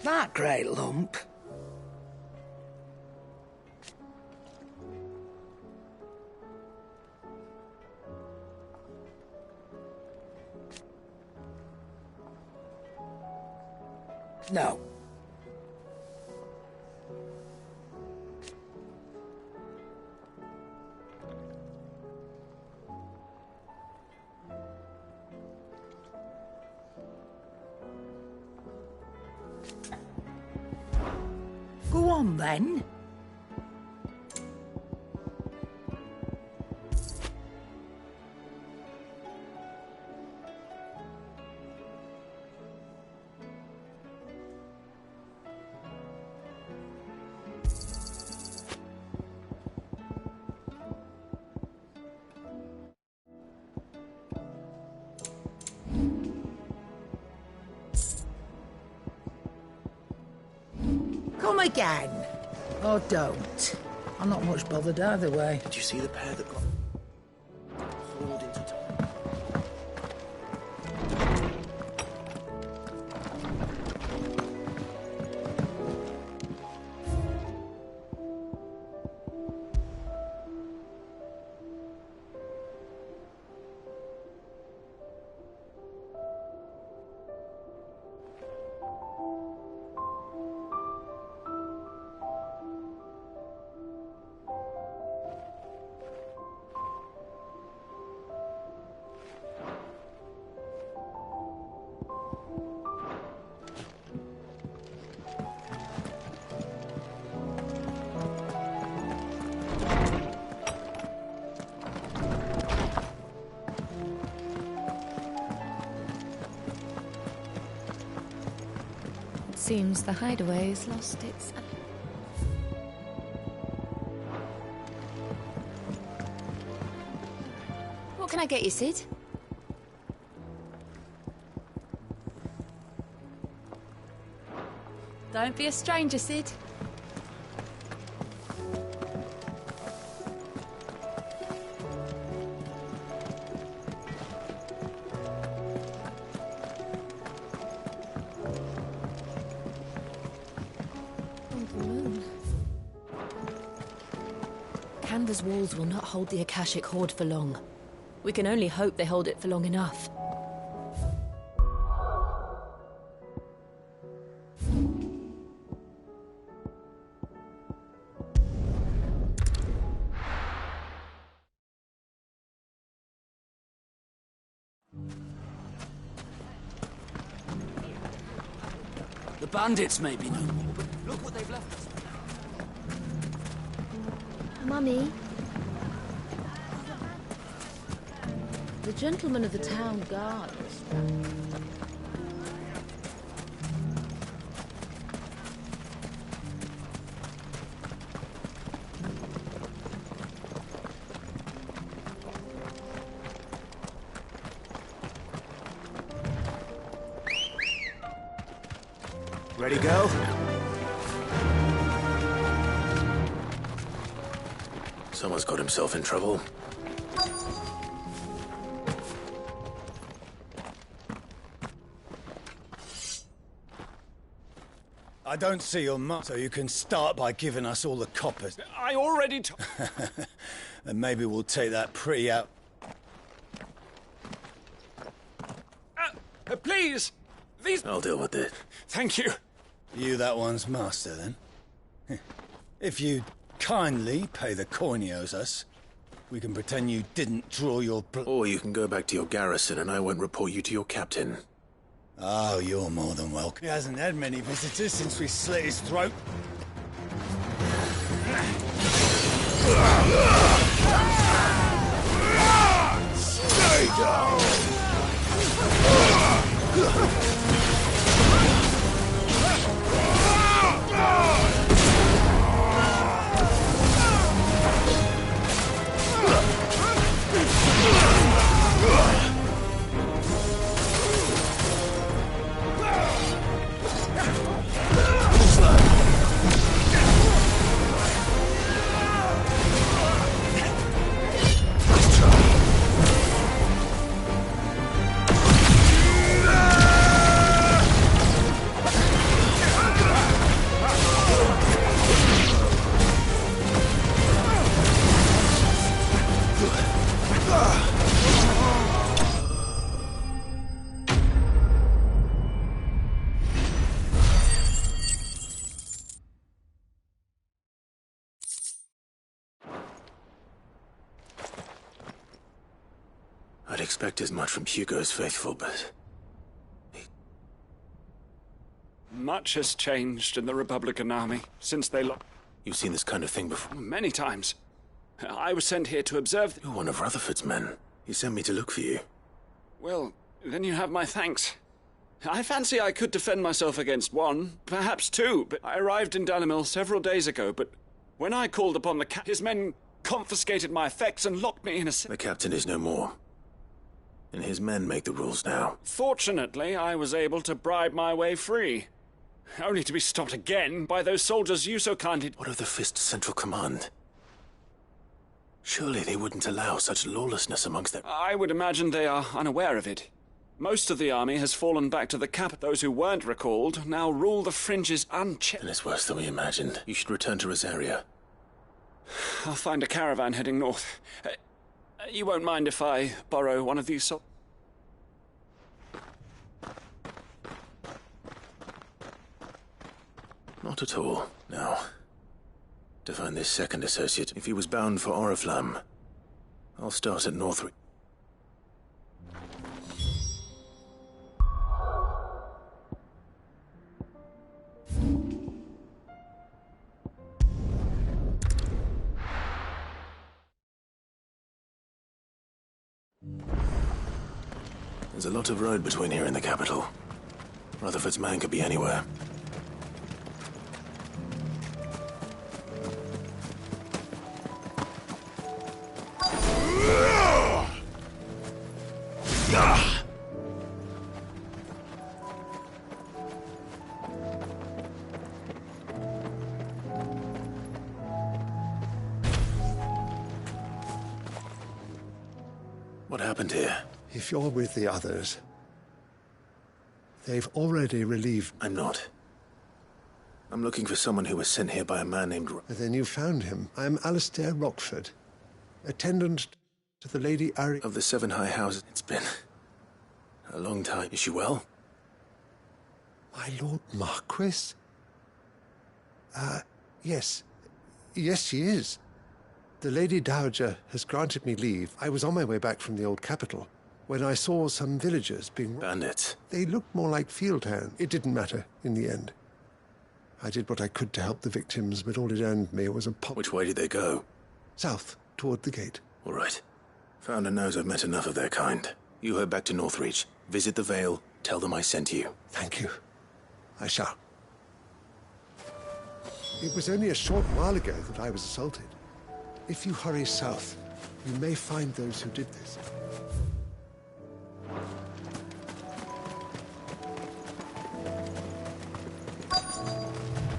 That great lump. No. Go on, then. Come again. Or don't. I'm not much bothered either way. Did you see the pair that got hauled into time? Seems the hideaway's lost its... What can I get you, Sid? Don't be a stranger, Sid. Canva's walls will not hold the Akashic Horde for long. We can only hope they hold it for long enough. The bandits may be no more, but look what they've left us. Mummy? The gentleman of the town guard was back. Ready, go? Someone's got himself in trouble. I don't see your mark, so you can start by giving us all the coppers. I already And maybe we'll take that pretty out. Please! These... I'll deal with it. Thank you. You that one's master, then? If you kindly pay the coin he owes us, we can pretend you didn't draw your blood. Or you can go back to your garrison and I won't report you to your captain. Oh, you're more than welcome. He hasn't had many visitors since we slit his throat. Stay down! I'd expect as much from Hugo's faithful, but... Much has changed in the Republican army since they You've seen this kind of thing before? Many times. I was sent here to observe... You're one of Rutherford's men. He sent me to look for you. Well, then you have my thanks. I fancy I could defend myself against one, perhaps two, but I arrived in Dalimil several days ago, but when I called upon the his men confiscated my effects and locked me in a... The captain is no more. And his men make the rules now. Fortunately, I was able to bribe my way free. Only to be stopped again by those soldiers you so kindly... What of the Fist Central Command? Surely they wouldn't allow such lawlessness amongst them. I would imagine they are unaware of it. Most of the army has fallen back to the capital. Those who weren't recalled now rule the fringes unchecked. And it's worse than we imagined. You should return to Rosaria. I'll find a caravan heading north. You won't mind if I borrow one of these Not at all. Now, to find this second associate, if he was bound for Oriflamme, I'll start at Northridge. There's a lot of road between here and the capital. Rutherford's man could be anywhere. What happened here? If you're with the others, they've already relieved... I'm not. I'm looking for someone who was sent here by a man named... Then you found him. I'm Alistair Rockford, attendant to the Lady Ari... Of the Seven High Houses. It's been a long time. Is she well? My Lord Marquis? Yes. Yes, she is. The Lady Dowager has granted me leave. I was on my way back from the old capital when I saw some villagers being... Bandits. They looked more like field hands. It didn't matter in the end. I did what I could to help the victims, but all it earned me was a pop... Which way did they go? South, toward the gate. All right. Founder knows I've met enough of their kind. You head back to Northreach. Visit the Vale. Tell them I sent you. Thank you. I shall. It was only a short while ago that I was assaulted. If you hurry south, you may find those who did this.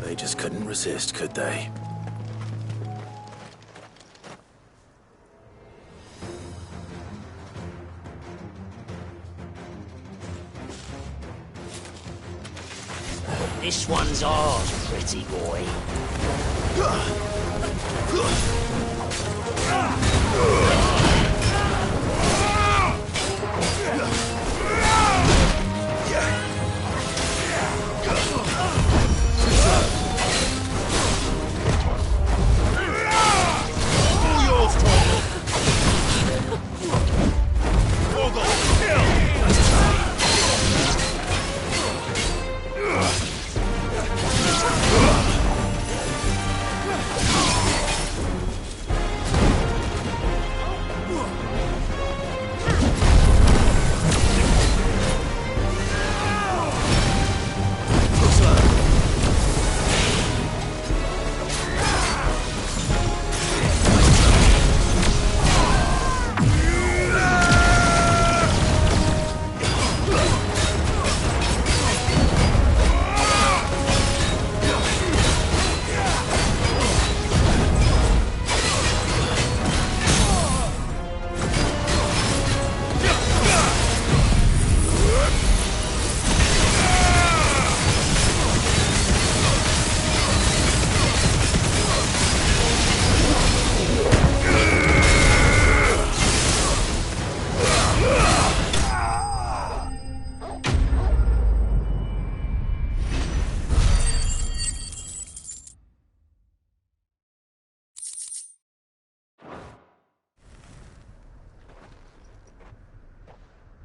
They just couldn't resist, could they? This one's ours, pretty boy.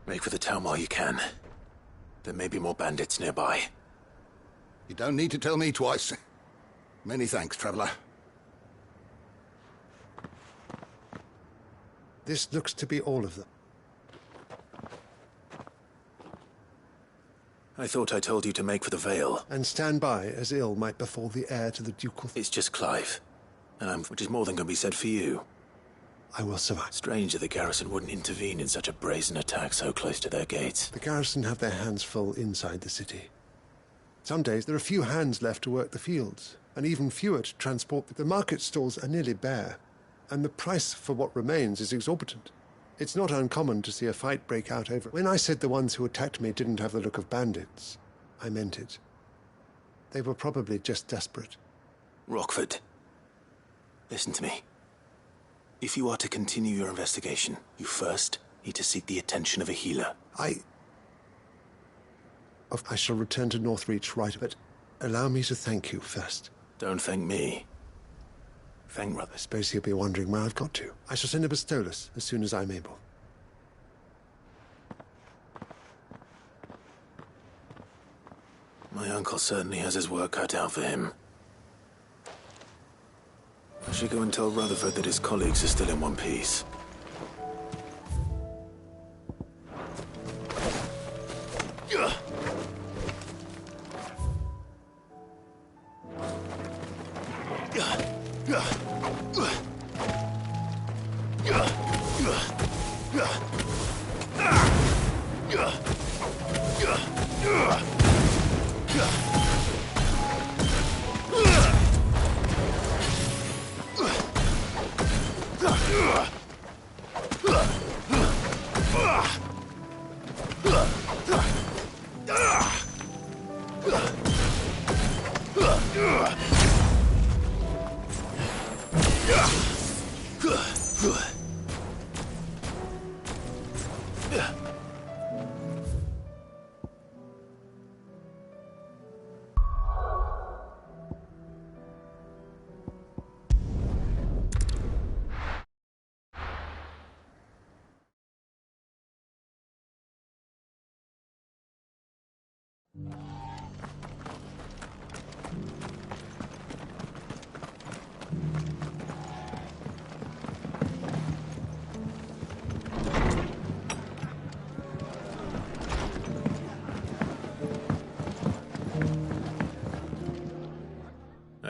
Make for the town while you can. There may be more bandits nearby. You don't need to tell me twice. Many thanks, traveler. This looks to be all of them. I thought I told you to make for the Vale. And stand by, as ill might befall the heir to the ducal... It's just Clive. Which is more than can be said for you. I will survive. Strange that the garrison wouldn't intervene in such a brazen attack so close to their gates. The garrison have their hands full inside the city. Some days there are few hands left to work the fields, and even fewer to transport. The market stalls are nearly bare, and the price for what remains is exorbitant. It's not uncommon to see a fight break out over... When I said the ones who attacked me didn't have the look of bandits, I meant it. They were probably just desperate. Rockford, listen to me. If you are to continue your investigation, you first need to seek the attention of a healer. I shall return to Northreach right, but allow me to thank you first. Don't thank me. Thank Brother. I suppose he'll be wondering where I've got to. I shall send a Bastolus as soon as I'm able. My uncle certainly has his work cut out for him. I should go and tell Rutherford that his colleagues are still in one piece.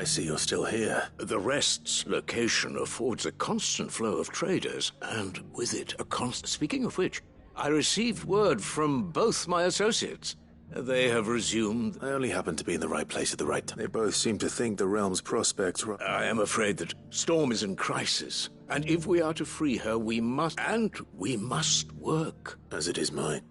I see you're still here. The Rest's location affords a constant flow of traders, and with it a constant... Speaking of which, I received word from both my associates. They have resumed... I only happened to be in the right place at the right time. They both seem to think the realm's prospects... I am afraid that Storm is in crisis, and if we are to free her, we must... And we must work. As it is mine.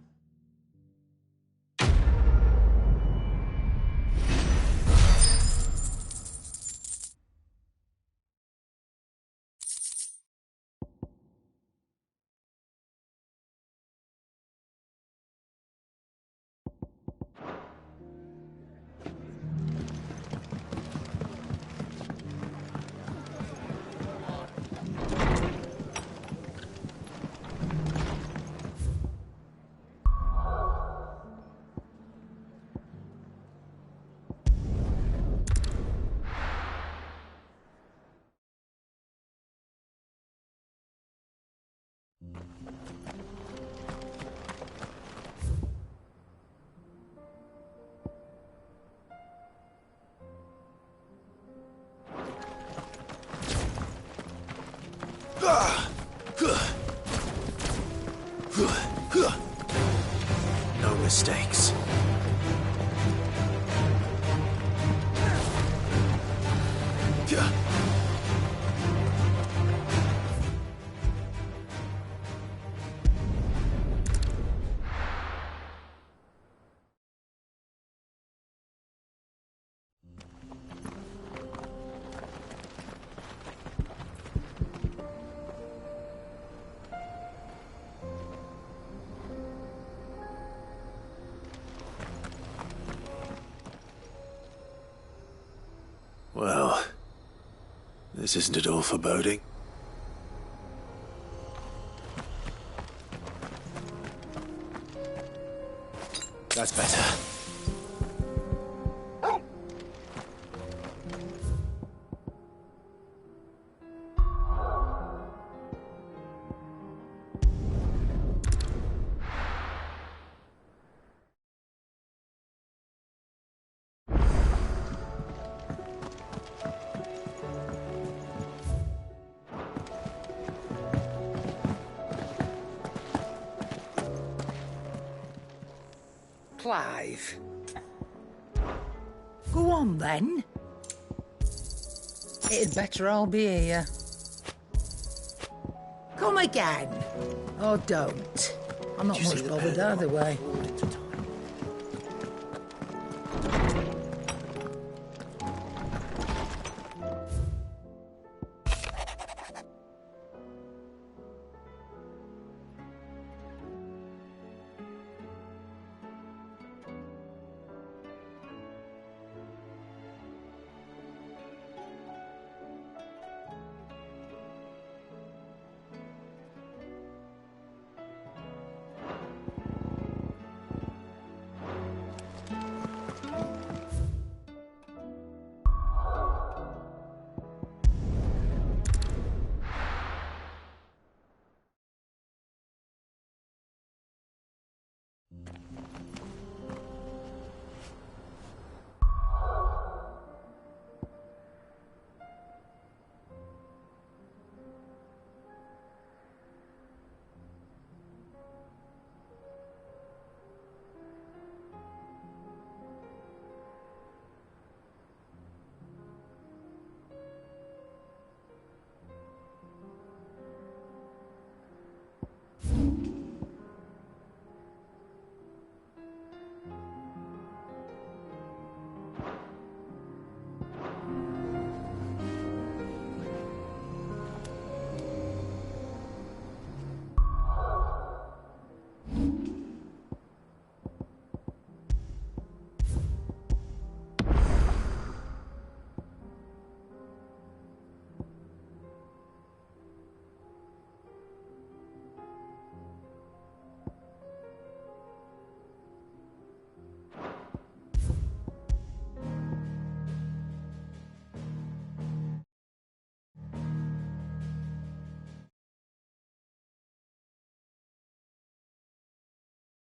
No mistakes. Well, this isn't at all foreboding. That's better. Clive. Go on, then. It'd better all be here. Come again. Or don't. I'm not much bothered either way.